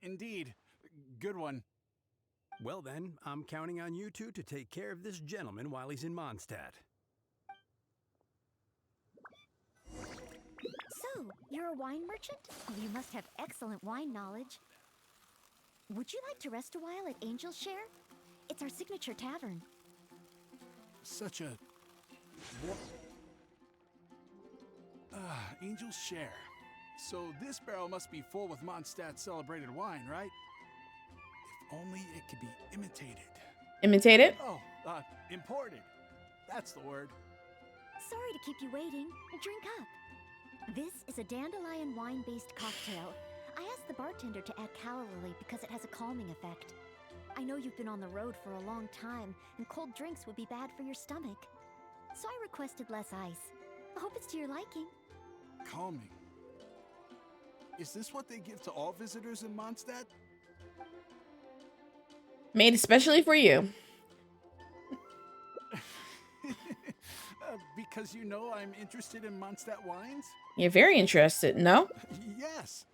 Indeed. Good one. Well then, I'm counting on you two to take care of this gentleman while he's in Mondstadt. So, you're a wine merchant? You must have excellent wine knowledge. Would you like to rest a while at Angel's Share? It's our signature tavern. Such a... Angel's Share. So this barrel must be full with Mondstadt celebrated wine, right? If only it could be imitated. Imitate it? Oh, imported. That's the word. Sorry to keep you waiting. Drink up. This is a dandelion wine-based cocktail. I asked the bartender to add calla lily because it has a calming effect. I know you've been on the road for a long time, and cold drinks would be bad for your stomach. So I requested less ice. I hope it's to your liking. Calming. Is this what they give to all visitors in Mondstadt? Made especially for you. Because you know I'm interested in Mondstadt wines? You're very interested, no? Yes.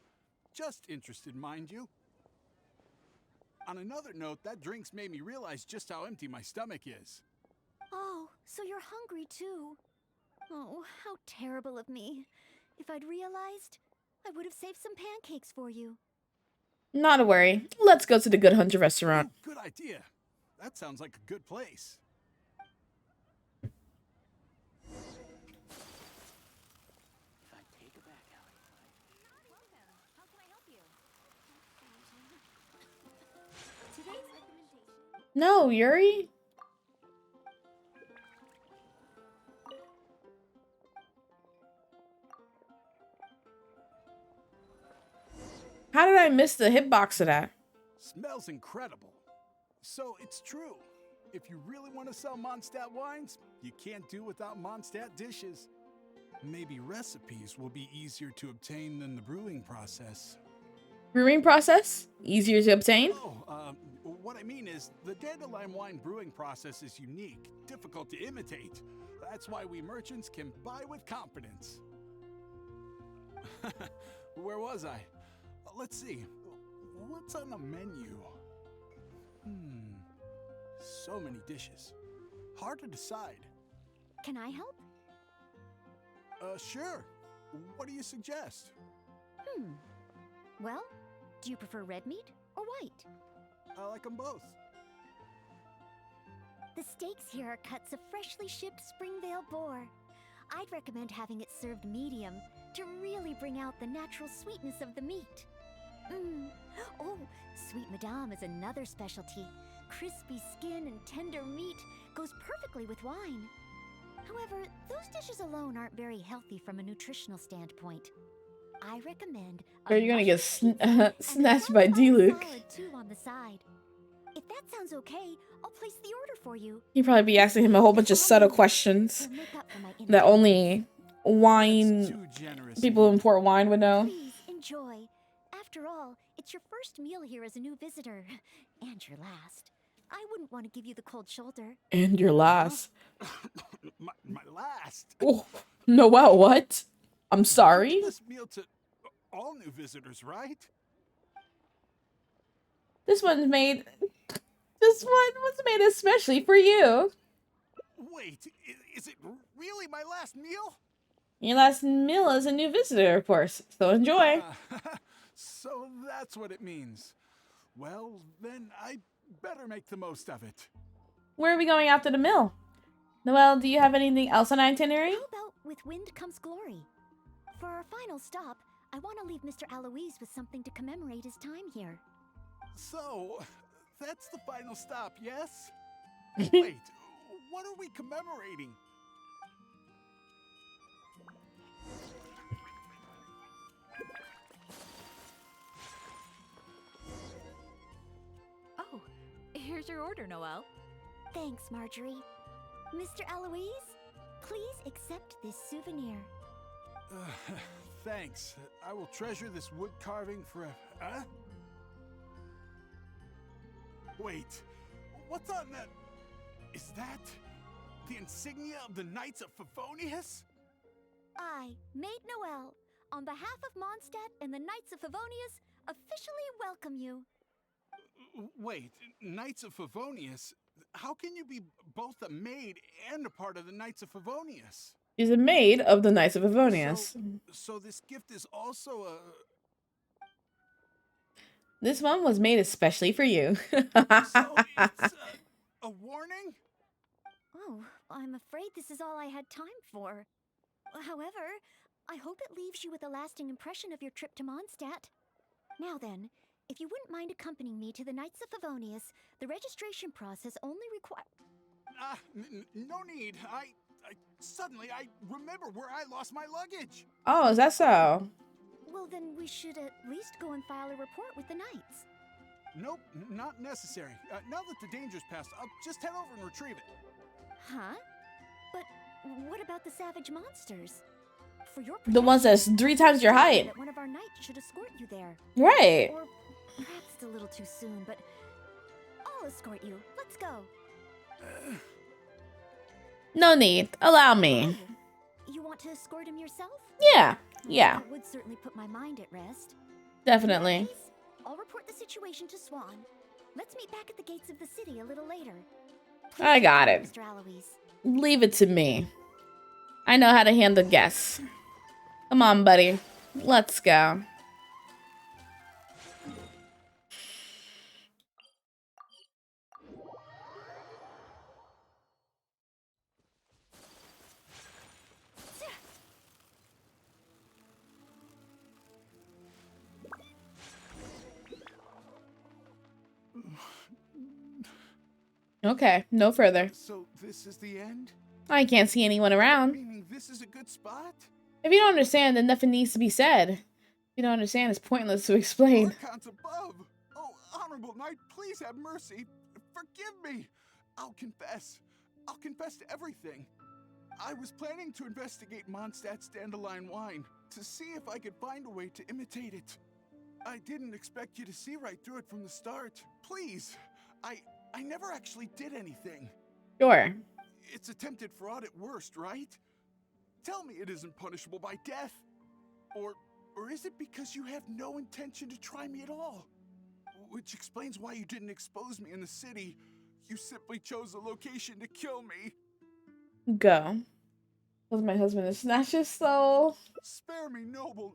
Just interested, mind you. On another note, that drink's made me realize just how empty my stomach is. Oh, so you're hungry too. Oh, how terrible of me. If I'd realized, I would have saved some pancakes for you. Not a worry. Let's go to the Good Hunter restaurant. Oh, good idea. That sounds like a good place. No, Yuri? How did I miss the hitbox of that? Smells incredible. So it's true. If you really want to sell Mondstadt wines, you can't do without Mondstadt dishes. Maybe recipes will be easier to obtain than the brewing process. Brewing process? Easier to obtain? Oh, what I mean is, the dandelion wine brewing process is unique, difficult to imitate. That's why we merchants can buy with confidence. Where was I? Let's see. What's on the menu? So many dishes. Hard to decide. Can I help? Sure. What do you suggest? Well, do you prefer red meat or white? I like them both. The steaks here are cuts of freshly shipped Springvale boar. I'd recommend having it served medium to really bring out the natural sweetness of the meat. Oh, Sweet Madame is another specialty. Crispy skin and tender meat goes perfectly with wine. However, those dishes alone aren't very healthy from a nutritional standpoint. I recommend Or you're gonna get snatched by by D-Luke. too on the side. If that sounds okay, I'll place the order for you. You'd probably be asking him a whole bunch of subtle questions To make up for my that inability. only That's wine too generous. people who import wine would know. Please enjoy. After all, it's your first meal here as a new visitor, and your last. I wouldn't want to give you the cold shoulder. And your last. my last. Oh, Noel, what? I'm sorry? This meal to all new visitors, right? This one was made especially for you. Wait, is it really my last meal? Your last meal as a new visitor, of course. So enjoy. So that's what it means. Well, then I better make the most of it. Where are we going after the meal? Noel, do you have anything else on itinerary? How about with wind comes glory? For our final stop, I want to leave Mr. Alois with something to commemorate his time here. So, that's the final stop, yes? Wait, what are we commemorating? Oh, here's your order, Noelle. Thanks, Marjorie. Mr. Alois, please accept this souvenir. Thanks. I will treasure this wood carving forever. Huh? Wait, what's on that? Is that the insignia of the Knights of Favonius? I, Maid Noelle, on behalf of Mondstadt and the Knights of Favonius, officially welcome you. Wait, Knights of Favonius? How can you be both a maid and a part of the Knights of Favonius? She's a maid of the Knights of Favonius. So this gift is also a... This one was made especially for you. So it's a warning? Oh, I'm afraid this is all I had time for. However, I hope it leaves you with a lasting impression of your trip to Mondstadt. Now then, if you wouldn't mind accompanying me to the Knights of Favonius, the registration process only requires... No need. Suddenly I remember where I lost my luggage. Oh, is that so? Well, then we should at least go and file a report with the Knights. Nope, not necessary. Now that the danger's passed, I'll just head over and retrieve it. Huh? But what about the savage monsters? For your The ones that's 3 times your height. that one of our knights should escort you there. Right. Or perhaps it's a little too soon, but I'll escort you. Let's go. No need. Allow me. You want to escort him yourself? Yeah. Yeah. That would certainly put my mind at rest. Definitely. In that case, I'll report the situation to Swan. Let's meet back at the gates of the city a little later. I got it. Mr. Alois. Leave it to me. I know how to handle guests. Come on, buddy. Let's go. Okay, no further. So this is the end? I can't see anyone around. Meaning this is a good spot? If you don't understand, then nothing needs to be said. If you don't understand, it's pointless to explain. Archons above! Oh, honorable knight, please have mercy. Forgive me. I'll confess. I'll confess to everything. I was planning to investigate Mondstadt's dandelion wine to see if I could find a way to imitate it. I didn't expect you to see right through it from the start. Please. I never actually did anything. Sure. It's attempted fraud at worst, right? Tell me it isn't punishable by death. Or is it because you have no intention to try me at all? Which explains why you didn't expose me in the city. You simply chose a location to kill me. Go. Was my husband to snatch his soul? Spare me, noble.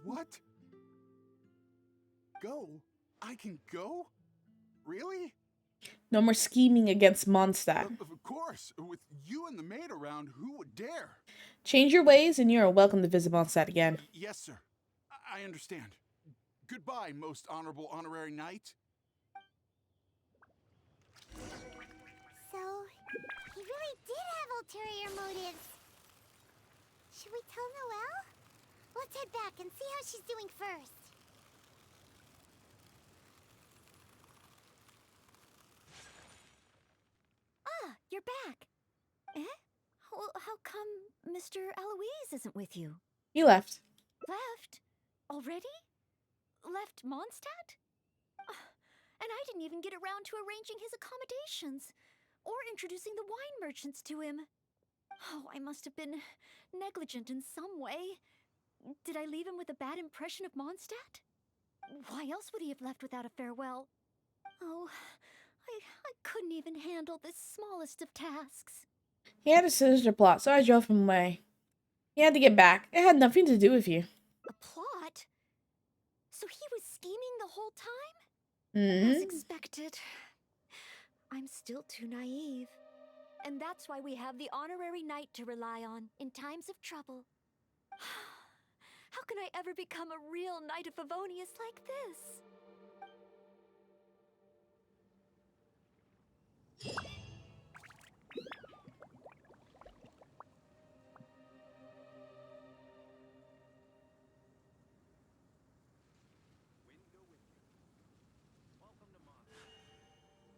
What? Go? I can go? Really? No more scheming against Mondstadt. Of course. With you and the maid around, who would dare? Change your ways and you are welcome to visit Mondstadt again. Yes, sir. I understand. Goodbye, most honorable honorary knight. So, he really did have ulterior motives. Should we tell Noelle? Let's head back and see how she's doing first. Ah, you're back. Eh? Well, how come Mr. Eloise isn't with you? He left. Left? Already? Left Mondstadt? And I didn't even get around to arranging his accommodations or introducing the wine merchants to him. Oh, I must have been negligent in some way. Did I leave him with a bad impression of Mondstadt? Why else would he have left without a farewell? Oh, I couldn't even handle this smallest of tasks. He had a sinister plot, so I drove him away. He had to get back. It had nothing to do with you. A plot? So he was scheming the whole time? Mm-hmm. As expected. I'm still too naive. And that's why we have the honorary knight to rely on in times of trouble. How can I ever become a real knight of Favonius like this?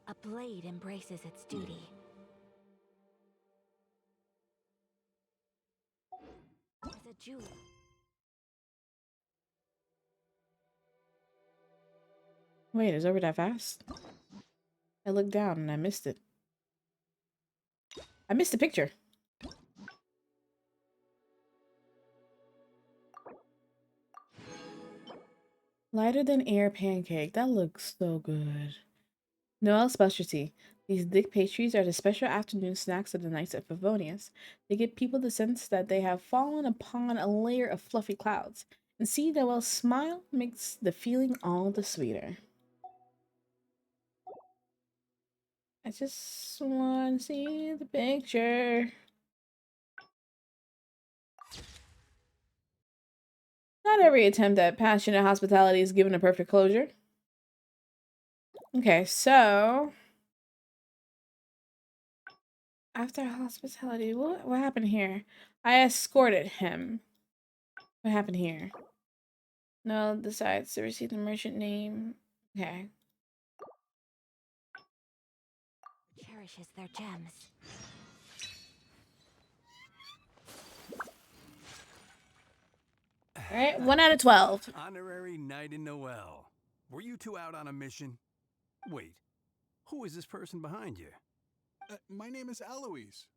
A blade embraces its duty. As a jewel. Wait, it's over that fast? I looked down and I missed it. I missed the picture. Lighter than air pancake. That looks so good. Noel's specialty. These thick pastries are the special afternoon snacks of the Knights of Favonius. They give people the sense that they have fallen upon a layer of fluffy clouds. And seeing Noel's smile makes the feeling all the sweeter. I just want to see the picture. Not every attempt at passionate hospitality is given a perfect closure. Okay, so after hospitality, what happened here? I escorted him. What happened here? No, decides to receive the merchant name. Okay. Cherishes their gems. All right, 1 out of 12. Honorary Knight in Noel. Were you two out on a mission? Wait, who is this person behind you? My name is Eloise.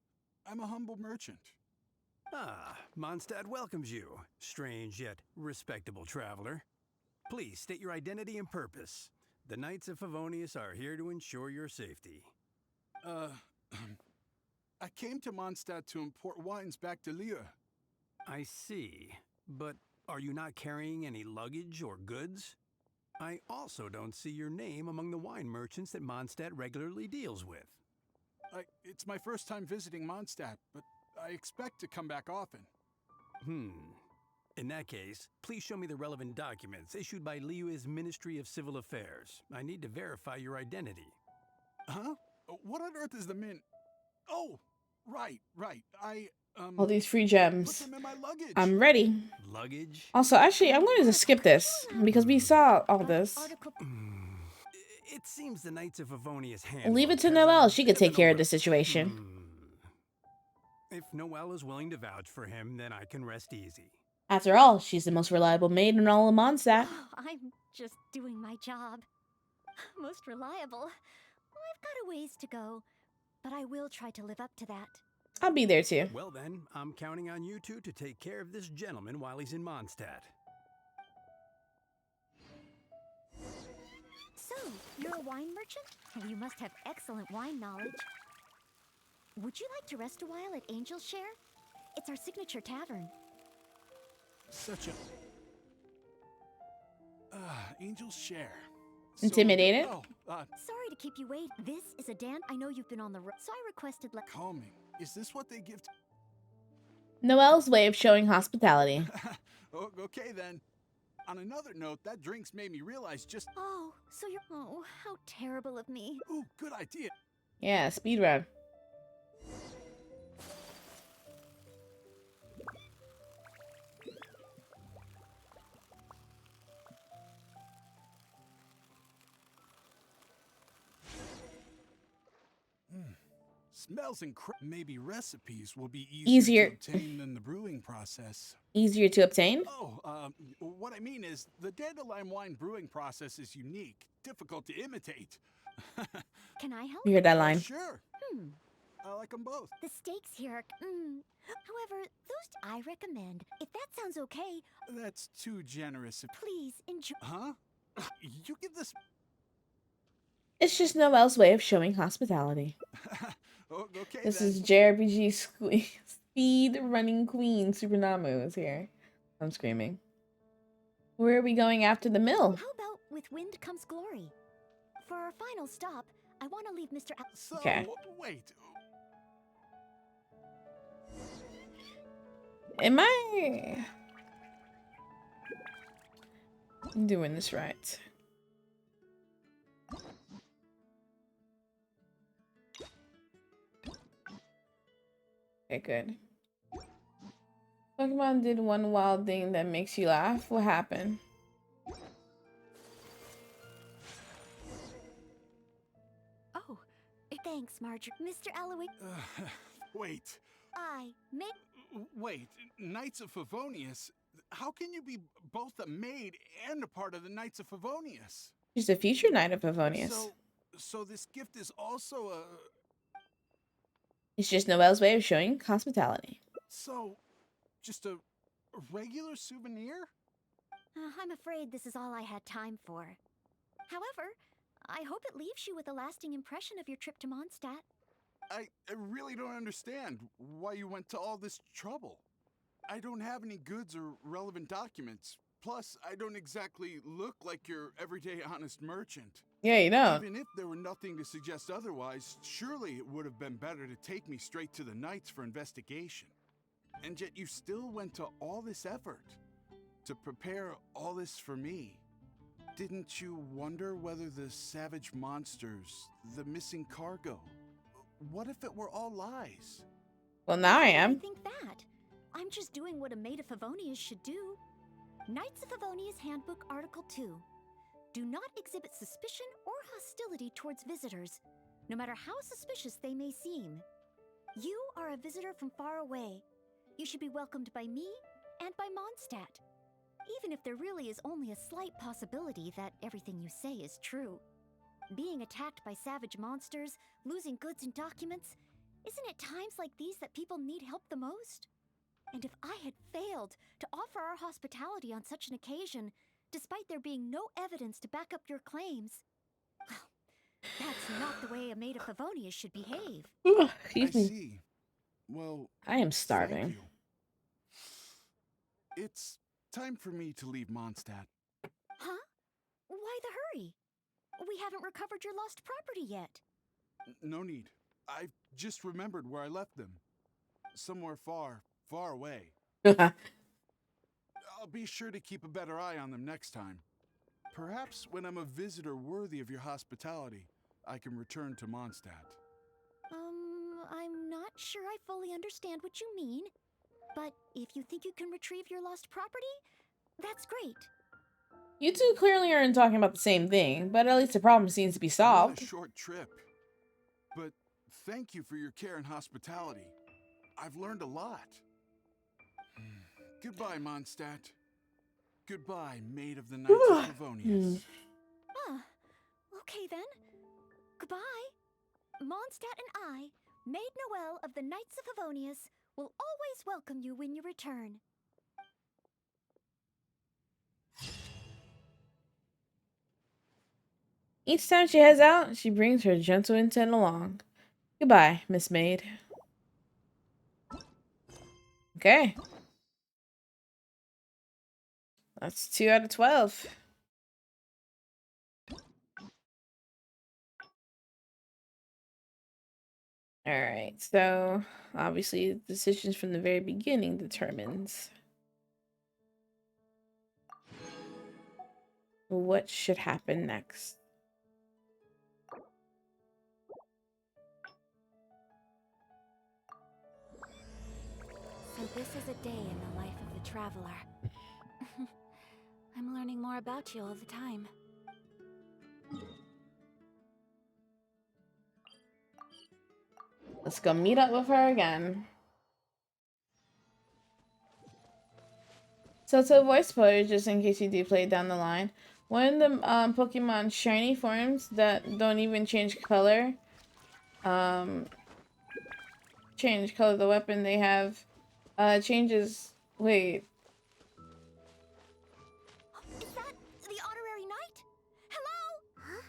I'm a humble merchant. Ah, Mondstadt welcomes you, strange yet respectable traveler. Please state your identity and purpose. The Knights of Favonius are here to ensure your safety. I came to Mondstadt to import wines back to Lille. I see. But are you not carrying any luggage or goods? I also don't see your name among the wine merchants that Mondstadt regularly deals with. It's my first time visiting Mondstadt, but I expect to come back often. In that case, please show me the relevant documents issued by Liyue's Ministry of Civil Affairs. I need to verify your identity. Huh? What on earth is the min... Oh! Right. All these free put gems. them in my luggage. I'm ready. Luggage? Also, actually, I'm going to just skip this because we saw all this. Article. It seems the Knights of Favonius handle. Leave it to Noelle. She could take care of the situation. If Noelle is willing to vouch for him, then I can rest easy. After all, she's the most reliable maid in all of Mondstadt. I'm just doing my job. Most reliable. I've got a ways to go, but I will try to live up to that. I'll be there too. Well then, I'm counting on you two to take care of this gentleman while he's in Mondstadt. So, you're a wine merchant? Well, you must have excellent wine knowledge. Would you like to rest a while at Angel's Share? It's our signature tavern. Such a... Angel's Share. Intimidated? Sorry to keep you waiting. This is a Dan. I know you've been on the road, so I requested Calming. Is this what they give to... Noelle's way of showing hospitality. Okay then. On another note, that drink's made me realize just... Oh, so you're... Oh, how terrible of me. Ooh, good idea. Yeah, speedrun. Smells incredible. Maybe recipes will be easier to obtain than the brewing process. Easier to obtain? Oh, what I mean is, the dandelion wine brewing process is unique, difficult to imitate. Can I help? You heard that line. Sure. I like them both. The steaks here are... However, those I recommend. If that sounds okay, That's too generous. please enjoy... Huh? You give this... It's just Noelle's way of showing hospitality. Okay, This then. is JRPG speed running queen Supernamu is here. I'm screaming. Where are we going after the mill? How about with wind comes glory? For our final stop, I want to leave Mr. So, Okay. wait. Am I doing this right? Okay, good. Pokemon did one wild thing that makes you laugh. What happened? Oh, thanks, Marjorie. Mr. Alloway, Wait. Wait, Knights of Favonius? How can you be both a maid and a part of the Knights of Favonius? She's a future knight of Favonius. So this gift is also a... It's just Noelle's way of showing hospitality. So, just a regular souvenir? I'm afraid this is all I had time for. However, I hope it leaves you with a lasting impression of your trip to Mondstadt. I really don't understand why you went to all this trouble. I don't have any goods or relevant documents. Plus, I don't exactly look like your everyday honest merchant. Yeah, you know. Even if there were nothing to suggest otherwise, surely it would have been better to take me straight to the Knights for investigation. And yet you still went to all this effort to prepare all this for me. Didn't you wonder whether the savage monsters, the missing cargo, what if it were all lies? Well, now I I am. think that. I'm just doing what a maid of Favonius should do. Knights of Favonius Handbook Article 2. Do not exhibit suspicion or hostility towards visitors, no matter how suspicious they may seem. You are a visitor from far away. You should be welcomed by me and by Mondstadt, even if there really is only a slight possibility that everything you say is true. Being attacked by savage monsters, losing goods and documents, isn't it times like these that people need help the most? And if I had failed to offer our hospitality on such an occasion, despite there being no evidence to back up your claims, well, that's not the way a maid of Favonius should behave. I Excuse me. see. Well, I am thank starving. you. It's time for me to leave Mondstadt. Huh? Why the hurry? We haven't recovered your lost property yet. No need. I just remembered where I left them. Somewhere far, far away. I'll be sure to keep a better eye on them next time. Perhaps when I'm a visitor worthy of your hospitality, I can return to Mondstadt. I'm not sure I fully understand what you mean. But if you think you can retrieve your lost property, that's great. You two clearly aren't talking about the same thing, but at least the problem seems to be I'm on a solved. short trip. But thank you for your care and hospitality. I've learned a lot. Goodbye, Mondstadt. Goodbye, Maid of the Knights of Favonius. Okay then. Goodbye. Mondstadt and I, Maid Noelle of the Knights of Favonius, will always welcome you when you return. Each time she heads out, she brings her gentle intent along. Goodbye, Miss Maid. Okay. That's 2 out of 12. Alright, so obviously decisions from the very beginning determines what should happen next. So this is a day in the life of the traveler. I'm learning more about you all the time. Let's go meet up with her again. So to avoid spoilers, just in case you do play it down the line, one of the Pokemon shiny forms that don't even change color, change color of the weapon they have, changes. Wait. Is that the honorary knight? Hello? Huh?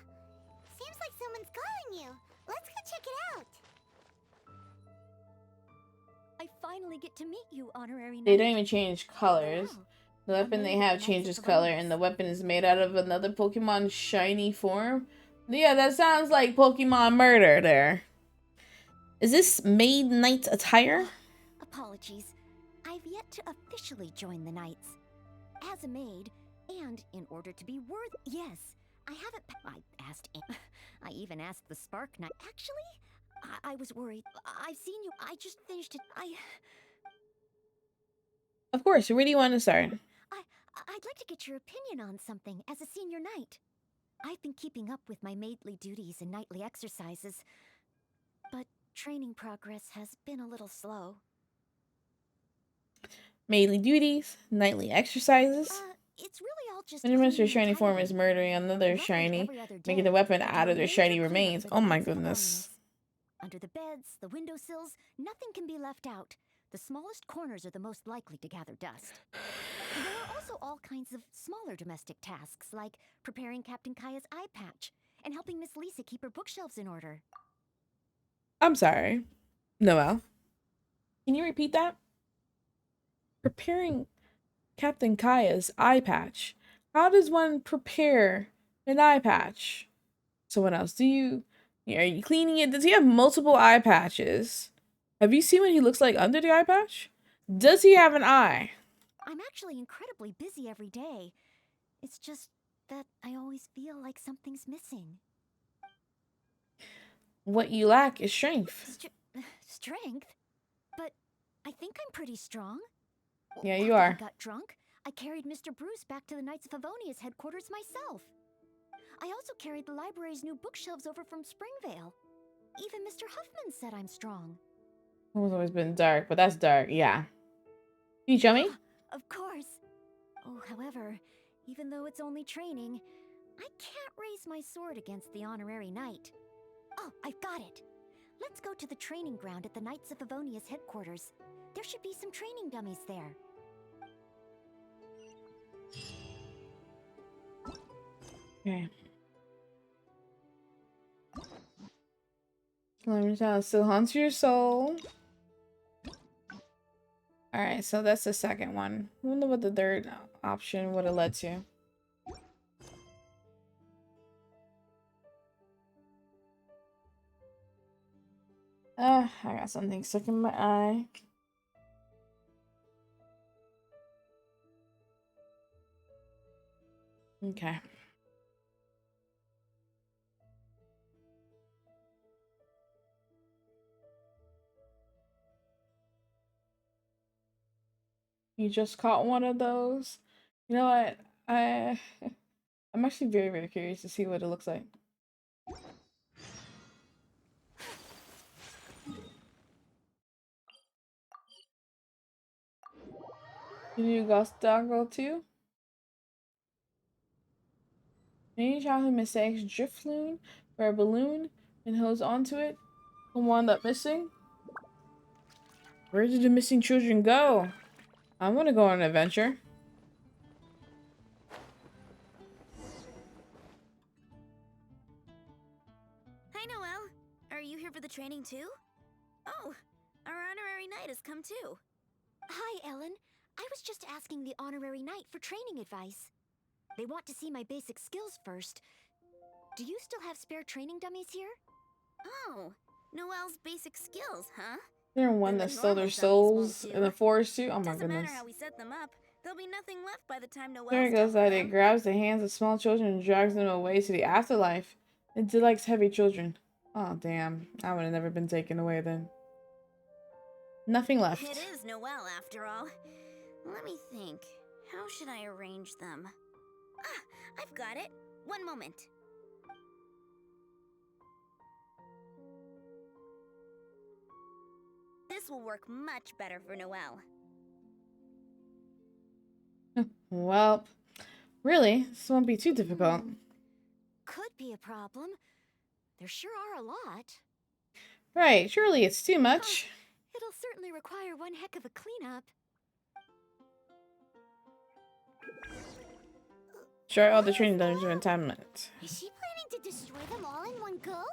Seems like someone's calling you. Let's go check it out. I finally get to meet you, honorary knight. They don't even change colors. Wow. The weapon they have changes color, and the weapon is made out of another Pokemon shiny form. Yeah, that sounds like Pokemon murder there. Is this Maid Knight attire? Apologies. I've yet to officially join the Knights. As a maid, and in order to be worthy. Yes, I haven't. I asked. I even asked the Spark Knight. Actually, I was worried. I've seen you. I just finished it. Of course, where do you want to start? I'd like to get your opinion on something as a senior knight. I've been keeping up with my maidly duties and nightly exercises, but training progress has been a little slow. Maidly duties, nightly exercises. It's really all just. Pretty much your cleaning shiny and form tidying. is murdering another Roughly shiny, every other making day, the weapon I do out a of their major shiny cleanup remains. for the Oh my Knights of goodness. Favonius. Under the beds, the windowsills, nothing can be left out. The smallest corners are the most likely to gather dust. There are also all kinds of smaller domestic tasks, like preparing Captain Kaya's eye patch and helping Miss Lisa keep her bookshelves in order. I'm sorry. Noelle. Can you repeat that? Preparing Captain Kaya's eye patch. How does one prepare an eye patch? Someone else. Are you cleaning it? Does he have multiple eye patches? Have you seen what he looks like under the eye patch? Does he have an eye? I'm actually incredibly busy every day. It's just that I always feel like something's missing. What you lack is strength. Strength? But I think I'm pretty strong. Yeah, you After are. I got drunk, I carried Mr. Bruce back to the Knights of Favonius headquarters myself. I also carried the library's new bookshelves over from Springvale. Even Mr. Huffman said I'm strong. It's always been dark, but that's dark. Yeah. Can you show me? Of course. Oh, however, even though it's only training, I can't raise my sword against the honorary knight. Oh, I've got it. Let's go to the training ground at the Knights of Favonius headquarters. There should be some training dummies there. Okay. Let me tell. Still haunts your soul. Alright, so that's the second one. I wonder what the third option would have led to. I got something stuck in my eye. Okay. You just caught one of those. You know what? I'm actually very, very curious to see what it looks like. Did you go Doggo too? Any child who mistakes Drifloon for a balloon and holds onto it will wind up missing? Where did the missing children go? I want to go on an adventure. Hi, Noelle. Are you here for the training too? Oh, our honorary knight has come too. Hi, Ellen. I was just asking the honorary knight for training advice. They want to see my basic skills first. Do you still have spare training dummies here? Oh, Noelle's basic skills, huh? There one Then that the stole their normal dummies won't souls do. in the forest too. Oh my Doesn't matter goodness. how we set them up. There'll be nothing left by the time There Noelle's it goes done with that it them. grabs the hands of small children and drags them away to the afterlife. It delights heavy children. Oh damn. I would have never been taken away then. Nothing left. It is Noelle, after all. Let me think. How should I arrange them? Ah, I've got it. One moment. This will work much better for Noelle. Well, really, this won't be too difficult. Could be a problem. There sure are a lot. Right, surely it's too much. It'll certainly require one heck of a cleanup. Sure, all the training done in 10 minutes. Is she planning to destroy them all in one go?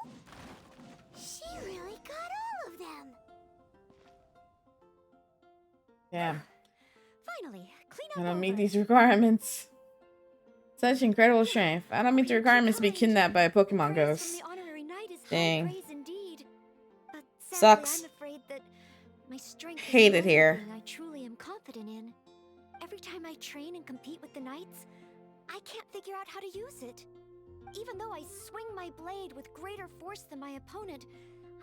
She really got all of them. Damn. Finally, clean I up don't meet over. these requirements. Such incredible strength. I don't meet the requirements to be kidnapped by a Pokemon Praise ghost. from the honorary knight is Dang. high praise indeed. But sadly, Sucks. I'm afraid that my strength Hate is it here. something I truly am confident in. Every time I train and compete with the knights, I can't figure out how to use it. Even though I swing my blade with greater force than my opponent,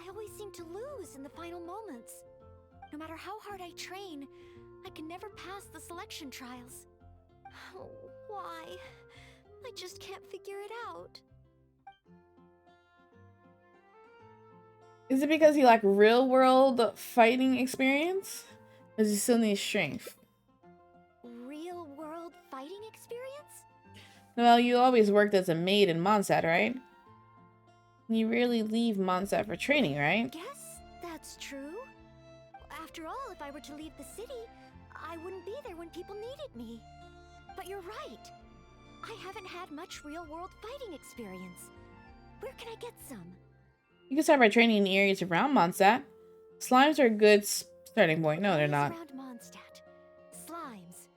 I always seem to lose in the final moments. No matter how hard I train, I can never pass the selection trials. Oh, why? I just can't figure it out. Is it because he lacked real world fighting experience? Or does he still need strength? Real world fighting experience? Well, you always worked as a maid in Mondstadt, right? You rarely leave Mondstadt for training, right? Guess that's true. After all, if I were to leave the city, I wouldn't be there when people needed me. But you're right. I haven't had much real-world fighting experience. Where can I get some? You can start by training in the areas around Mondstadt. Slimes are a good starting point. No, they're Areas not. around Mondstadt. Slimes.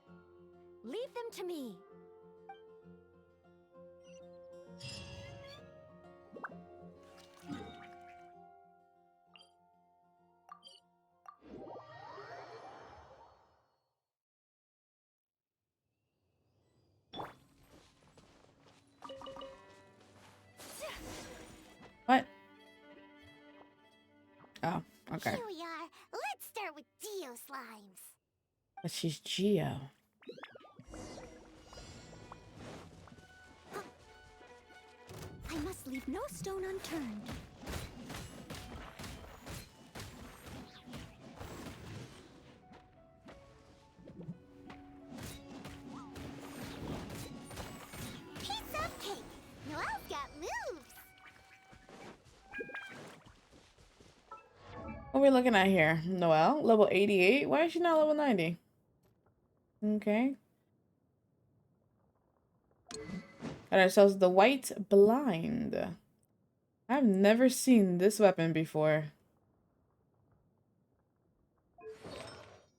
Leave them to me. What? Oh, okay. Here we are. Let's start with Geo Slimes. But she's Geo. I must leave no stone unturned. Piece of cake. Noelle's got moves. What are we looking at here? Noelle, level 88? Why is she not level 90? Okay. Got ourselves the white blind. I've never seen this weapon before.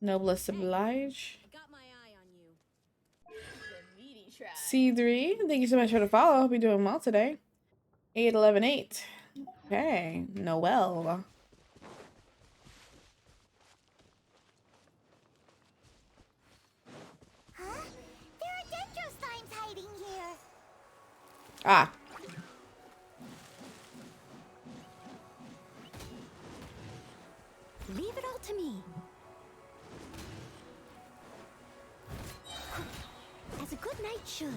Noblesse oblige. Got my eye on you. The meaty try. C3, thank you so much for the follow. Hope you're doing well today. 811-8. Okay, Noel. Huh? There are dendro slimes hiding here. Ah. Leave it all to me. As a good knight should.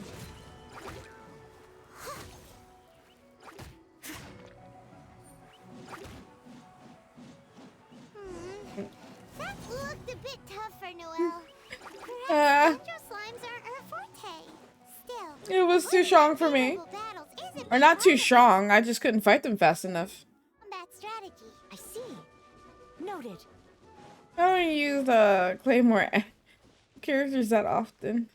That looked a bit tough for Noelle. Ah. Dendro slimes are her forte. Still, It was too strong for me. favorable battles is a Or big not too part of strong. I just couldn't fight them fast enough. combat strategy. I see. Noted. I don't use the Claymore characters that often.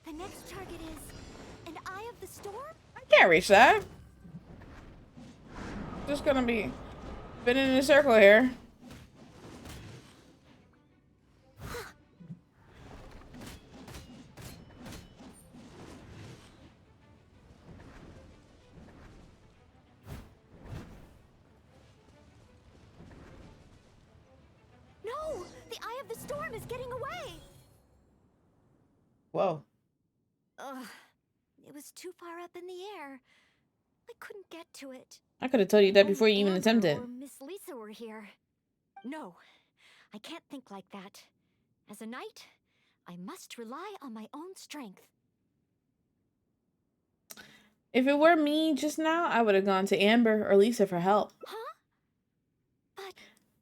The next target is an Eye of the Storm? I can't reach that. Just gonna be spinning in a circle here. No! The Eye of the Storm is getting away! Whoa. Ugh. It was too far up in the air. I couldn't get to it. I could have told you that before Only you even Amber attempted. or Miss Lisa were here. No, I can't think like that. As a knight, I must rely on my own strength. If it were me just now, I would have gone to Amber or Lisa for help. Huh? But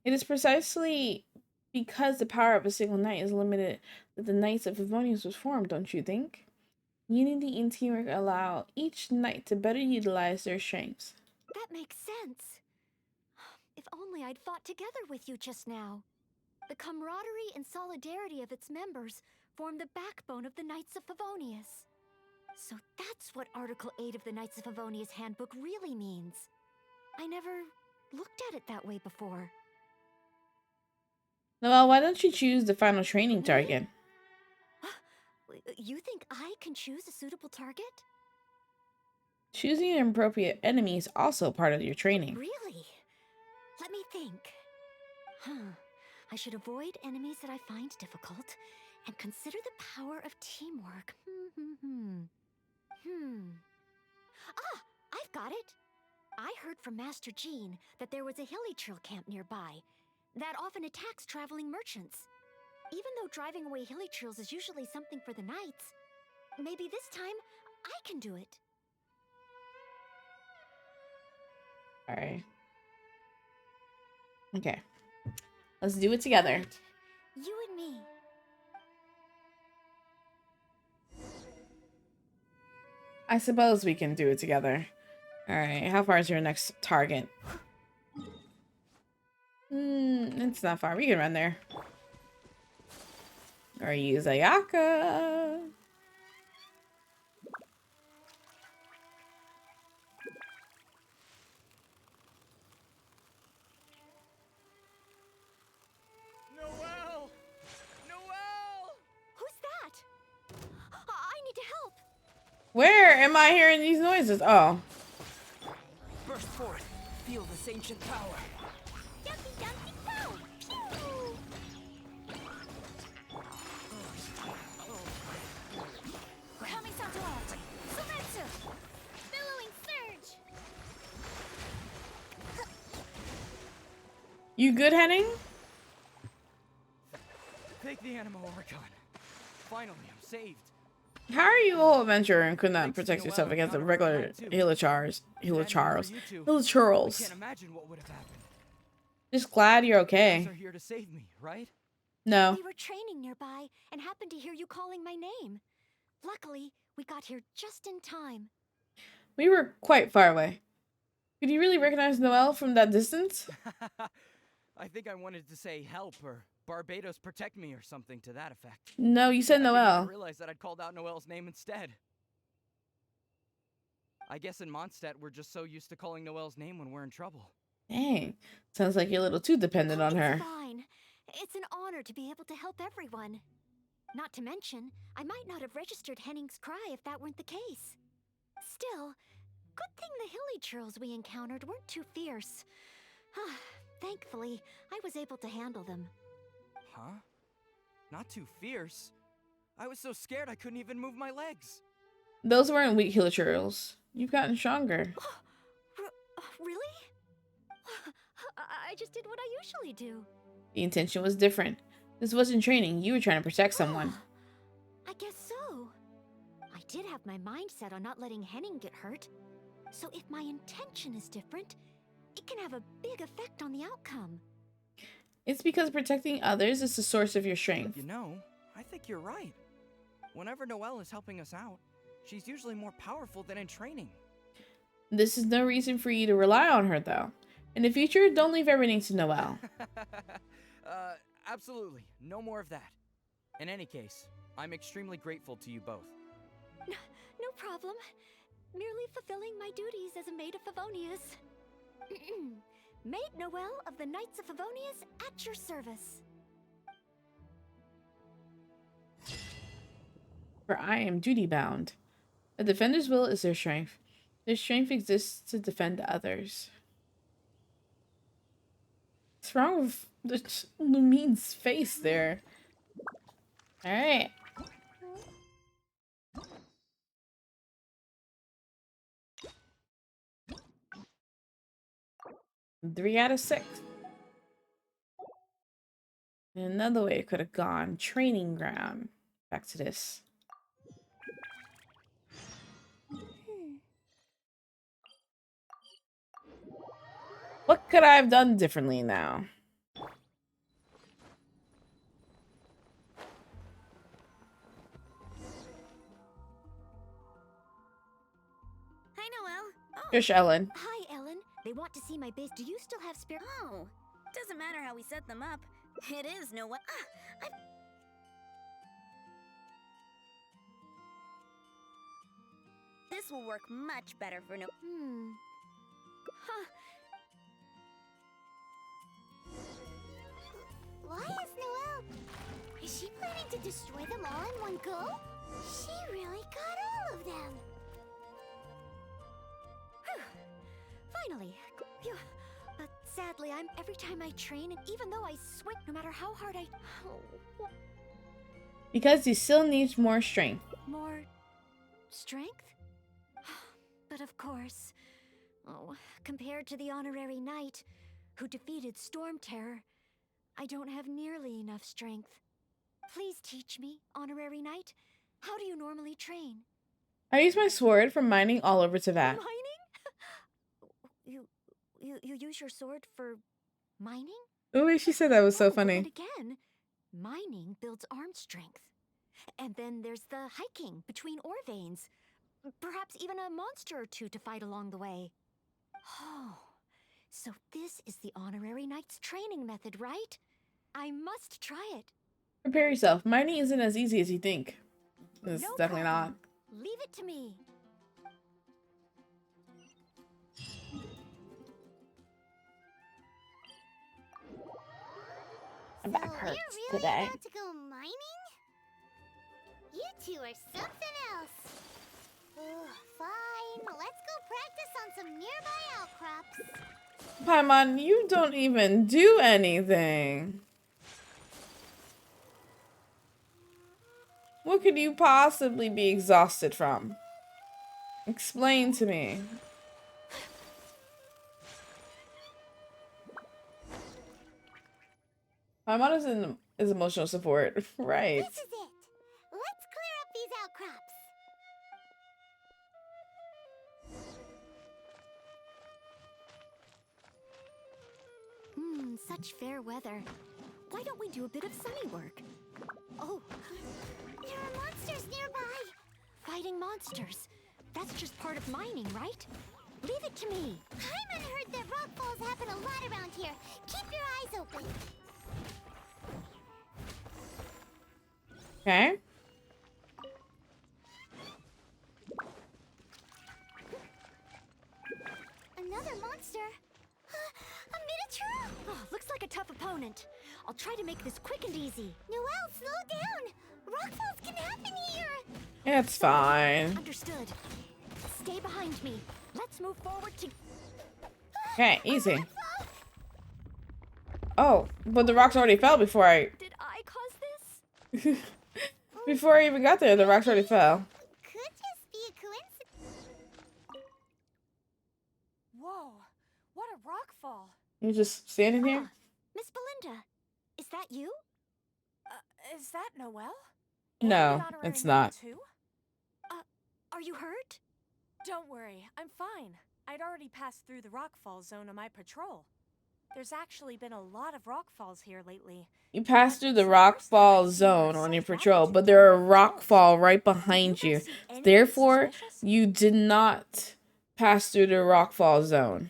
It is precisely because the power of a single knight is limited that the Knights of Favonius was formed, don't you think? Unity and teamwork allow each knight to better utilize their strengths. that makes sense. If only I'd fought together with you just now. The camaraderie and solidarity of its members form the backbone of the Knights of Favonius. So that's what Article 8 of the Knights of Favonius Handbook really means. I never looked at it that way before. Noelle, why don't you choose the final training target? You think I can choose a suitable target? Choosing an appropriate enemy is also part of your training. Really? Let me think. I should avoid enemies that I find difficult and consider the power of teamwork. Ah, I've got it. I heard from Master Jean that there was a hilly trail camp nearby that often attacks traveling merchants. Even though driving away hilly trails is usually something for the knights, maybe this time I can do it. Alright. Okay. Let's do it together. Right. You and me. I suppose we can do it together. Alright, how far is your next target? It's not far. We can run there. Or use Ayaka. Noelle! Noelle! Who's that? I need to help. Where am I hearing these noises? Oh. Burst forth. Feel this ancient power. Jumpy, jumpy, go! Pew! Kamisato! Sumetsu! Billowing surge! You good, Henning? Take the animal overcon. Finally, I'm saved. How are you a whole adventurer and could not Thanks to protect Noelle, yourself I against got a her regular overnight, too. Hilichars? If it hadn't been for Hilichars. you two, I Hilichurls. can't imagine what would have happened. Just glad you're You okay. guys are here to save me, right? No. We were training nearby and happened to hear you calling my name. Luckily, we got here just in time. We were quite far away. Could you really recognize Noelle from that distance? I think I wanted to say help or Barbados protect me or something to that effect. No, you said I didn't even Noelle. realize that I'd called out Noelle's name instead. I guess in Mondstadt we're just so used to calling Noelle's name when we're in trouble. Dang. Sounds like you're a little too dependent on her. It's fine. It's an honor to be able to help everyone. Not to mention, I might not have registered Henning's cry if that weren't the case. Still, good thing the hilly churls we encountered weren't too fierce. Thankfully, I was able to handle them. Huh? Not too fierce? I was so scared I couldn't even move my legs. Those weren't weak Hilichurls. You've gotten stronger. Really? I just did what I usually do. The intention was different. This wasn't training. You were trying to protect someone. I guess so. I did have my mind set on not letting Henning get hurt. So if my intention is different, it can have a big effect on the outcome. It's because protecting others is the source of your strength. You know, I think you're right. Whenever Noelle is helping us out, she's usually more powerful than in training. This is no reason for you to rely on her, though. In the future, don't leave everything to Noelle. Absolutely. No more of that. In any case, I'm extremely grateful to you both. No problem. Merely fulfilling my duties as a maid of Favonius. Maid Noelle of the Knights of Favonius at your service. For I am duty-bound. A defender's will is their strength. Their strength exists to defend others. What's wrong with Lumine's face there? Alright. 3 out of 6. And another way it could have gone. Training ground. Back to this. What could I have done differently now? Hi, Noelle. Oh. Trish Ellen. Hi, Ellen. They want to see my base. Do you still have spare? Oh. Doesn't matter how we set them up. It is Noelle. This will work much better for no. Huh. Why is Noelle? Is she planning to destroy them all in one go? She really got all of them. Finally. Phew. But sadly, every time I train, and even though I swing, no matter how hard I... Because he still needs more strength. More strength? But of course, compared to the honorary knight who defeated Storm Terror, I don't have nearly enough strength. Please teach me, honorary knight. How do you normally train? I use my sword from mining all over Teyvat. Mining? You use your sword for mining? The way she said that was so And funny. again, mining builds arm strength. And then there's the hiking between ore veins. Perhaps even a monster or two to fight along the way. Oh, so this is the honorary knight's training method, right? I must try it. Prepare yourself. Mining isn't as easy as you think. It's No definitely problem. not. Leave it to me. My back So hurts you're really today. about to go mining? You two are something else. Ugh, fine. Let's go practice on some nearby outcrops. Paimon, you don't even do anything. What could you possibly be exhausted from? Explain to me. Paimon is emotional support. Right. This is it. Let's clear up these outcrops. Such fair weather. Why don't we do a bit of sunny work? Oh, There are monsters nearby. fighting monsters. That's just part of mining, right? Leave it to me. Paimon heard that rock falls happen a lot around here. Keep your eyes open. Okay. Another monster. A miniature. Oh, looks like a tough opponent. I'll try to make this quick and easy. Noelle, slow down. Rockfalls can happen here. It's fine. Understood. Stay behind me. Let's move forward to... Okay, easy. Oh, but the rocks already fell before I... Did I cause this? Before I even got there, the rocks already fell. Could just be a coincidence. Whoa, what a rockfall. You just standing here? Ah, Miss Belinda, is that you? Is that Noelle? No, The honorary it's member not. too? Are you hurt? Don't worry, I'm fine. I'd already passed through the rockfall zone on my patrol. There's actually been a lot of rockfalls here lately. You passed through the rockfall zone on your patrol, but there are a rockfall right behind you. Therefore, you did not pass through the rockfall zone.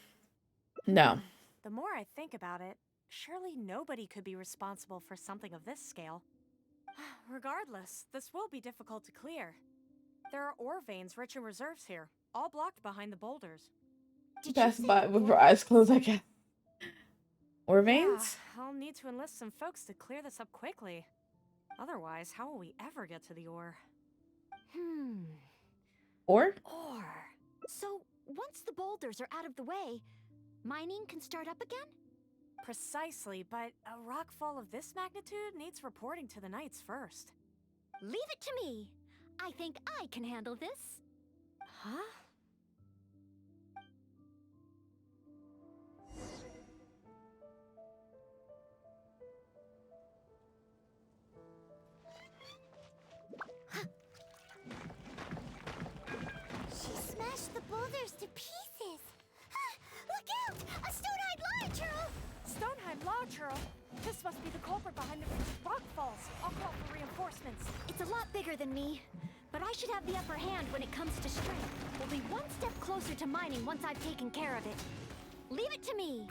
No. The more I think about it, surely nobody could be responsible for something of this scale. Regardless, this will be difficult to clear. There are ore veins rich in reserves here, all blocked behind the boulders. You passed by with your eyes closed, I guess. Ore veins? Yeah, I'll need to enlist some folks to clear this up quickly. Otherwise, how will we ever get to the ore? Ore? Or... So, once the boulders are out of the way, mining can start up again? Precisely, but a rockfall of this magnitude needs reporting to the Knights first. Leave it to me. I think I can handle this. Huh? She smashed the boulders to pieces. Look out! A stone-eyed lava churl! Stonehenge Law Churl! This must be the culprit behind the rockfalls. I'll call for reinforcements. It's a lot bigger than me, but I should have the upper hand when it comes to strength. We'll be one step closer to mining once I've taken care of it. Leave it to me.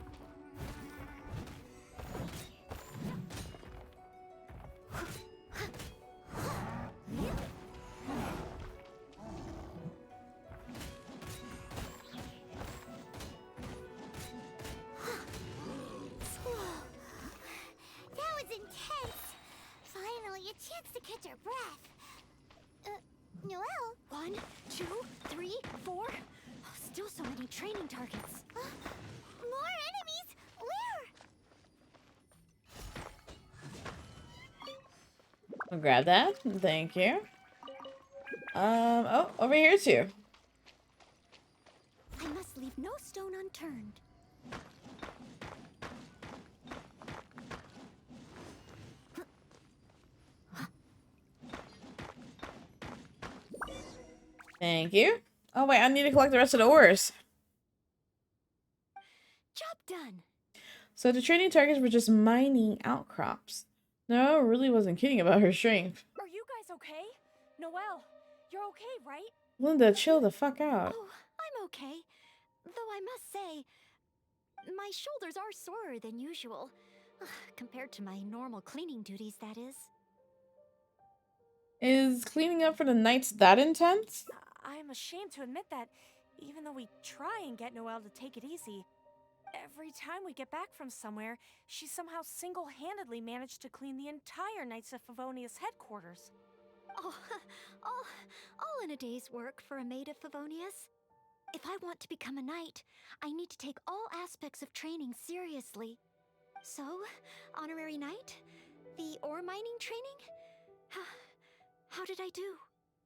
That was intense. Finally, a chance to catch our breath. Noelle? 1, 2, 3, 4. Oh, still so many training targets. More enemies? Where? I'll grab that. Thank you. Oh, over here too. I must leave no stone unturned. Thank you. Oh wait, I need to collect the rest of the ores. Job done. So the training targets were just mining outcrops. No, I really wasn't kidding about her strength. Are you guys okay? Noelle, you're okay, right? Linda, chill the fuck out. Oh, I'm okay. Though I must say, my shoulders are sorer than usual. Compared to my normal cleaning duties, that is. Is cleaning up for the Knights that intense? I'm ashamed to admit that, even though we try and get Noelle to take it easy, every time we get back from somewhere, she somehow single-handedly managed to clean the entire Knights of Favonius headquarters. Oh, all in a day's work for a maid of Favonius. If I want to become a knight, I need to take all aspects of training seriously. So, honorary knight? The ore mining training? How did I do?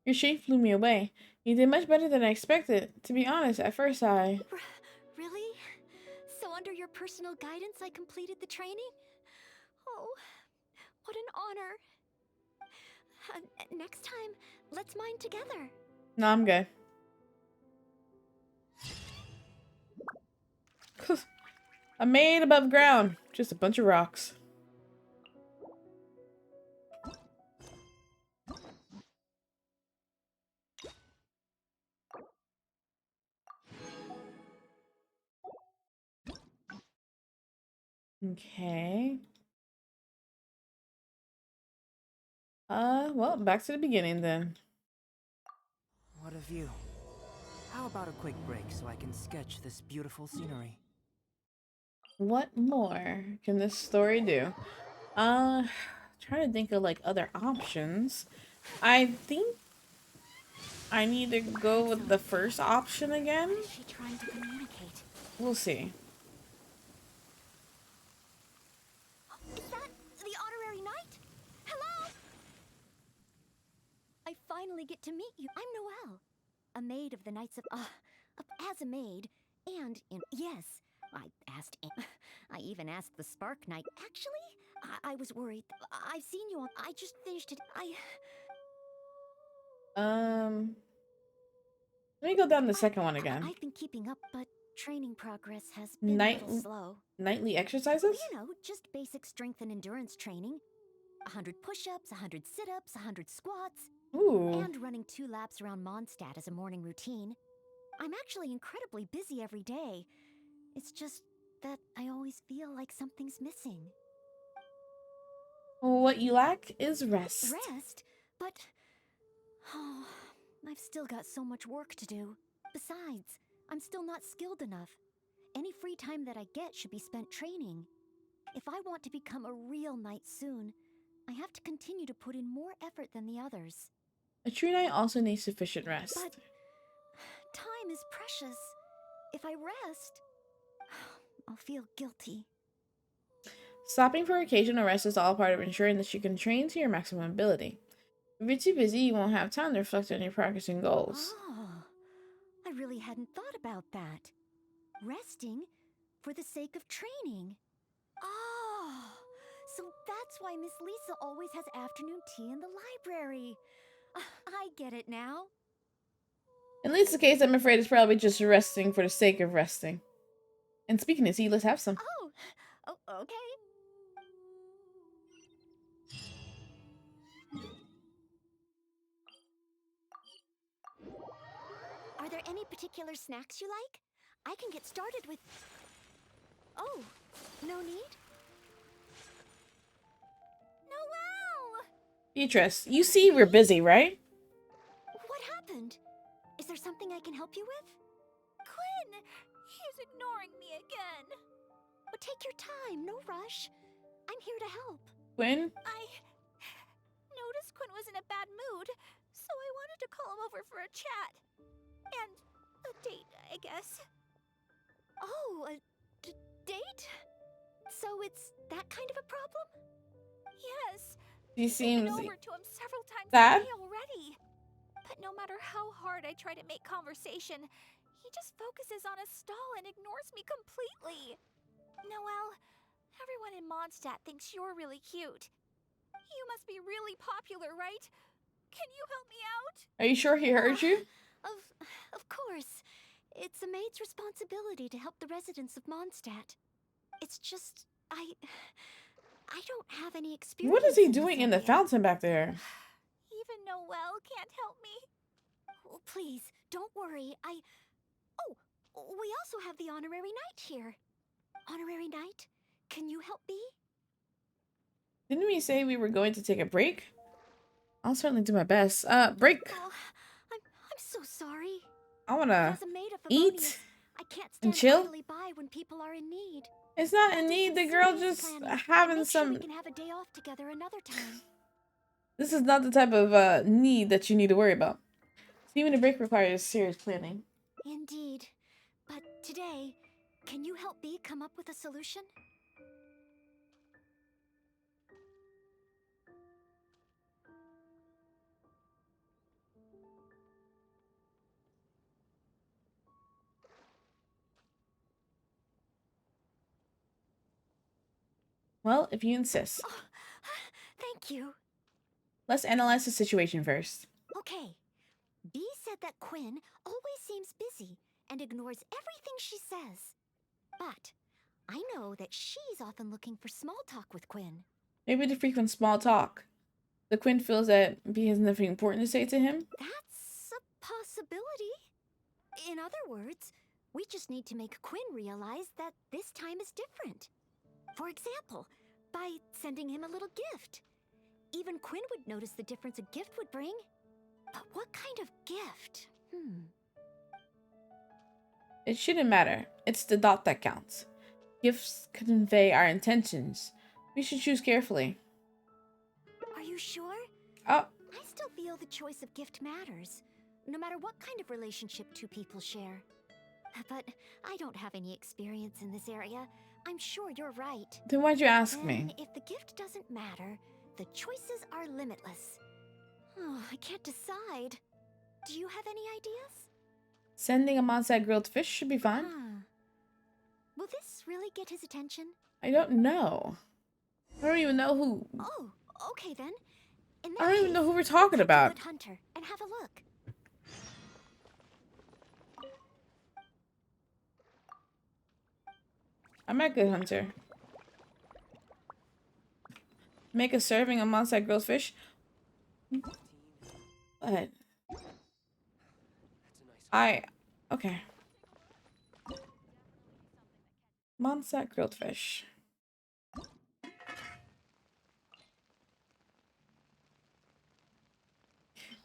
Your shape blew me away. You did much better than I expected. To be honest, at first Really? So under your personal guidance I completed the training? Oh, what an honor. Next time, let's mine together. No, I'm good. A maid above ground. Just a bunch of rocks. Okay. Well, back to the beginning then. What a view. How about a quick break so I can sketch this beautiful scenery? What more can this story do? Trying to think of like other options. I think I need to go with the first option again. What is she trying to communicate? We'll see. Is that the honorary knight? Hello? I finally get to meet you. I'm Noelle, a maid of the Knights of... as a maid, and yes, I even asked the Spark Knight. Actually, I was worried. I've seen you on... I just finished it. Let me go down the second one again. I've been keeping up, but training progress has been a little slow. Nightly exercises? You know, just basic strength and endurance training. 100 push-ups, 100 sit-ups, 100 squats. Ooh. And running 2 laps around Mondstadt as a morning routine. I'm actually incredibly busy every day. It's just that I always feel like something's missing. What you lack is rest. Rest? But... oh, I've still got so much work to do. Besides, I'm still not skilled enough. Any free time that I get should be spent training. If I want to become a real knight soon, I have to continue to put in more effort than the others. A true knight also needs sufficient rest. But time is precious. If I rest, I'll feel guilty. Stopping for occasional rest is all part of ensuring that you can train to your maximum ability. If you're too busy, you won't have time to reflect on your progress and goals. Oh, I really hadn't thought about that. Resting for the sake of training. Oh, so that's why Miss Lisa always has afternoon tea in the library. I get it now. In Lisa's case, I'm afraid it's probably just resting for the sake of resting. And speaking of tea, let's have some. Oh, okay. Are there any particular snacks you like? I can get started with... Oh, no need? Noelle! Beatrice, you see we're busy, right? What happened? Is there something I can help you with? Quinn! He's ignoring me again. Oh, take your time, no rush. I'm here to help. Quinn? I noticed Quinn was in a bad mood, so I wanted to call him over for a chat. And a date, I guess. Oh, a date? So it's that kind of a problem? Yes. She seems I've been over to him several times sad. today already. But no matter how hard I try to make conversation, he just focuses on his stall and ignores me completely. Noelle, everyone in Mondstadt thinks you're really cute. You must be really popular, right? Can you help me out? Are you sure he heard you? Of course. It's a maid's responsibility to help the residents of Mondstadt. It's just, I don't have any experience. What is he in doing this in the area. fountain back there? Even Noelle can't help me. Oh, please, don't worry. Oh, we also have the honorary knight here. Honorary knight, can you help me? Didn't we say we were going to take a break? I'll certainly do my best. Break. Oh, I'm so sorry. I wanna As a maid of eat Favonius, I can't and stand chill. idly by when people are in need. It's not I'll in do need. some The girl serious just planning and having make sure some. we can have a day off together another time. This is not the type of need that you need to worry about. So even a break requires serious planning. Indeed. But today, can you help me come up with a solution? Well, if you insist. Oh, thank you. Let's analyze the situation first. Okay. Bee said that Quinn always seems busy and ignores everything she says. But I know that she's often looking for small talk with Quinn. Maybe the frequent small talk. The Quinn feels that B has nothing important to say to him. That's a possibility. In other words, we just need to make Quinn realize that this time is different. For example, by sending him a little gift. Even Quinn would notice the difference a gift would bring. But what kind of gift? It shouldn't matter. It's the thought that counts. Gifts convey our intentions. We should choose carefully. Are you sure? Oh, I still feel the choice of gift matters, no matter what kind of relationship two people share. But I don't have any experience in this area. I'm sure you're right. then why'd you ask Then, me? if the gift doesn't matter, the choices are limitless. Oh, I can't decide. Do you have any ideas? Sending a Mondstadt grilled fish should be fine. Will this really get his attention? I don't know. I don't even know who. Oh, okay then. In I that don't even know case, who we're talking head to about. Good Hunter and have a look. I'm at Good Hunter. Make a serving of Mondstadt grilled fish. What? Okay. Mondstadt grilled fish.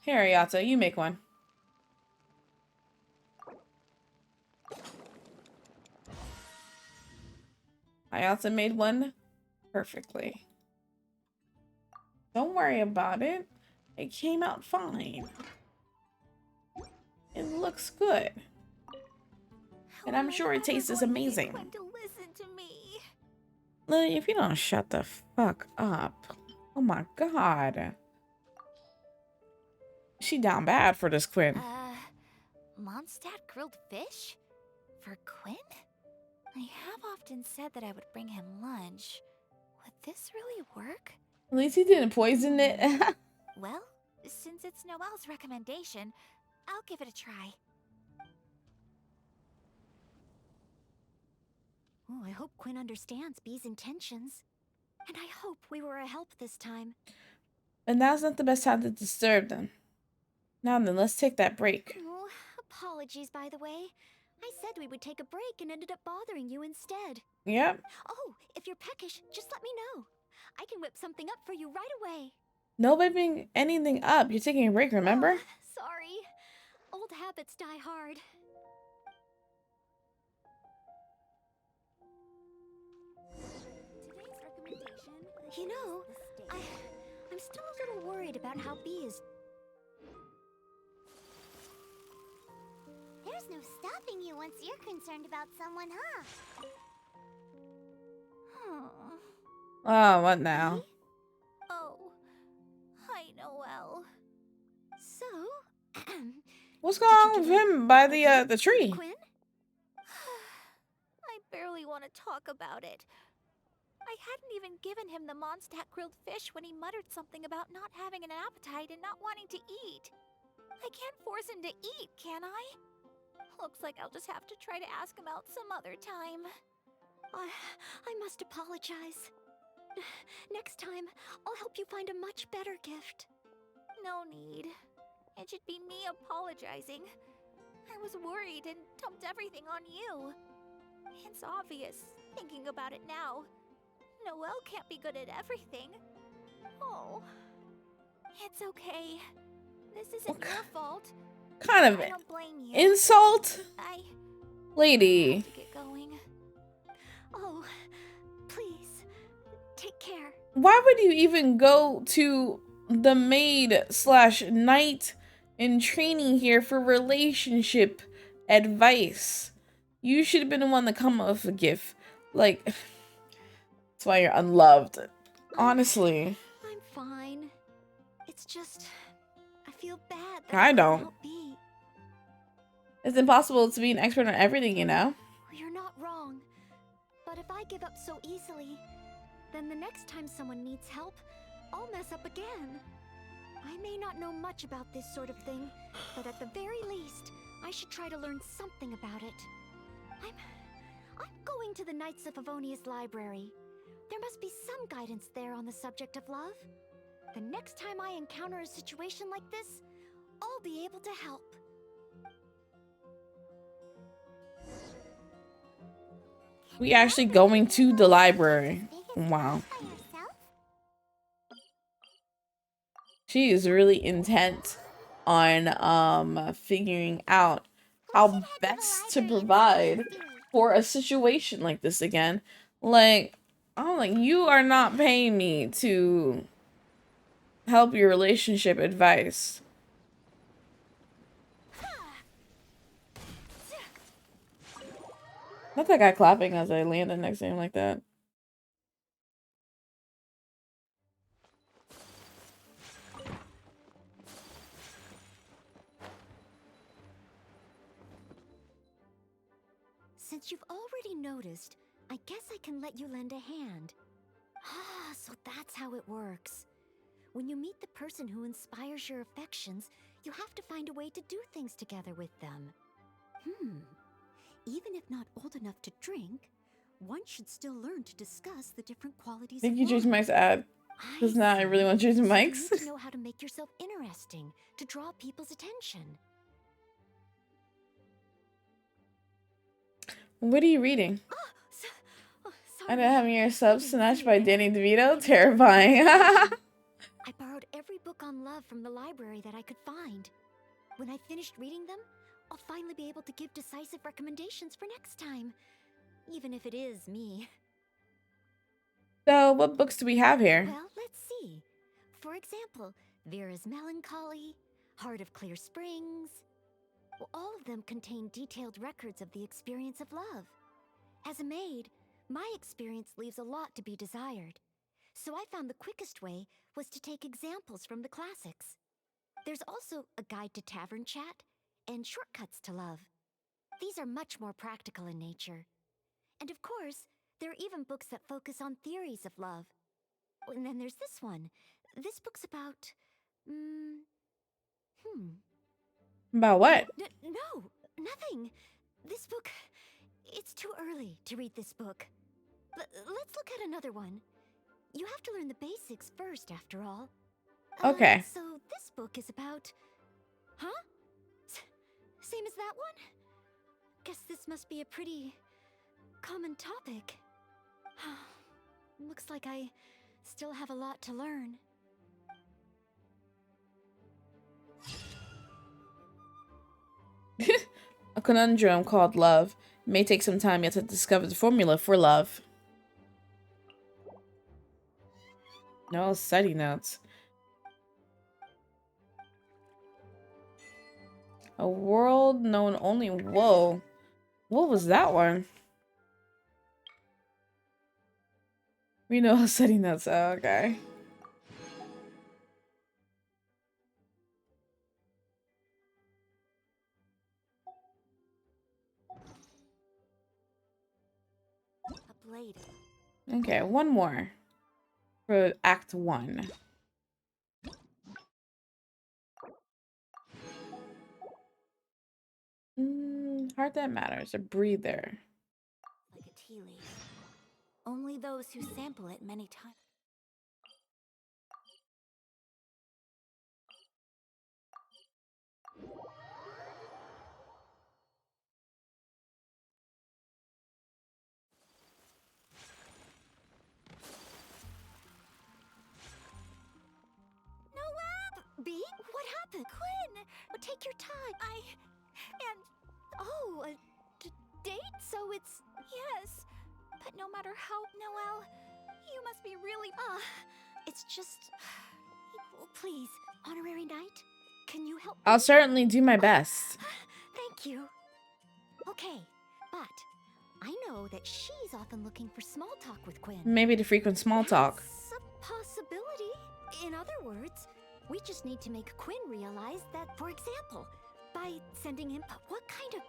Here, Ayata, you make one. Ayata made one perfectly. Don't worry about it. It came out fine. It looks good. And I'm sure it tastes amazing. Lily, if you don't shut the fuck up. Oh my god. She down bad for this Quinn. Mondstadt grilled fish? For Quinn? I have often said that I would bring him lunch. Would this really work? At least he didn't poison it. Well, since it's Noelle's recommendation, I'll give it a try. Oh, I hope Quinn understands Bee's intentions. And I hope we were a help this time. And now's not the best time to disturb them. Now then, let's take that break. Oh, apologies, by the way. I said we would take a break and ended up bothering you instead. Yep. Oh, if you're peckish, just let me know. I can whip something up for you right away. No whipping anything up. You're taking a break, remember? Oh, sorry. Old habits die hard. You know, I'm still a little worried about how Bee is. There's no stopping you once you're concerned about someone, huh? Oh, what now? Oh, hi, Noelle. So, What's going on with him by the tree? Quinn? I barely want to talk about it. I hadn't even given him the Mondstadt grilled fish when he muttered something about not having an appetite and not wanting to eat. I can't force him to eat, can I? Looks like I'll just have to try to ask him out some other time. I must apologize. Next time, I'll help you find a much better gift. No need. It should be me apologizing. I was worried and dumped everything on you. It's obvious, thinking about it now. Noelle can't be good at everything. Oh. It's okay. This isn't your fault. Kind of I don't blame you. insult? Lady. have to get going. Oh, please, take care. Why would you even go to the maid/knight in training here for relationship advice? You should have been the one to come up with a gift. Like, that's why you're unloved. Honestly. I'm fine. It's just, I feel bad that I couldn't don't. help Bee. It's impossible to be an expert on everything, you know? You're not wrong. But if I give up so easily, then the next time someone needs help, I'll mess up again. I may not know much about this sort of thing, but at the very least, I should try to learn something about it. I'm going to the Knights of Favonius library. There must be some guidance there on the subject of love. The next time I encounter a situation like this, I'll be able to help. We actually going to the library. Wow. She is really intent on figuring out how best to provide for a situation like this again. Like, I'm like, you are not paying me to help your relationship advice. Not that guy clapping as I landed next to him like that. Since you've already noticed, I guess I can let you lend a hand. Ah, so that's how it works. When you meet the person who inspires your affections, you have to find a way to do things together with them. Even if not old enough to drink, one should still learn to discuss the different qualities Thank of you, Jason wine. Mike's ad. Because now I really want Jason So Mike's. you need to know how to make yourself interesting, to draw people's attention. What are you reading? Oh, I sorry. didn't have your sub didn't snatched see by it. Danny DeVito. Terrifying. I borrowed every book on love from the library that I could find. When I finished reading them, I'll finally be able to give decisive recommendations for next time. Even if it is me. So, what books do we have here? Well, let's see. For example, Vera's Melancholy, Heart of Clear Springs. Well, all of them contain detailed records of the experience of love. As a maid, my experience leaves a lot to be desired. So I found the quickest way was to take examples from the classics. There's also a guide to tavern chat and shortcuts to love. These are much more practical in nature. And of course, there are even books that focus on theories of love. And then there's this one. This book's about... About what? No, nothing. This book... It's too early to read this book. Let's look at another one. You have to learn the basics first, after all. Okay. So this book is about... Huh? Same as that one? Guess this must be a pretty... common topic. Looks like I still have a lot to learn. A conundrum called love. It may take some time yet to discover the formula for love. No study notes. A world known only... Whoa. What was that one? We know how study notes are. Okay. A blade. Okay, one more. For Act 1. Heart that matters. A breather. Like a tea leaf. Only those who sample it many times. B? What happened? Quinn! Take your time. Oh, a date? So it's... Yes. But no matter how... Noelle, you must be really... it's just... Please, honorary knight, can you help me? I'll certainly do my best. Thank you. Okay, but I know that she's often looking for small talk with Quinn. Maybe to frequent small talk. That's a possibility. In other words, we just need to make Quinn realize that, for example, by sending him what kind of...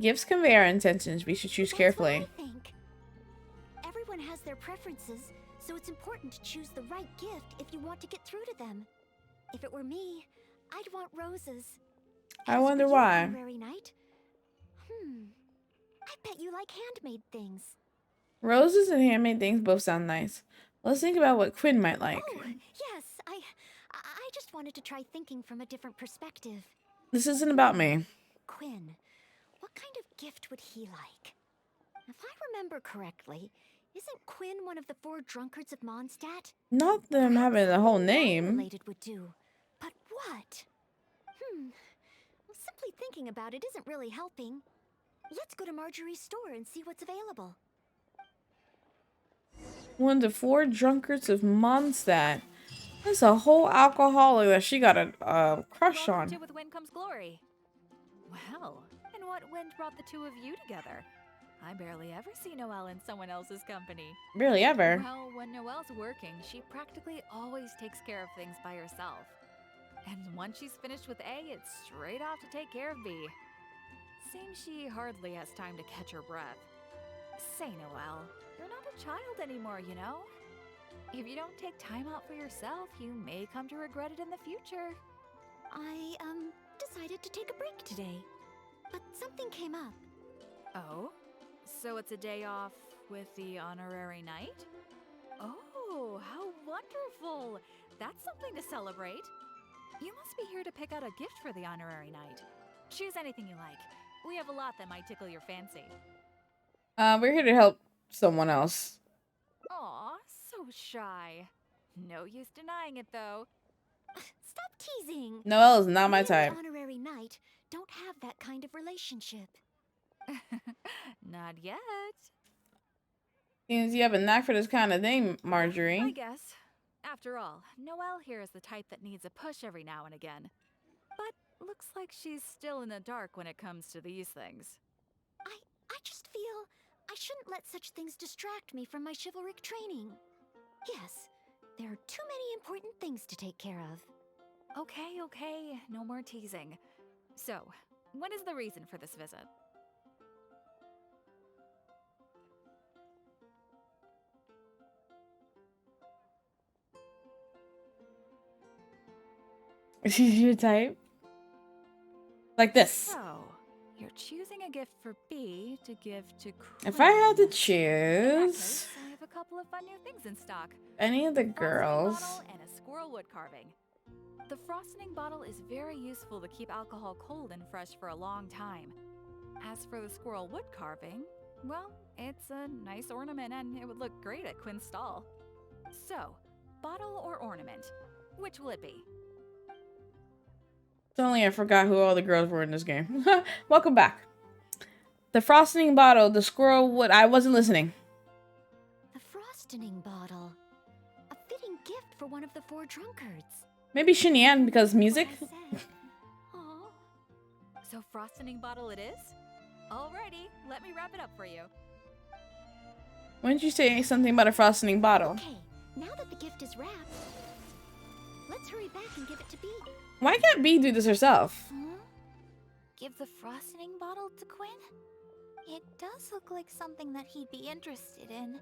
Gifts convey our intentions. We should choose carefully. That's what I think. Everyone has their preferences, so it's important to choose the right gift if you want to get through to them. If it were me, I'd want roses. I As wonder for you, why. honorary knight, I bet you like handmade things. Roses and handmade things both sound nice. Let's think about what Quinn might like. Oh, yes, I just wanted to try thinking from a different perspective. This isn't about me. Quinn, what kind of gift would he like? If I remember correctly, Isn't Quinn one of the 4 drunkards of Mondstadt? Not them having the whole name. Related would do. But what? Well, simply thinking about it isn't really helping. Let's go to Marjorie's store and see what's available. One of the 4 drunkards of Mondstadt. That's a whole alcoholic that she got a crush Welcome on. to With Wind Comes Glory. Well, and what wind brought the 2 of you together? I barely ever see Noelle in someone else's company. Barely ever. Well, when Noelle's working, she practically always takes care of things by herself. And once she's finished with A, it's straight off to take care of B. Seems she hardly has time to catch her breath. Say, Noelle, you're not a child anymore, you know? If you don't take time out for yourself, you may come to regret it in the future. I, decided to take a break today. But something came up. Oh? So it's a day off with the honorary knight? Oh, how wonderful! That's something to celebrate. You must be here to pick out a gift for the honorary knight. Choose anything you like. We have a lot that might tickle your fancy. We're here to help someone else. Aw, so shy. No use denying it, though. Stop teasing. Noelle is not my Me and the type. honorary knight don't have that kind of relationship. Not yet. Seems you have a knack for this kind of thing, Marjorie. I guess. After all, Noelle here is the type that needs a push every now and again. But looks like she's still in the dark when it comes to these things. I just feel I shouldn't let such things distract me from my chivalric training. Yes, there are too many important things to take care of. Okay, no more teasing. So, what is the reason for this visit? She's your type? Like this. So, you're choosing a gift for B to give to Quinn. If I had to In that choose case, I have a couple of fun new things in stock. any of the Frosting girls. bottle and a squirrel wood carving. The frosting bottle is very useful to keep alcohol cold and fresh for a long time. As for the squirrel wood carving, well, it's a nice ornament and it would look great at Quinn's stall. So, bottle or ornament, which will it be? Suddenly I forgot who all the girls were in this game. Welcome back. The frosting bottle, the squirrel wood. I wasn't listening. The frosting bottle. A fitting gift for one of the 4 drunkards. Maybe Shinyan because music. What I said. Aw. So frosting bottle it is? Alrighty, let me wrap it up for you. When did you say something about a frosting bottle? Okay, now that the gift is wrapped, let's hurry back and give it to B. Why can't B do this herself? Give the frosting bottle to Quinn? It does look like something that he'd be interested in.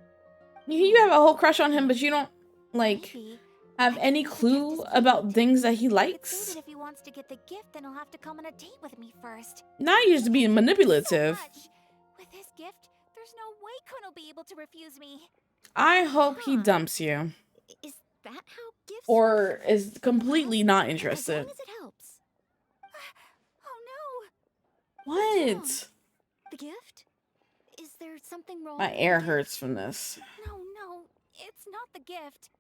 You have a whole crush on him, but you don't, like, Maybe. have any clue about things that he It's likes? that if he wants to get the gift, then he'll have to come on a date with me first. Now you're just being manipulative. So much. With his gift, there's no way Quinn will be able to refuse me. I hope he dumps you. Is that how gifts Or is completely not As interested. long as it helps. Oh What? The gift? Is there something wrong? My with air the gift? hurts from this. no. No, it's not the gift.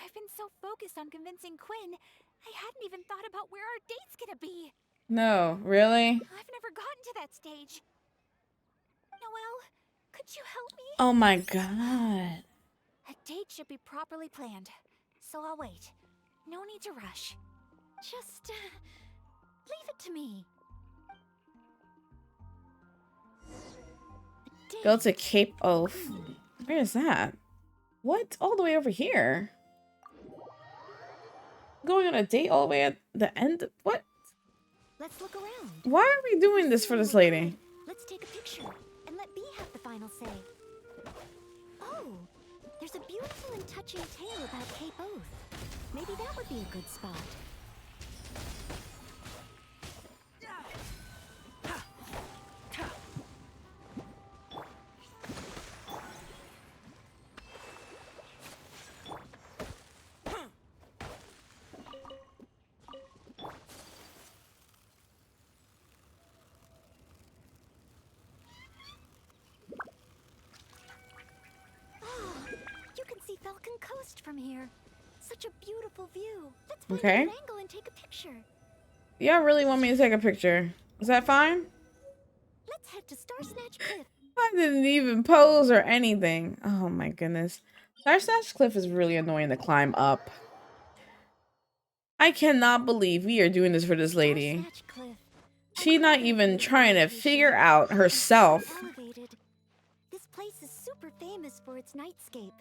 I've been so focused on convincing Quinn, I hadn't even thought about where our date's gonna be. No, really? I've never gotten to that stage. Noelle, could you help me? Oh my god. A date should be properly planned, so I'll wait. No need to rush. Just, leave it to me. A date. Go to Cape Oath. Where is that? What? All the way over here? Going on a date all the way at the end? What? Let's look around. Why are we doing this for this lady? Let's take a picture and let B have the final say. Oh, there's a beautiful and touching tale about Cape Oath. Maybe that would be a good spot. coast from here. Such a beautiful view. Let's find Okay. a good angle and take a picture. Y'all really want me to take a picture? Is that fine? Let's head to Star Snatch Cliff. I didn't even pose or anything. Oh my goodness. Starsash Cliff is really annoying to climb up. I cannot believe we are doing this for this lady. She not even trying to figure out herself. Elevated. This place is super famous for its nightscape.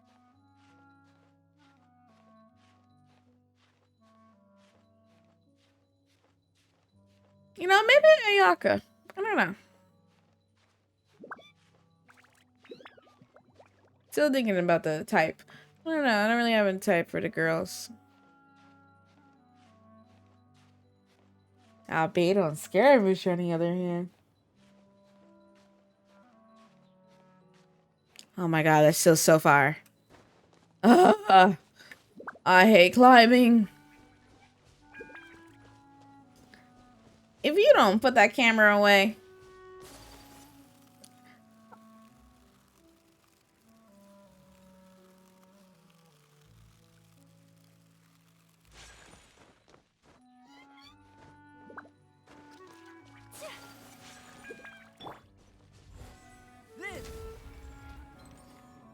You know, maybe Ayaka. I don't know. Still thinking about the type. I don't know. I don't really have a type for the girls. Albedo and Scaramouche on the other hand. Oh my god, that's still so far. I hate climbing. If you don't put that camera away.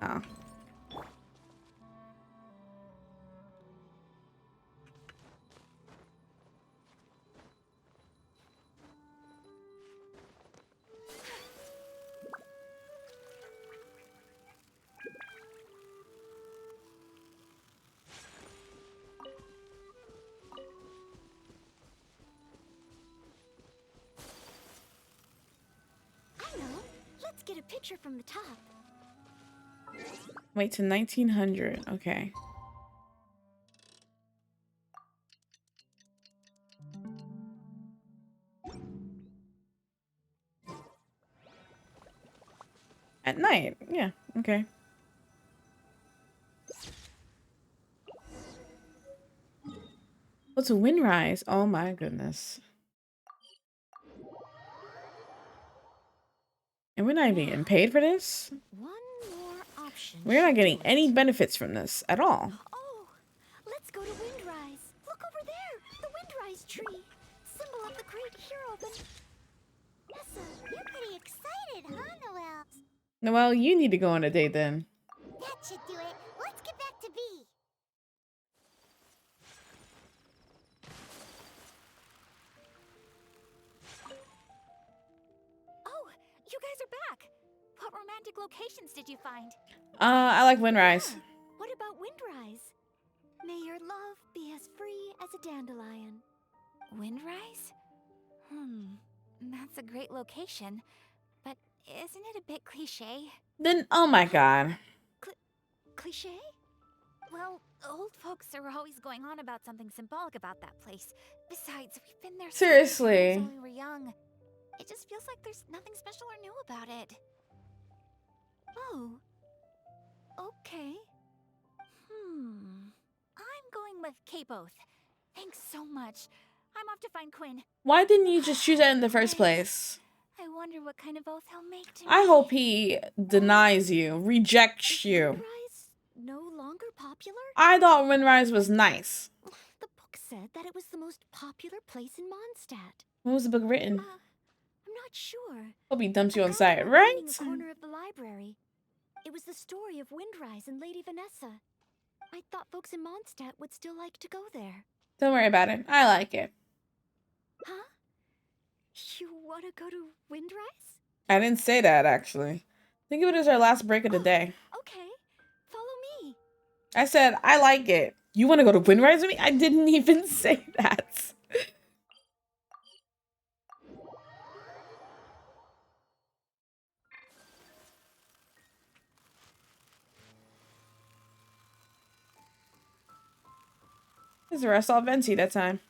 Oh. I know. Let's get a picture from the top. Wait to 1900. Okay. At night. Yeah. Okay. What's a windrise? Oh my goodness. And we're not even getting paid for this? One more option. We're not getting any benefits from this at all. Oh, let's go to Windrise. Look over there, the Windrise tree, symbol of the great hero. Nessa, you're pretty excited, huh, Noelle? Noelle, you need to go on a date then. That should do it. Let's get back to B. Oh, you guys are back. What romantic locations did you find? I like Windrise. What about Windrise? May your love be as free as a dandelion. Windrise? That's a great location. But isn't it a bit cliche? Then, oh my god. Cliche? Well, old folks are always going on about something symbolic about that place. Besides, we've been there Seriously. so many times when we were young. It just feels like there's nothing special or new about it. Oh. Okay. I'm going with K-Both. Thanks so much. I'm off to find Quinn. Why didn't you just choose that in the first place? I wonder what kind of oath he'll make to me. I hope he denies you, rejects you. Windrise no longer popular? I thought Windrise was nice. The book said that it was the most popular place in Mondstadt. When was the book written? I'm not sure. Hope he dumps you on I found site, it right? in the corner of the library. It was the story of Windrise and Lady Vanessa. I thought folks in Mondstadt would still like to go there. Don't worry about it. I like it. Huh? You want to go to Windrise? I didn't say that, actually. Think of it as our last break of the day. Okay. Follow me. I said, I like it. You want to go to Windrise with me? I didn't even say that. This is where I saw Venti that time.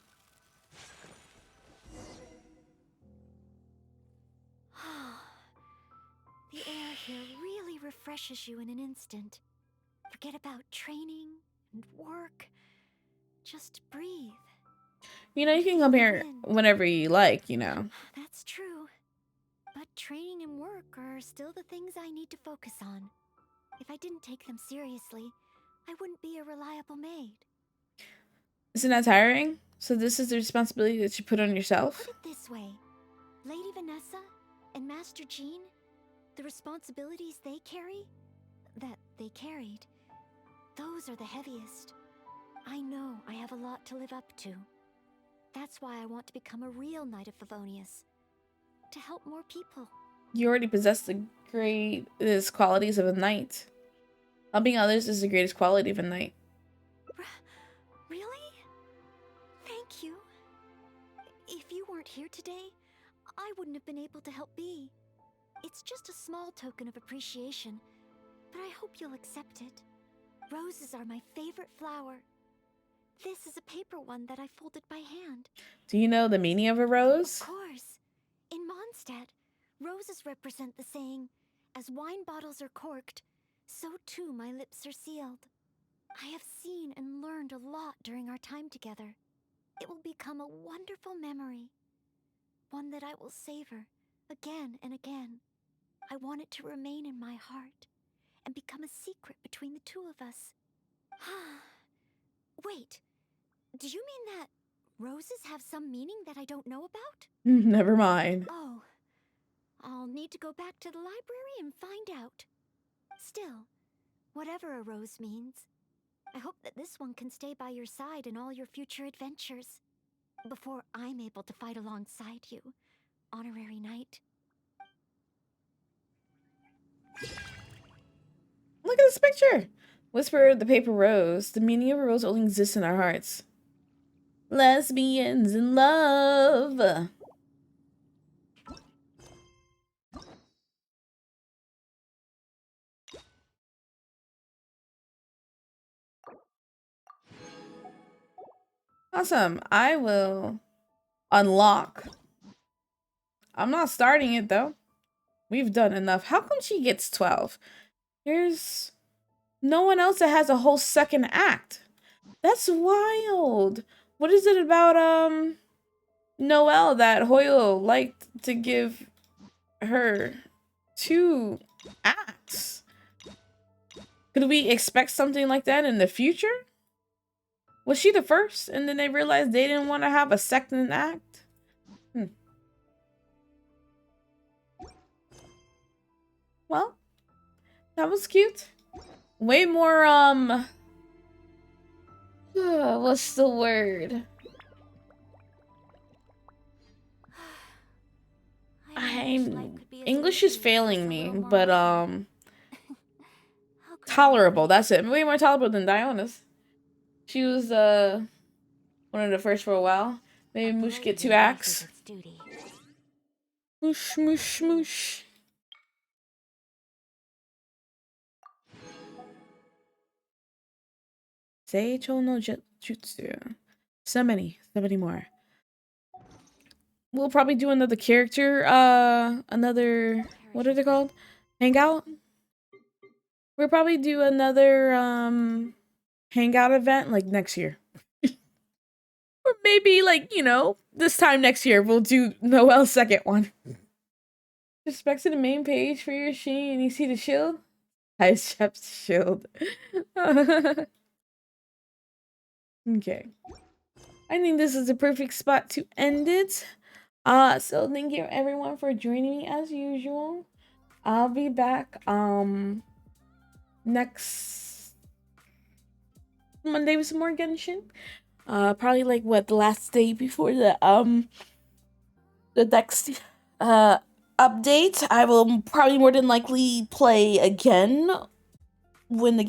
The air here really refreshes you in an instant. Forget about training and work. Just breathe. You know, you can come here whenever you like, you know. That's true. But training and work are still the things I need to focus on. If I didn't take them seriously, I wouldn't be a reliable maid. Isn't that tiring? So this is the responsibility that you put on yourself? Put it this way. Lady Vanessa and Master Jean, the responsibilities they carried, those are the heaviest. I know I have a lot to live up to. That's why I want to become a real Knight of Favonius. To help more people. You already possess the greatest qualities of a knight. Helping others is the greatest quality of a knight. Really? Thank you. If you weren't here today, I wouldn't have been able to help Bee. It's just a small token of appreciation, but I hope you'll accept it. Roses are my favorite flower. This is a paper one that I folded by hand. Do you know the meaning of a rose? Of course. In Mondstadt, roses represent the saying, "As wine bottles are corked, so too my lips are sealed." I have seen and learned a lot during our time together. It will become a wonderful memory. One that I will savor again and again. I want it to remain in my heart and become a secret between the two of us. Wait, do you mean that roses have some meaning that I don't know about? Never mind. Oh, I'll need to go back to the library and find out. Still, whatever a rose means, I hope that this one can stay by your side in all your future adventures. Before I'm able to fight alongside you, Honorary Knight. Look at this picture. Whisper the paper rose. The meaning of a rose only exists in our hearts. Lesbians in love. Awesome. I will unlock. I'm not starting it though. We've done enough. How come she gets 12? There's no one else that has a whole second act. That's wild. What is it about Noelle that Hoyle liked to give her 2 acts? Could we expect something like that in the future? Was she the first and then they realized they didn't want to have a second act? Well, that was cute. Way more, what's the word? English is failing me, but, tolerable, that's it. Way more tolerable than Diana's. She was, one of the first for a while. Maybe Moosh get 2 acts. Moosh, moosh, moosh. Seicho no Jutsu. So many more. We'll probably do another character, another, what are they called? Hangout? We'll probably do another, hangout event, like, next year. Or maybe, like, you know, this time next year, we'll do Noelle's second one. Just back to the main page for your Sheen, and you see the shield? Ice Chef's shield. Okay. I think this is the perfect spot to end it. So thank you everyone for joining me as usual. I'll be back next Monday with some more Genshin. Probably like what, the last day before the next update. I will probably more than likely play again when the game